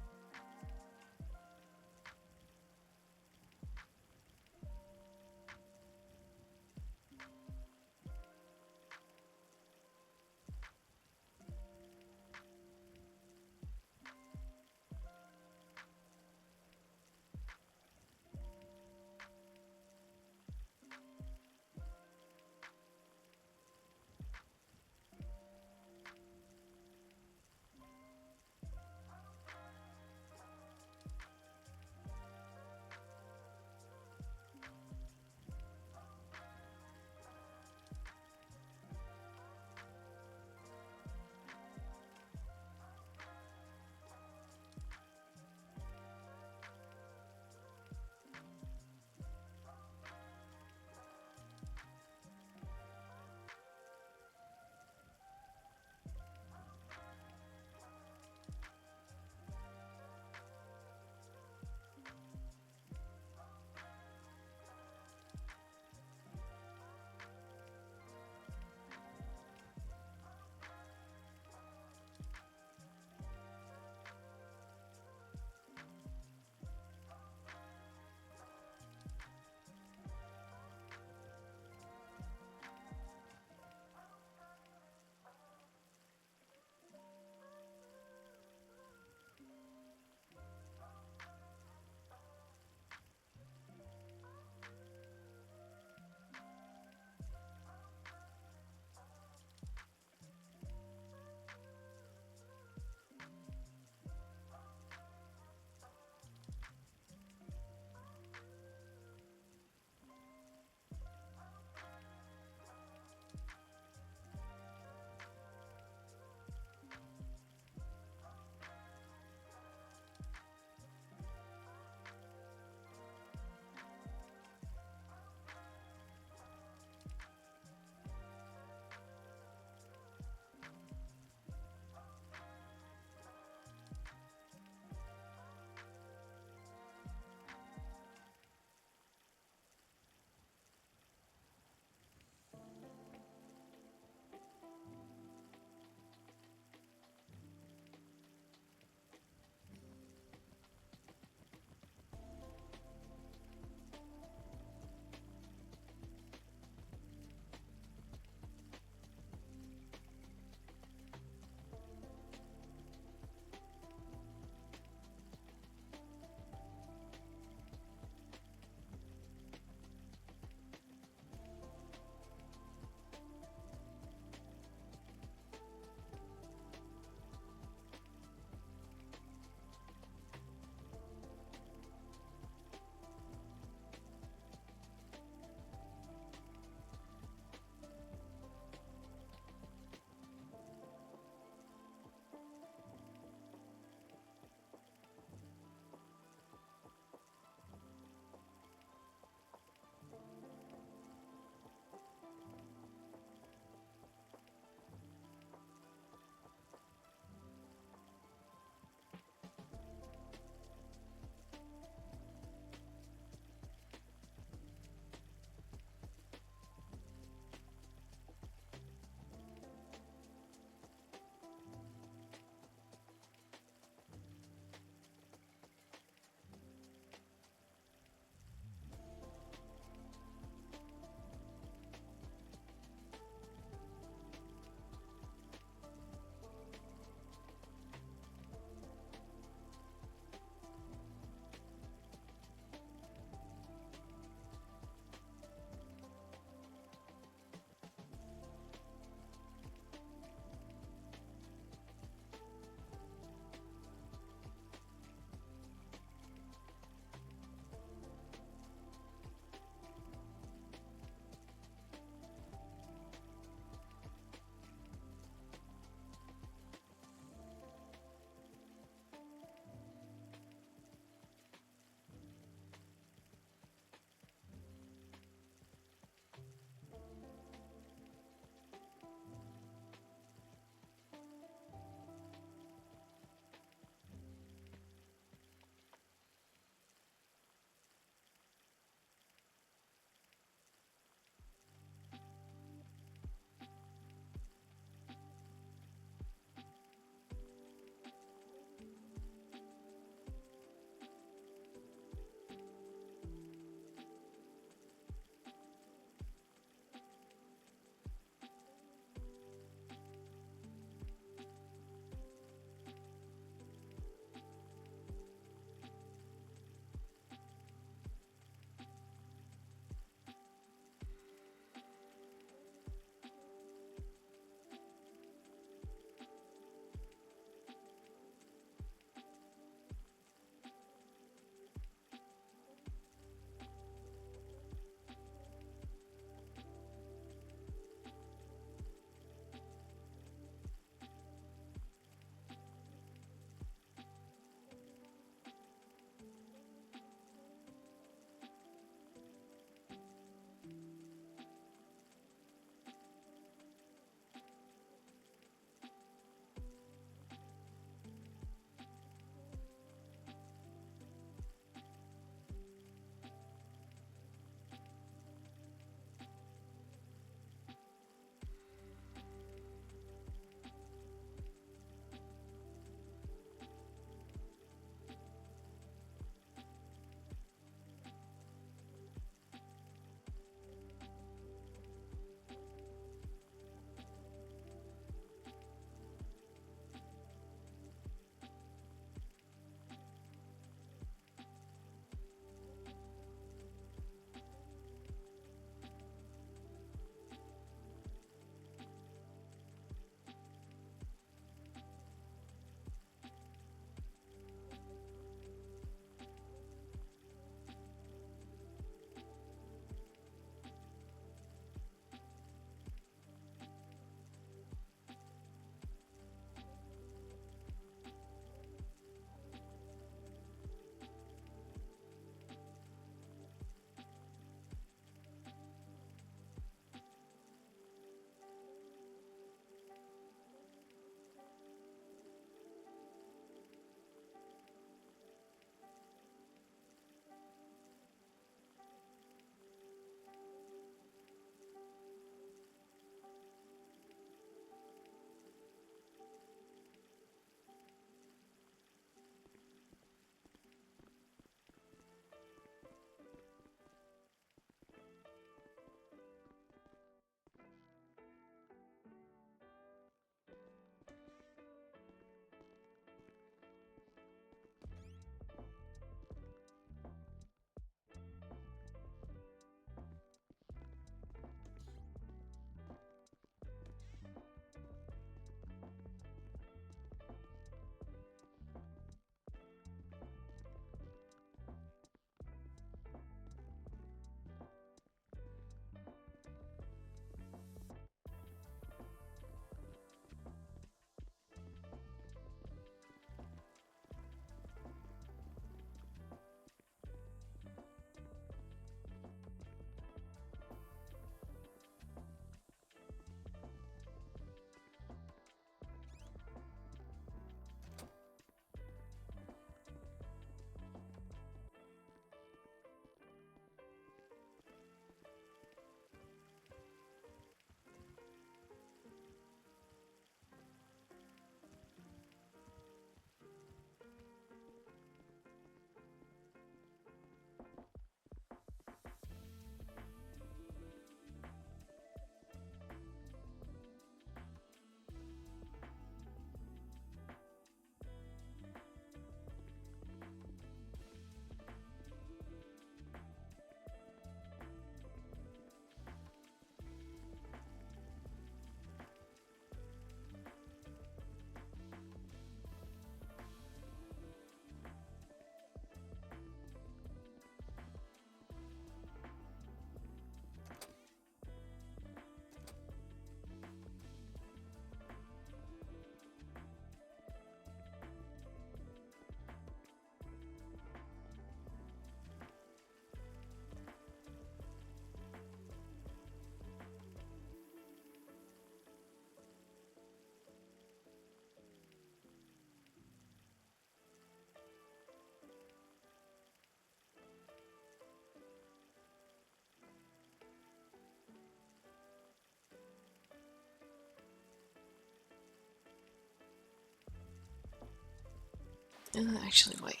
Actually, wait.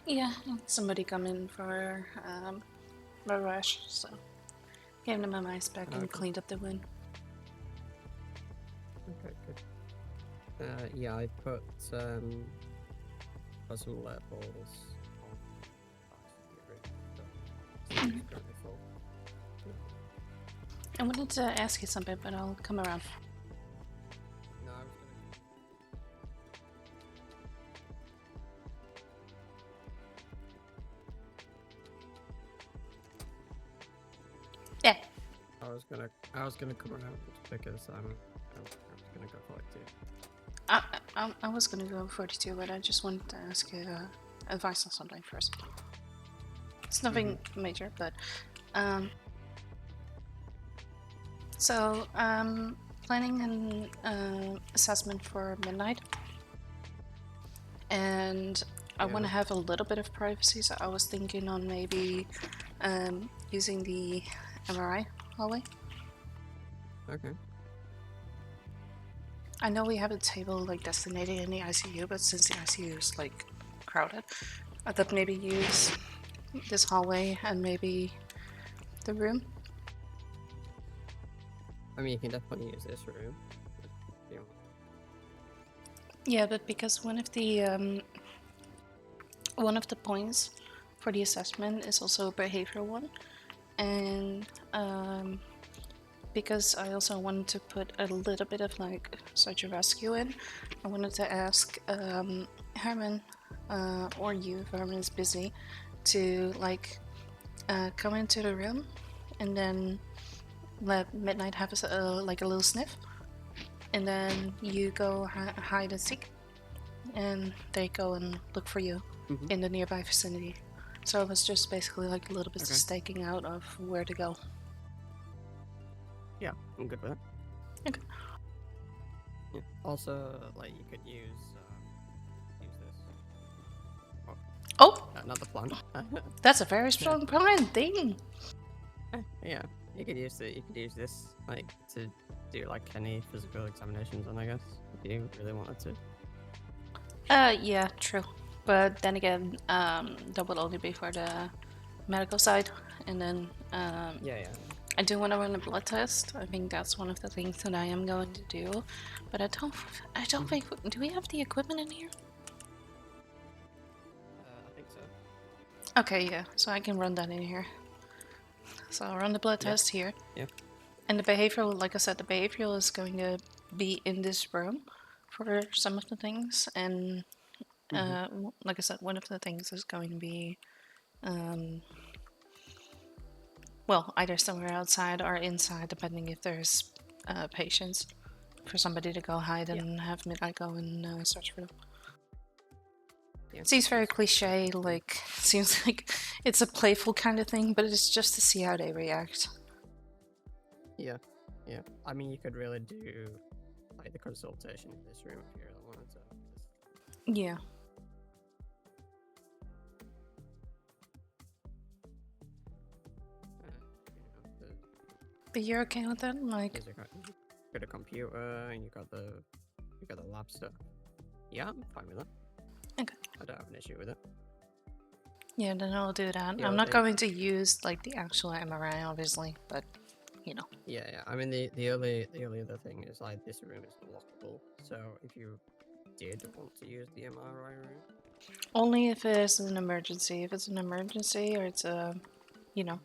Yeah, somebody come in for a rush, so gave them a ice pack and cleaned up the wound. Okay, good. Yeah, I put some levels on I wanted to ask you something, but I'll come around. No, I was gonna. Yeah. I was gonna come around because I was gonna go collect it. I was gonna go 42, but I just wanted to ask you advice on something first. It's nothing major, but so planning an assessment for midnight, and I want to have a little bit of privacy, so I was thinking on maybe using the MRI hallway. Okay. I know we have a table like designated in the ICU, but since the ICU is like crowded, I thought maybe use this hallway and maybe the room. I mean, you can definitely use this room. Yeah, but because one of the points for the assessment is also a behavioral one, and because I also wanted to put a little bit of like search and rescue in, I wanted to ask Herman or you, if Herman is busy, to like come into the room and then let Midnight have like a little sniff, and then you go hide and seek, and they go and look for you in the nearby vicinity. So it was just basically like a little bit of staking out of where to go. Yeah, I'm good with that. Okay. Yeah. Also, like you could use this. Oh! Another plan. That's a very strong plan. Dang. Yeah, you could use this like to do like any physical examinations on, I guess, if you really wanted to. Yeah, true. But then again, that would only be for the medical side, and then yeah. I do want to run a blood test. I think that's one of the things that I am going to do, but I don't think. Do we have the equipment in here? I think so. Okay, yeah. So I can run that in here. So I'll run the blood test here. Yeah. And the behavioral, like I said, the behavioral is going to be in this room for some of the things, and like I said, one of the things is going to be, well, either somewhere outside or inside, depending if there's patients, for somebody to go hide and have Midnight go and search for them. Yeah. It seems very cliche, like, seems like it's a playful kind of thing, but it's just to see how they react. Yeah. I mean, you could really do like the consultation in this room if you really wanted to. Yeah. But you're okay with that? Like, you got a computer and you got the lab stuff. Yeah, I'm fine with that. Okay. I don't have an issue with it. Yeah, then I'll do that. I'm not going to use like the actual MRI, obviously, but you know. Yeah. I mean, the only other thing is like this room is lockable, so if you did want to use the MRI room, only if it is an emergency. If it's an emergency or it's a, you know,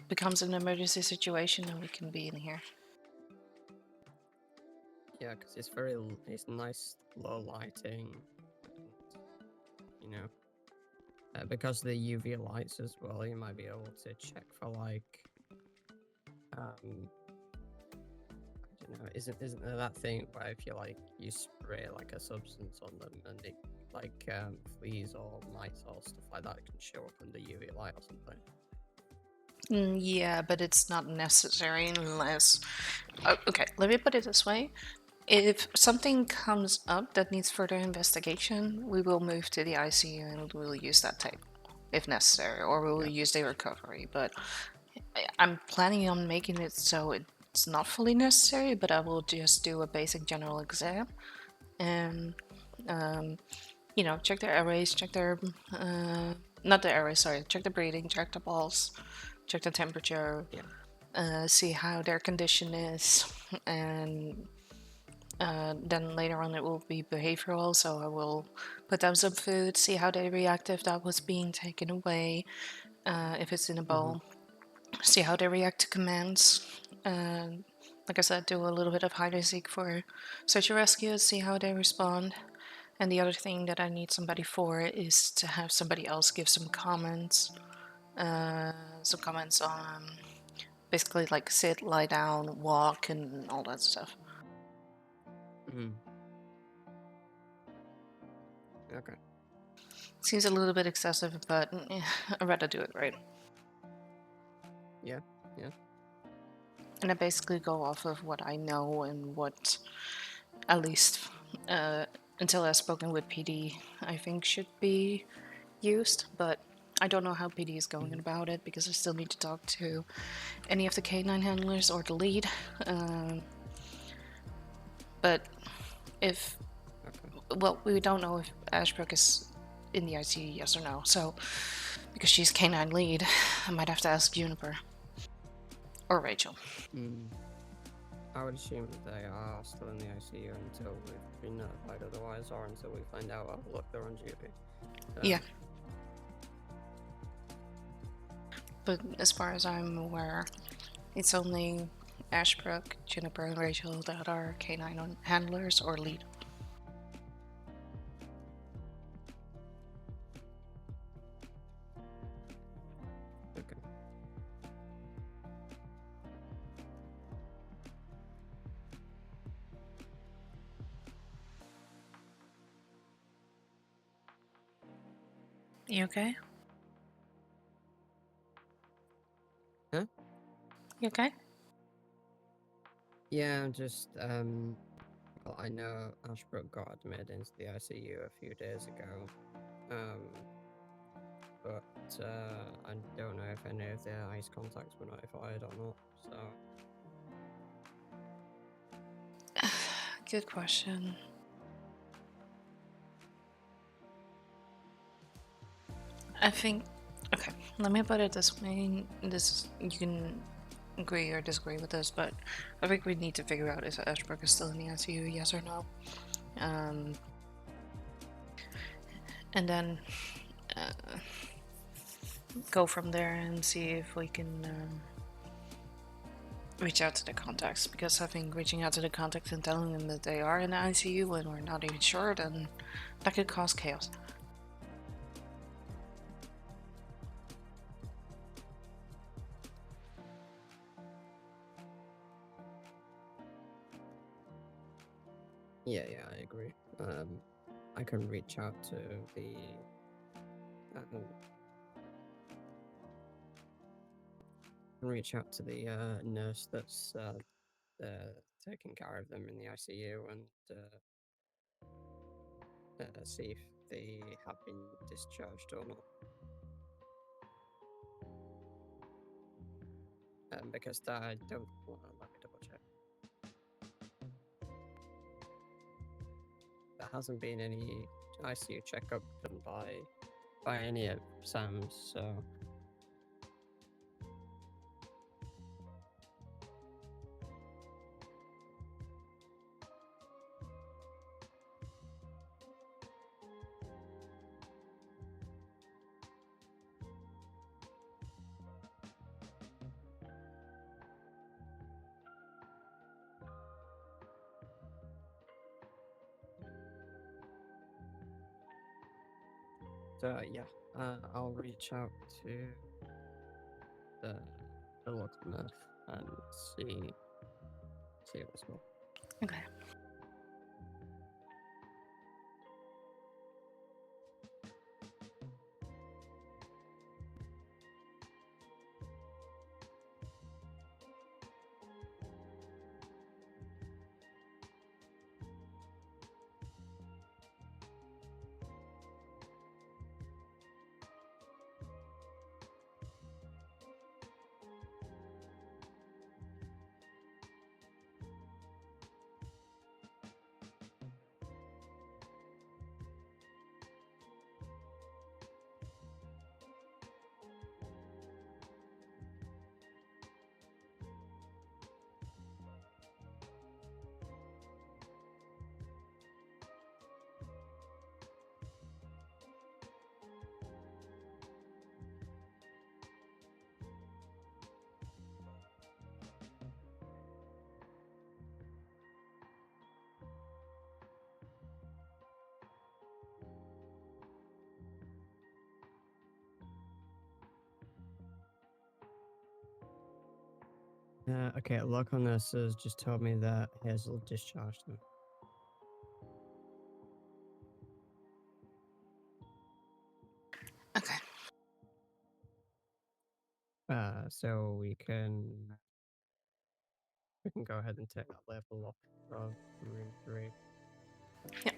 becomes an emergency situation, then we can be in here. Yeah, because it's nice low lighting, and, you know, because the UV lights as well, you might be able to check for like, I don't know, isn't there that thing where if you spray like a substance on them and it like fleas or mites or stuff like that, it can show up in the UV light or something. Yeah, but it's not necessary unless... okay, let me put it this way. If something comes up that needs further investigation, we will move to the ICU and we'll use that tape if necessary, or we'll use the recovery. But I'm planning on making it so it's not fully necessary, but I will just do a basic general exam. And you know, check their airways, check their not the airways, sorry, check the breathing, check the pulse, check the temperature, see how their condition is, and then later on it will be behavioral. So I will put down some food, see how they react if that was being taken away, if it's in a bowl, see how they react to commands. Like I said, do a little bit of hide and seek for search and rescue, see how they respond. And the other thing that I need somebody for is to have somebody else give some comments on basically like sit, lie down, walk, and all that stuff. Okay. Seems a little bit excessive, but I'd rather do it right. Yeah. And I basically go off of what I know and what, at least until I've spoken with PD, I think should be used. But I don't know how PD is going about it because I still need to talk to any of the K9 handlers or the lead. But if, well, we don't know if Ashbrook is in the ICU, yes or no. So, because she's K9 lead, I might have to ask Juniper. Or Rachel. I would assume they are still in the ICU until we've been notified otherwise, or until we find out, oh, look, they're on duty. Yeah. But as far as I'm aware, it's only Ashbrook, Juniper, and Rachel that are K9 handlers or lead. Okay. You okay? Huh? You okay? Yeah, I'm just, well, I know Ashbrook got admitted into the ICU a few days ago, but I don't know if any of their ICE contacts were notified or not, so... Good question. I think, okay, let me put it this way. You can agree or disagree with this, but I think we need to figure out if Ashbrook is still in the ICU, yes or no. And then go from there and see if we can reach out to the contacts, because I think reaching out to the contacts and telling them that they are in the ICU when we're not even sure, then that could cause chaos. Yeah, I agree. I can reach out to the nurse that's taking care of them in the ICU and see if they have been discharged or not. Because I don't want to, let me double check. There hasn't been any ICU checkup done by any of Sam's, so... So yeah, I'll reach out to the local nurse and see what's going on. Okay. Okay, local nurses just told me that Hazel discharged them. Okay. So we can go ahead and take that level off of room 3. Yep.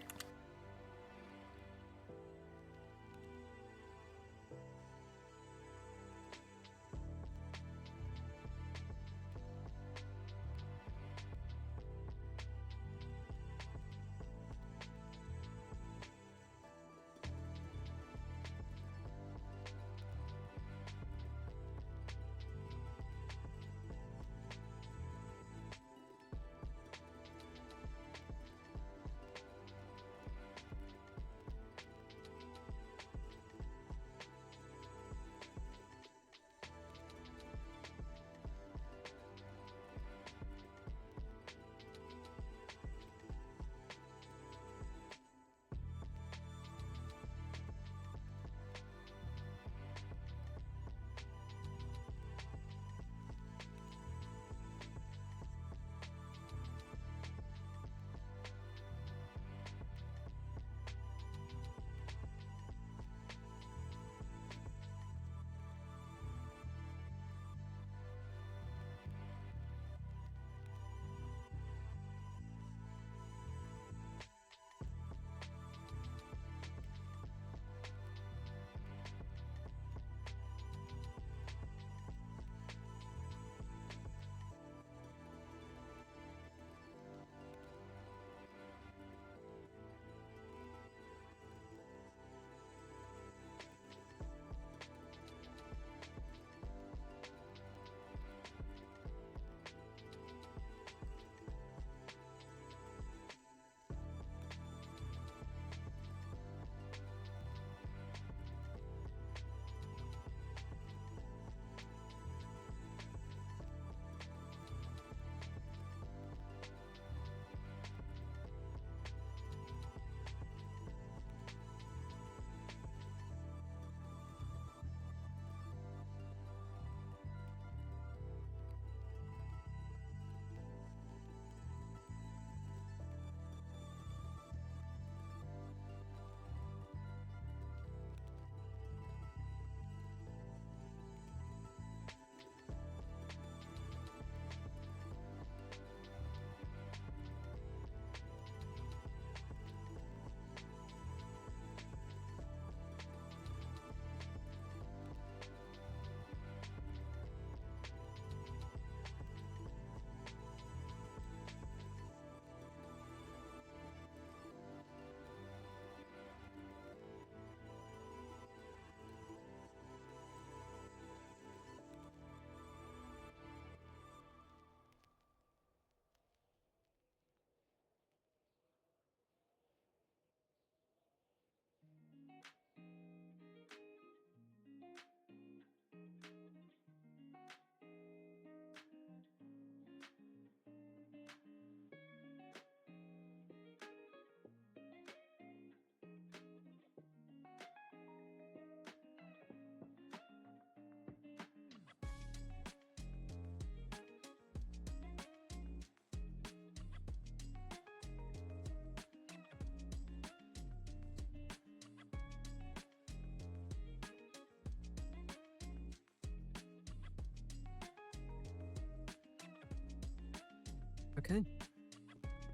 Okay.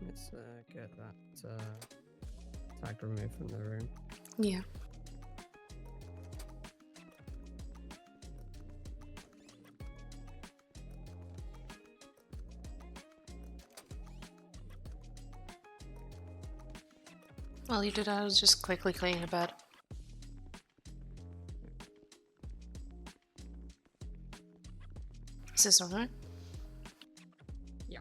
Let's get that tag removed from the room. Yeah. While you do that, I was just quickly cleaning the bed. Is this alright? Yeah.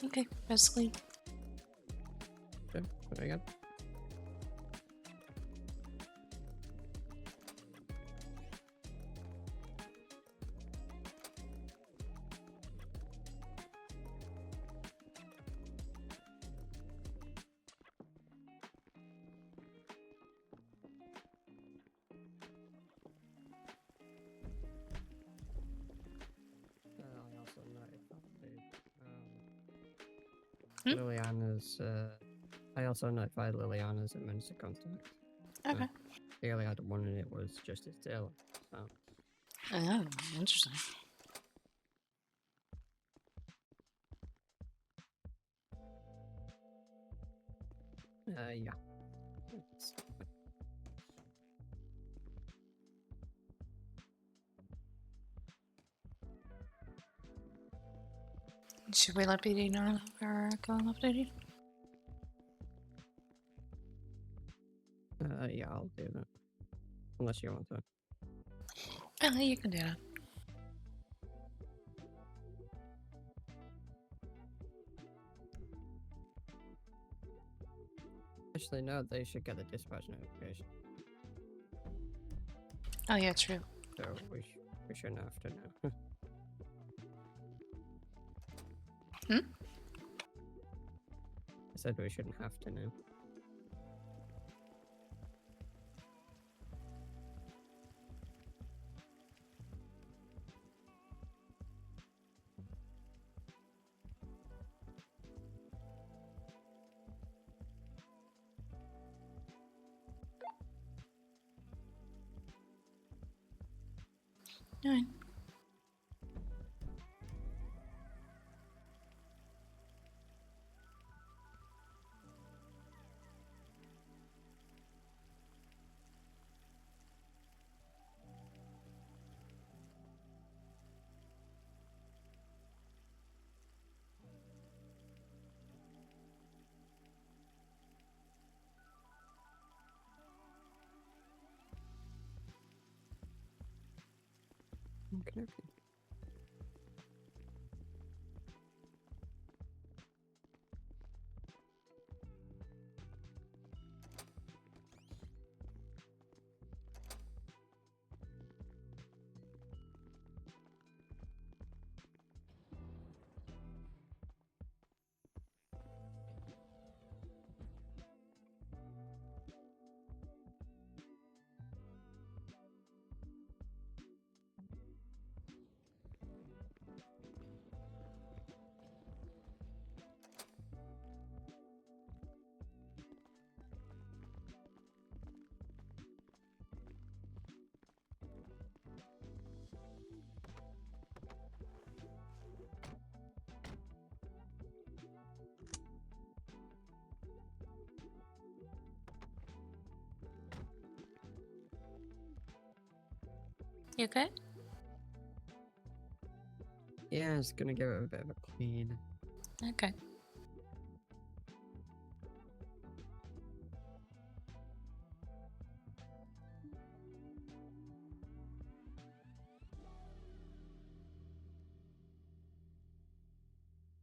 Okay, basically. Okay, very good. I also notified Liliana's. I also notified Liliana's emergency contact. Okay. The only other one in it was Justice Taylor. So. Oh, interesting. Yeah. Should we let BD know we're going off duty? Yeah, I'll do that. Unless you want to. You can do that. Actually, no, they should get a dispatch notification. Oh, yeah, true. So we shouldn't have to know. Hmm? I said we shouldn't have to know. Alright. Okay. You okay? Yeah, it's gonna give it a bit of a clean. Okay.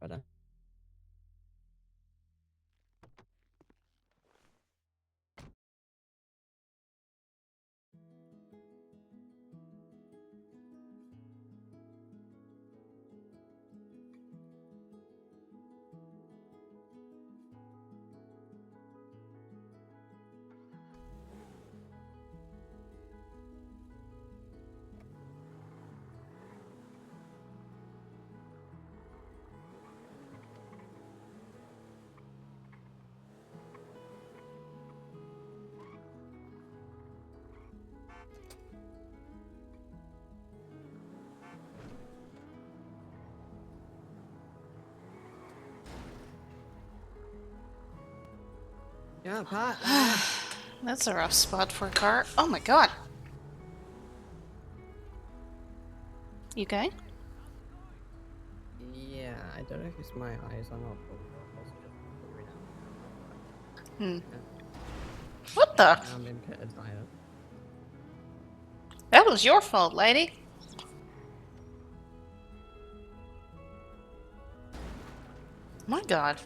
But yeah, Pat. That's a rough spot for a car. Oh my god. You okay? Yeah, I don't know if it's my eyes or not, but also just blurry now. Hmm. What the? I'm impaired either. That was your fault, lady. My god.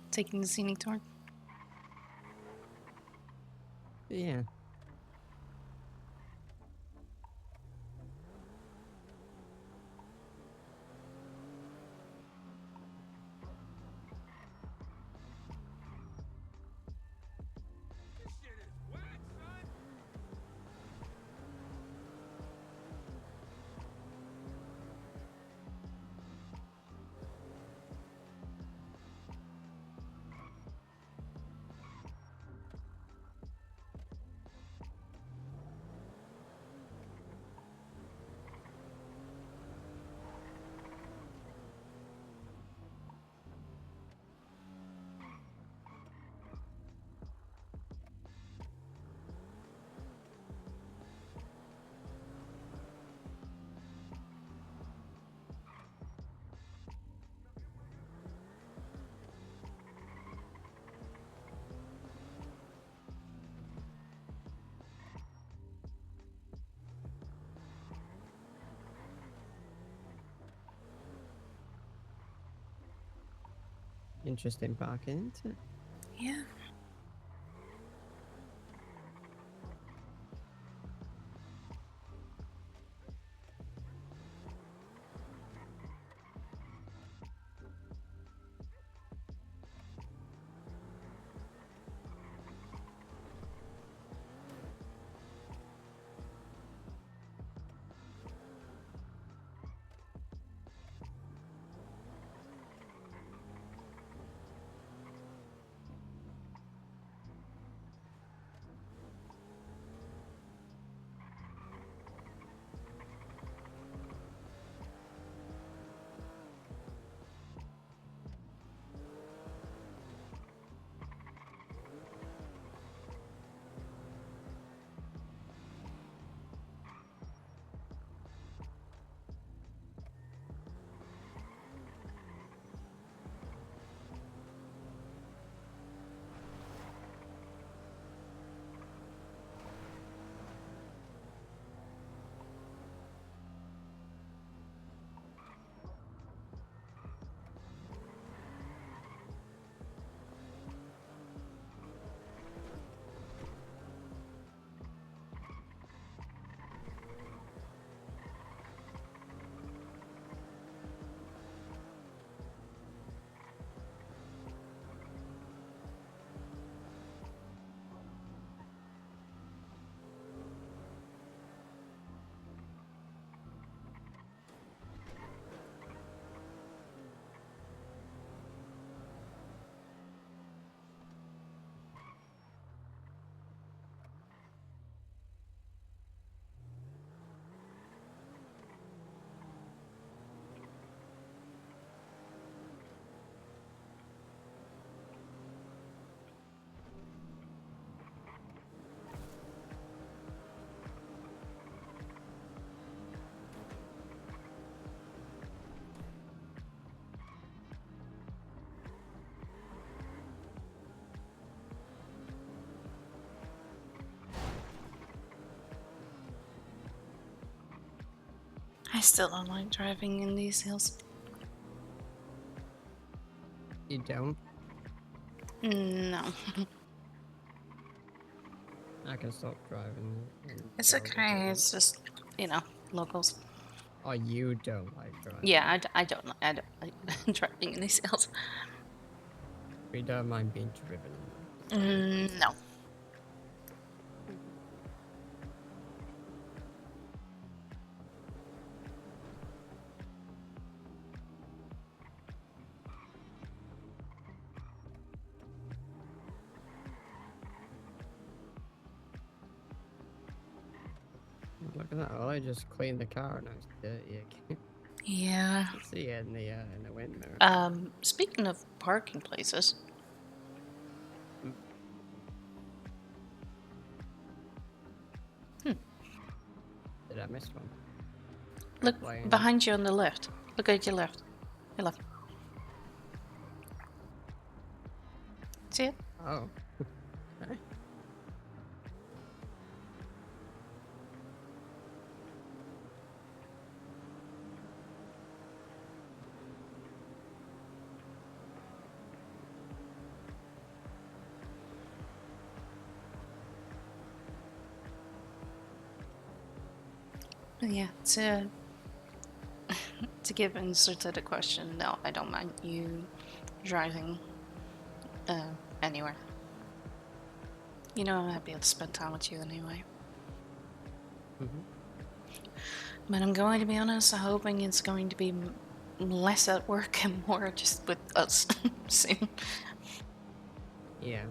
Taking the scenic tour. Yeah. Interesting parking, isn't it? Yeah. I still don't like driving in these hills. You don't? No. I can stop driving. It's okay, it's just, locals. Oh, you don't like driving? Yeah, I don't like driving in these hills. We don't mind being driven in them. No. Look at that! Well, I just cleaned the car and it's dirty again. Yeah. See it in the wind mirror. Speaking of parking places. Did I miss one? Look behind you on the left. Look at your left. Your left. See it? Oh. Okay. Yeah, to give answer to the question, no, I don't mind you driving anywhere. You know, I'm happy to spend time with you anyway. But I'm going to be honest, I'm hoping it's going to be less at work and more just with us soon. Yeah.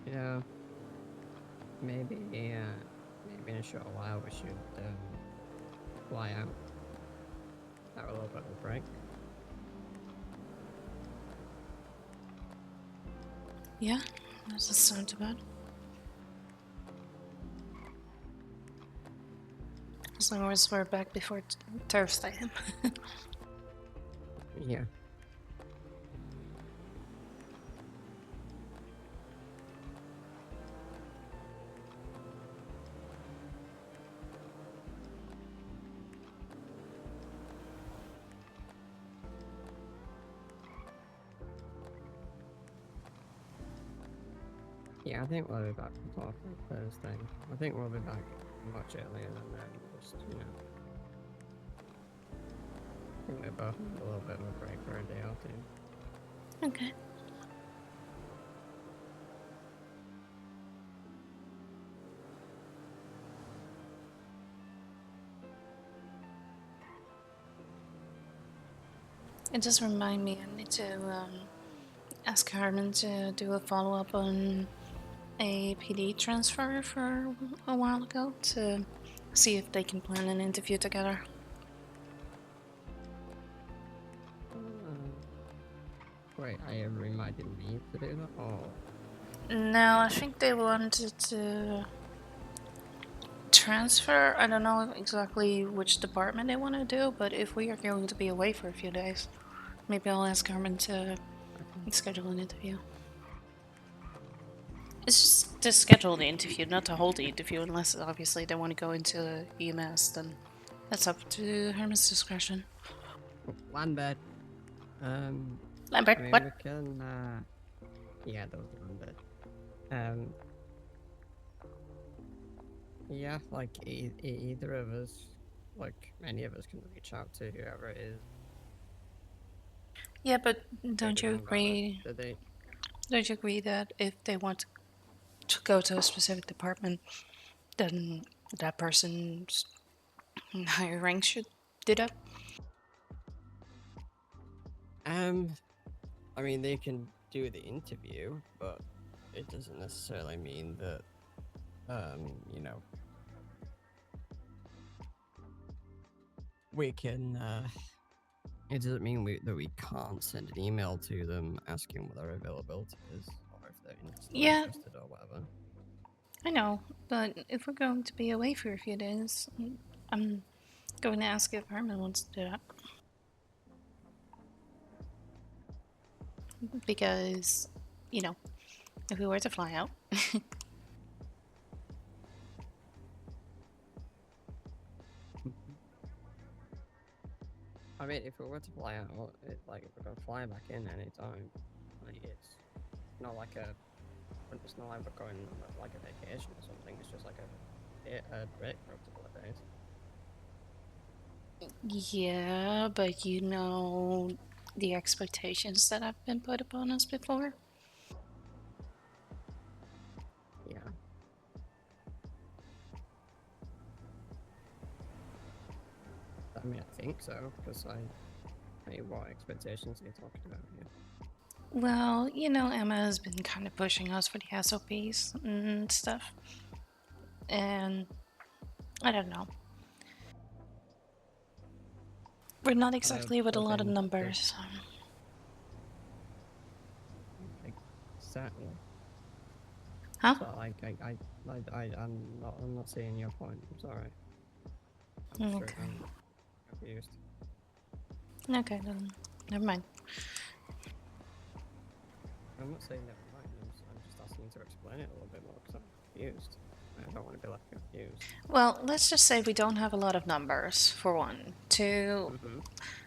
Yeah. Maybe in a short while we should fly out. Have a little bit of a break. Yeah, that doesn't sound too bad. As long as we're back before Thursday. Yeah. Yeah, I think we'll be back for Thursday. I think we'll be back much earlier than that. Just, I think we're both need a little bit of a break for a day or two. Okay. It does remind me, I need to ask Harmon to do a follow-up on a PD transfer for a while ago to see if they can plan an interview together. Wait, are you reminding me to do that? Or... No, I think they wanted to transfer. I don't know exactly which department they want to do, but if we are going to be away for a few days, maybe I'll ask Harmon to schedule an interview. It's just to schedule the interview, not to hold the interview, unless obviously they want to go into EMS, then that's up to Herman's discretion. Lambert. Lambert, I mean, what? we can, yeah, that was Lambert. Yeah, like either of us, like any of us can reach out to whoever it is. Yeah, but don't you agree? They... Don't you agree that if they want to go to a specific department, then that person's higher rank should do that? I mean, they can do the interview, but it doesn't necessarily mean that, you know, we can, it doesn't mean that we can't send an email to them asking what their availability is, or if they're still interested or whatever. I know, but if we're going to be away for a few days, I'm going to ask if Herman wants to do that. Because, you know, if we were to fly out. I mean, if we were to fly out, like, if we're going to fly back in any time, like, it's not like it's not like we're going on like a vacation or something. It's just like a break for a couple of days. Yeah, but you know the expectations that have been put upon us before? Yeah. I mean, I think so, because what expectations are you talking about here? Well, you know, Emma has been kind of pushing us for the SOPs and stuff. And I don't know. We're not exactly with a lot of numbers. Exactly. Huh? So, I'm not seeing your point. I'm sorry. Okay. I'm confused. Okay, then never mind. I'm not saying never mind. I'm just asking you to explain it a little bit more because I'm confused. I don't want to be left confused. Well, let's just say we don't have a lot of numbers, for one. Two,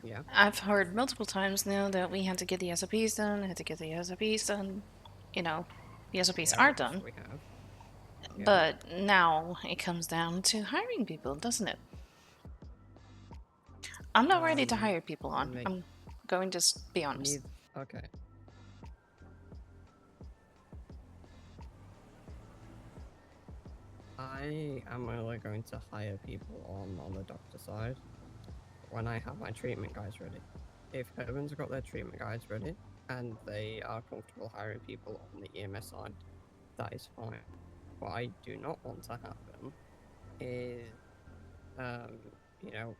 yeah. I've heard multiple times now that we had to get the SOPs done, You know, the SOPs are done. We have. Yeah. But now it comes down to hiring people, doesn't it? I'm not ready to hire people on. I'm going to be honest. Okay. I am only going to hire people on the doctor side when I have my treatment guides ready. If Herman's got their treatment guides ready and they are comfortable hiring people on the EMS side, that is fine. What I do not want to happen is, you know,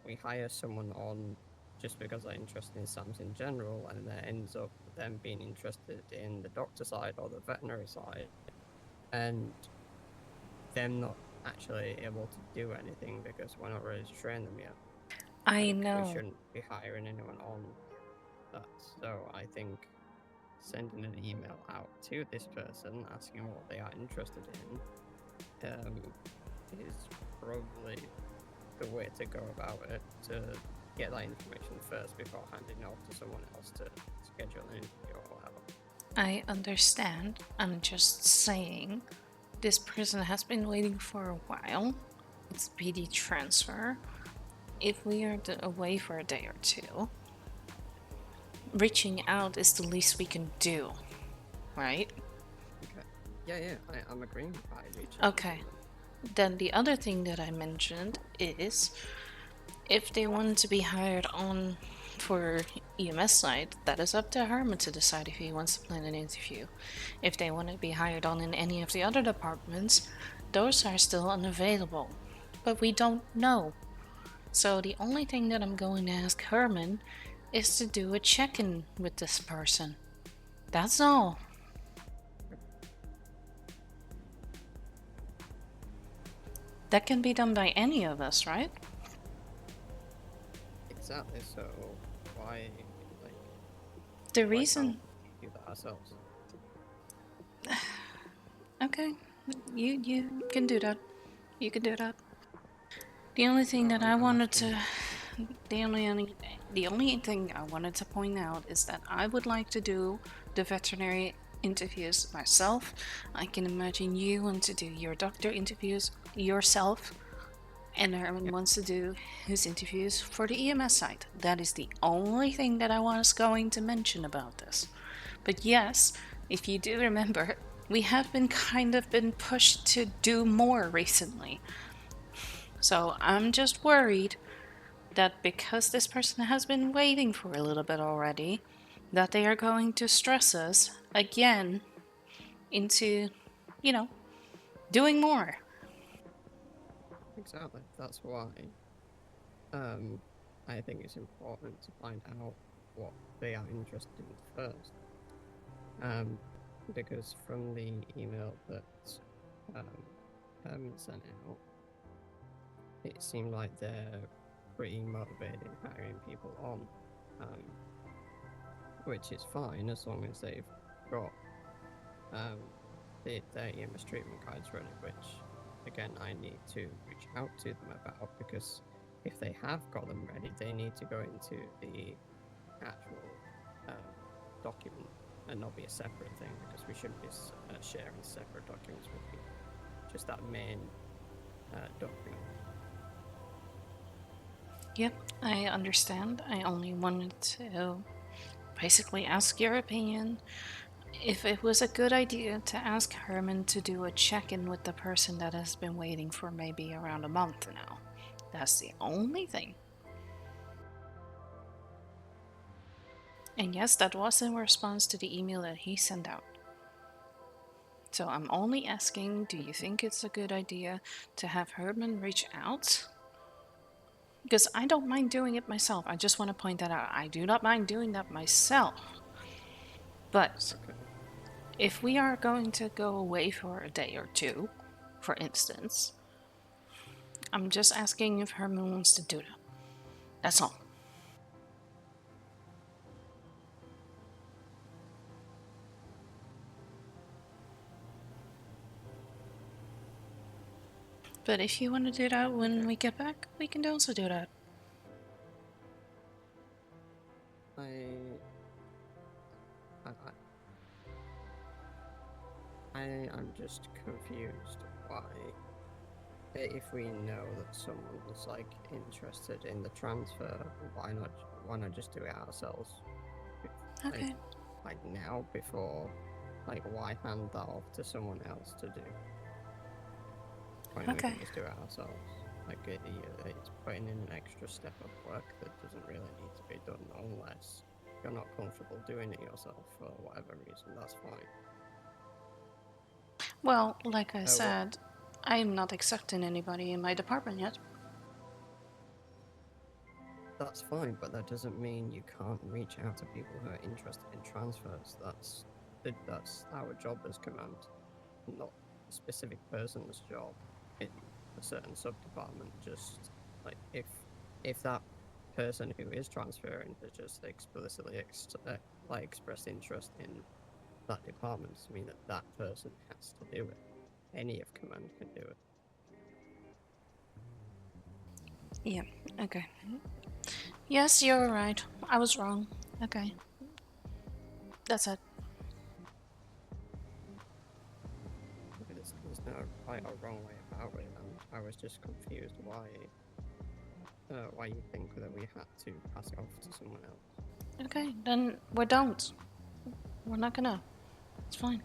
we hire someone on just because they're interested in SAMs in general, and then ends up them being interested in the doctor side or the veterinary side, and them not actually able to do anything because we're not ready to train them yet. I know. We shouldn't be hiring anyone on that. So I think sending an email out to this person asking what they are interested in is probably the way to go about it, to get that information first before handing it off to someone else to schedule an interview or whatever. I understand. I'm just saying this person has been waiting for a while. It's PD transfer. If we are away for a day or two, reaching out is the least we can do, right? Okay. Yeah, I'm agreeing by reaching out. Okay. Then the other thing that I mentioned is if they want to be hired on for EMS side, that is up to Herman to decide if he wants to plan an interview. If they want to be hired on in any of the other departments, those are still unavailable. But we don't know. So the only thing that I'm going to ask Herman is to do a check-in with this person. That's all. That can be done by any of us, right? Exactly, so why, like... The reason... do that ourselves? Okay, you can do that. You can do that. The only thing that I wanted to... The only thing I wanted to point out is that I would like to do the veterinary interviews myself. I can imagine you want to do your doctor interviews yourself, and Herman wants to do his interviews for the EMS side. That is the only thing that I was going to mention about this. But yes, if you do remember, we have been pushed to do more recently. So I'm just worried that because this person has been waiting for a little bit already, that they are going to stress us again into, doing more. Exactly. That's why I think it's important to find out what they are interested in first. Because from the email that Herman sent out, it seemed like they're pretty motivated in hiring people on, which is fine as long as they've got their EMS treatment guides ready, which again I need to reach out to them about, because if they have got them ready, they need to go into the actual document and not be a separate thing, because we shouldn't be sharing separate documents with people. Just that main document. Yep, I understand. I only wanted to basically ask your opinion. If it was a good idea to ask Herman to do a check-in with the person that has been waiting for maybe around a month now. That's the only thing. And yes, that was in response to the email that he sent out. So I'm only asking, do you think it's a good idea to have Herman reach out? Because I don't mind doing it myself. I just want to point that out. I do not mind doing that myself. But if we are going to go away for a day or two, for instance, I'm just asking if Herman wants to do that. That's all. But if you want to do that when we get back, we can also do that. I'm just confused why, if we know that someone's like interested in the transfer, why not just do it ourselves? Okay. Like now, before, like why hand that off to someone else to do? When we can just do it ourselves. Like it's putting in an extra step of work that doesn't really need to be done unless you're not comfortable doing it yourself for whatever reason. That's fine. Well, like I said, I am not accepting anybody in my department yet. That's fine, but that doesn't mean you can't reach out to people who are interested in transfers. That's our job as command, not a specific person's job in a certain sub-department. Just like if that person who is transferring has just explicitly expressed interest in that department, doesn't mean that person has to do it. Any of command can do it. Yeah, okay. Yes, you're right. I was wrong. Okay. That's it. There's no right or wrong way about it, and I was just confused why you think that we had to pass it off to someone else. Okay, then we don't. We're not gonna. It's fine.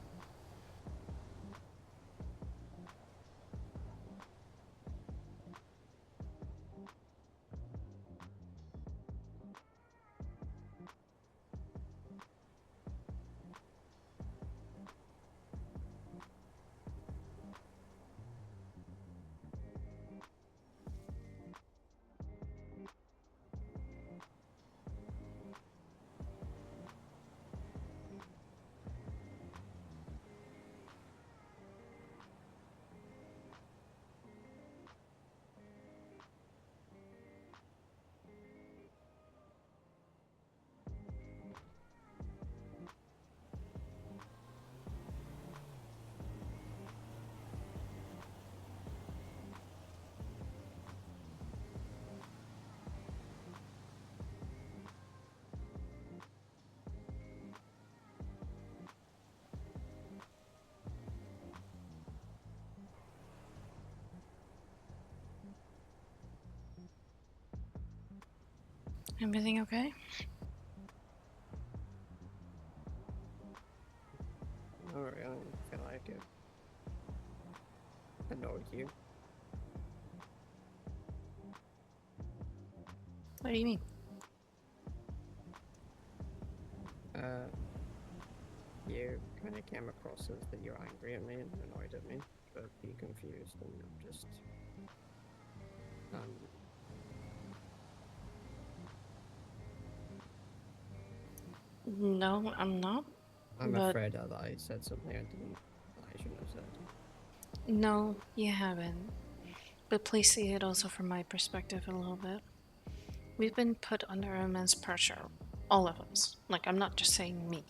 Everything okay? I don't really feel like it annoyed you. What do you mean? You kind of came across as that you're angry at me and annoyed at me, but be confused and just No, I'm not. I'm afraid that I said something I shouldn't have said. No, you haven't. But please see it also from my perspective a little bit. We've been put under immense pressure. All of us. Like, I'm not just saying me.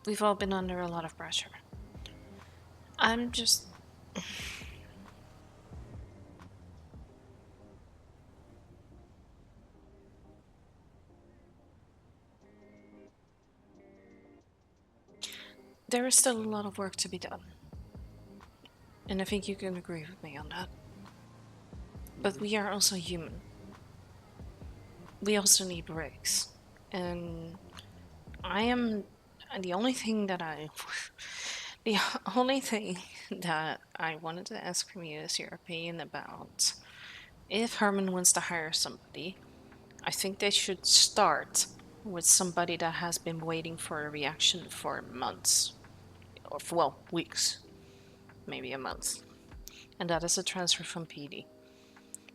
We've all been under a lot of pressure. I'm just... There is still a lot of work to be done. And I think you can agree with me on that. But we are also human. We also need breaks. And I am... The only thing that I... The only thing that I wanted to ask from you is your opinion about if Herman wants to hire somebody, I think they should start with somebody that has been waiting for a reaction for months. Or, well, weeks. Maybe a month. And that is a transfer from PD.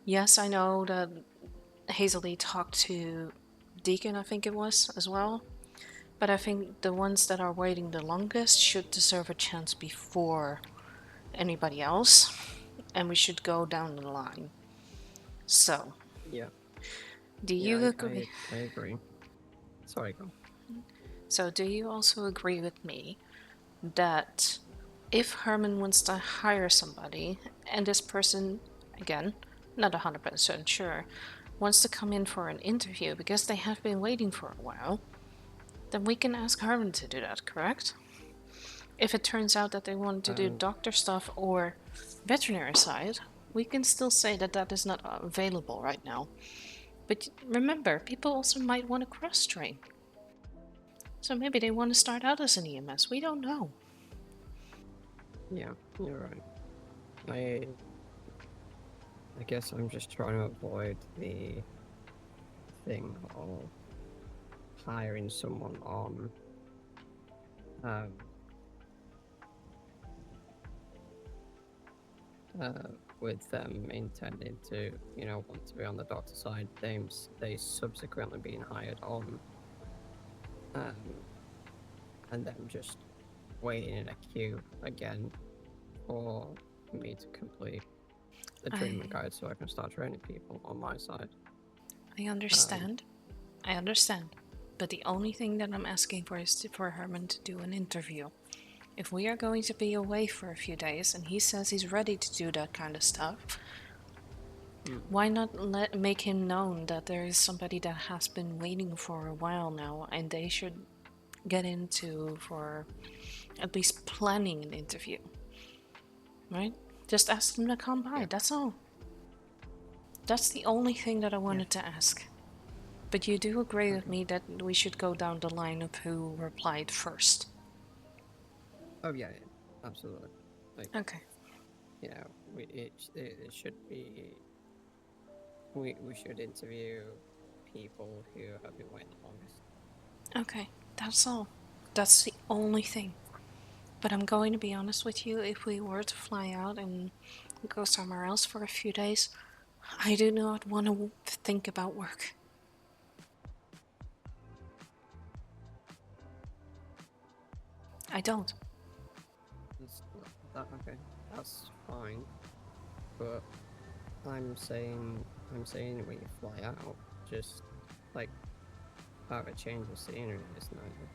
Yes, I know that Hazley talked to Deacon, I think it was, as well. But I think the ones that are waiting the longest should deserve a chance before anybody else. And we should go down the line. So. Yeah. Do you agree? I agree. Sorry, go. So do you also agree with me that if Herman wants to hire somebody, and this person, again, not 100% sure, wants to come in for an interview because they have been waiting for a while, then we can ask Herman to do that, correct? If it turns out that they want to do doctor stuff or veterinary side, we can still say that that is not available right now. But remember, people also might want to cross-train. So maybe they want to start out as an EMS. We don't know. Yeah, you're right. I guess I'm just trying to avoid the thing of hiring someone on with them intending to, want to be on the doctor side, they subsequently being hired on, and them just waiting in a queue again for me to complete the treatment guide so I can start training people on my side. I understand. But the only thing that I'm asking for is for Herman to do an interview. If we are going to be away for a few days and he says he's ready to do that kind of stuff, why not make him known that there is somebody that has been waiting for a while now and they should get into for at least planning an interview, right? Just ask them to come by, that's all. That's the only thing that I wanted to ask. But you do agree with me that we should go down the line of who replied first? Oh yeah, absolutely. Okay. It should be. We should interview people who have been waiting the longest. Okay, that's all. That's the only thing. But I'm going to be honest with you, if we were to fly out and go somewhere else for a few days, I do not want to think about work. I don't. Okay, that's fine. But I'm saying when you fly out, just have a change of scenery.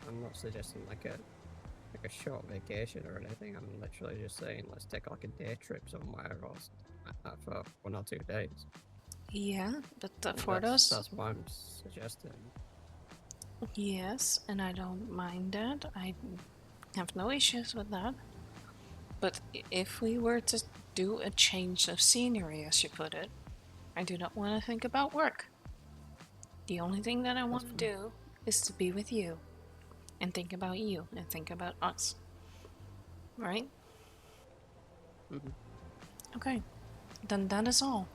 I'm not suggesting like a short vacation or anything. I'm literally just saying let's take a day trip somewhere or for 1 or 2 days. Yeah, but for those... That's what I'm suggesting. Yes, and I don't mind that. I have no issues with that. But if we were to do a change of scenery, as you put it, I do not want to think about work. The only thing that I want to do is to be with you and think about you and think about us. Right? Mm-hmm. Okay. Then that is all.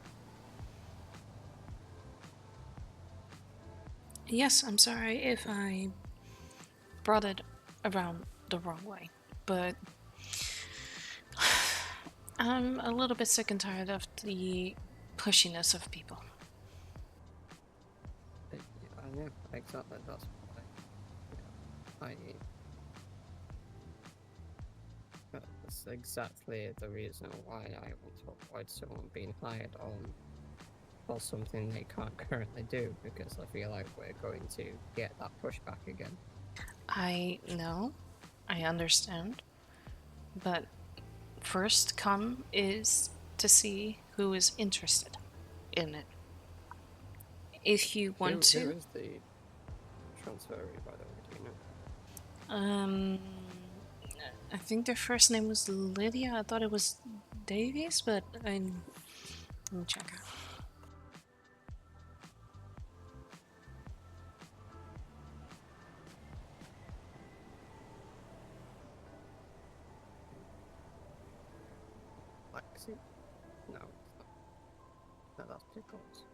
Yes, I'm sorry if I brought it around the wrong way, but I'm a little bit sick and tired of the pushiness of people. Yeah, exactly. That's that's exactly the reason why I want to avoid someone being hired on for something they can't currently do, because I feel like we're going to get that pushback again. I know, I understand, but first come is to see who is interested in it. If you want Who to. is the transferee, by the way? Do you know? I think their first name was Lydia. I thought it was Davies, but let me check. Lexi? No, it's not. No, that's too close.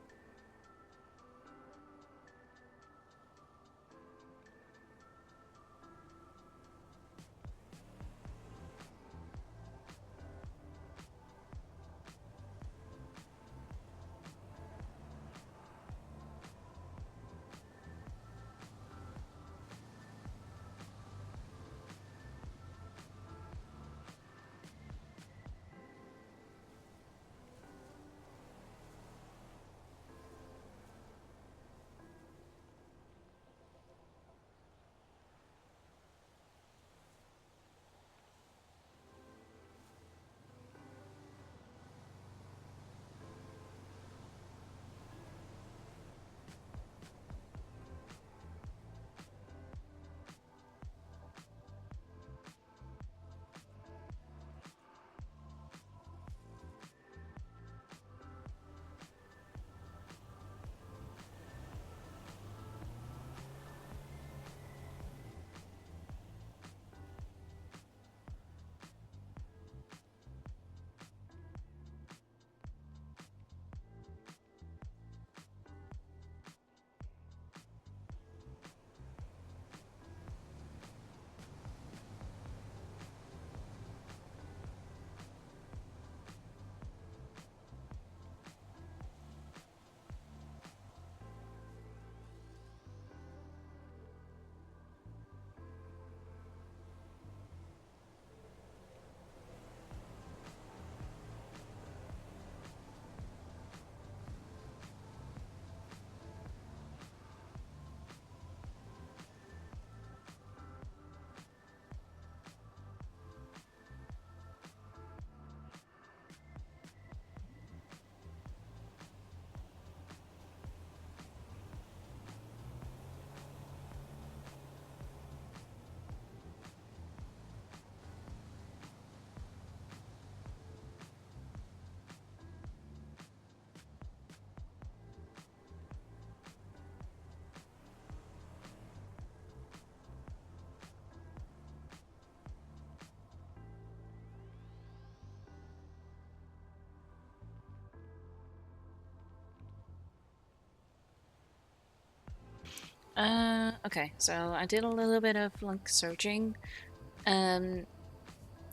Okay, so I did a little bit of like searching.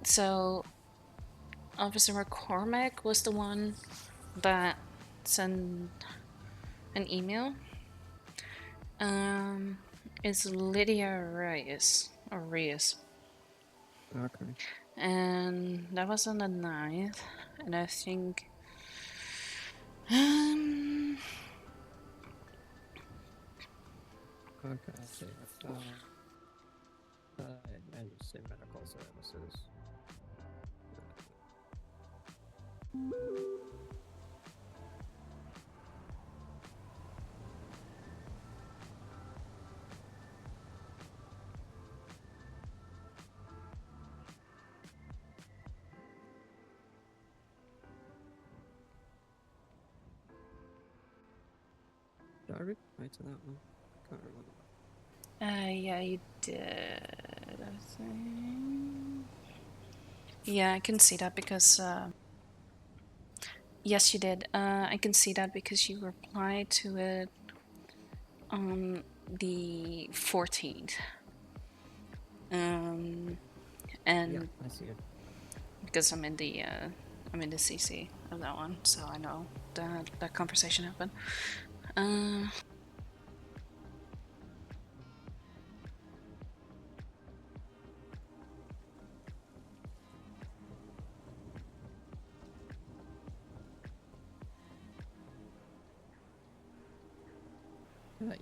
So Officer McCormack was the one that sent an email. It's Lydia Reyes or Reyes. Okay. And that was on the 9th, and I think Okay, I see. Emergency medical services. I reply to that one? I can't remember. Yeah, you did, I think. Yeah, I can see that because, yes, you did. I can see that because you replied to it on the 14th. And yeah, I see it. Because I'm in the CC of that one, so I know that conversation happened.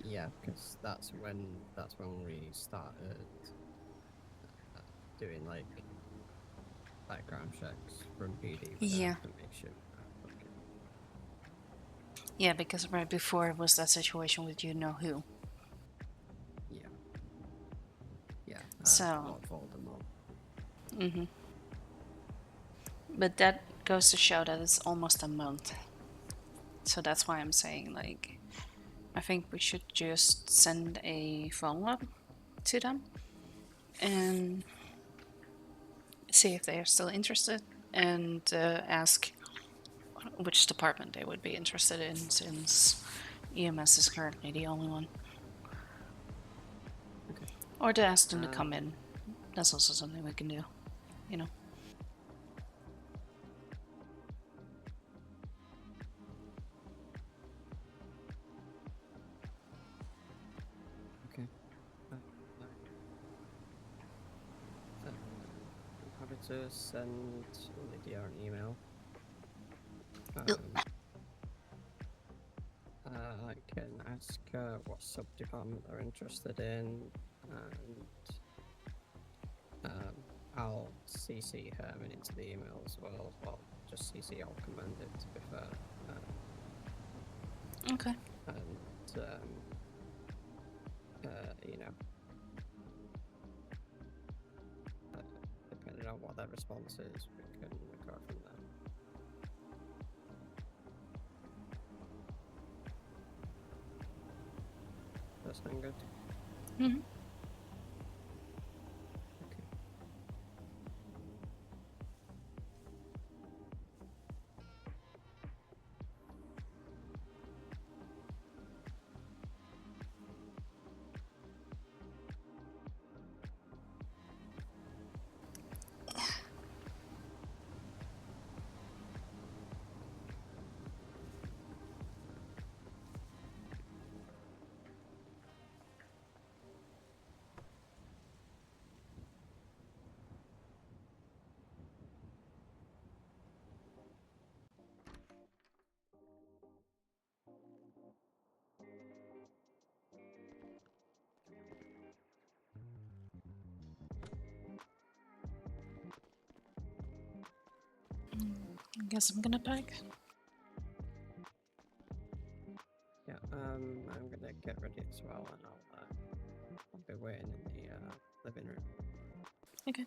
Yeah, because that's when we started doing like background checks from BD with Yeah. to make sure. Okay. Yeah, because right before was that situation with you know who. Yeah. Yeah. So. Lord Voldemort. Mhm. But that goes to show that it's almost a month. So that's why I'm saying, like, I think we should just send a follow-up to them and see if they are still interested, and ask which department they would be interested in, since EMS is currently the only one. Okay. Or to ask them to come in. That's also something we can do, you know. Okay. I'm happy to send Lydia an email. I can ask her what sub-department they're interested in, and I'll CC Herman into the email as well. Well, just CC I'll command it, to be fair. Okay. And, you know, depending on what their response is, we can go from there. That sound good? Mm-hmm. Okay. I guess I'm gonna pack. Yeah, I'm gonna get ready as well, and I'll be waiting in the living room. Okay.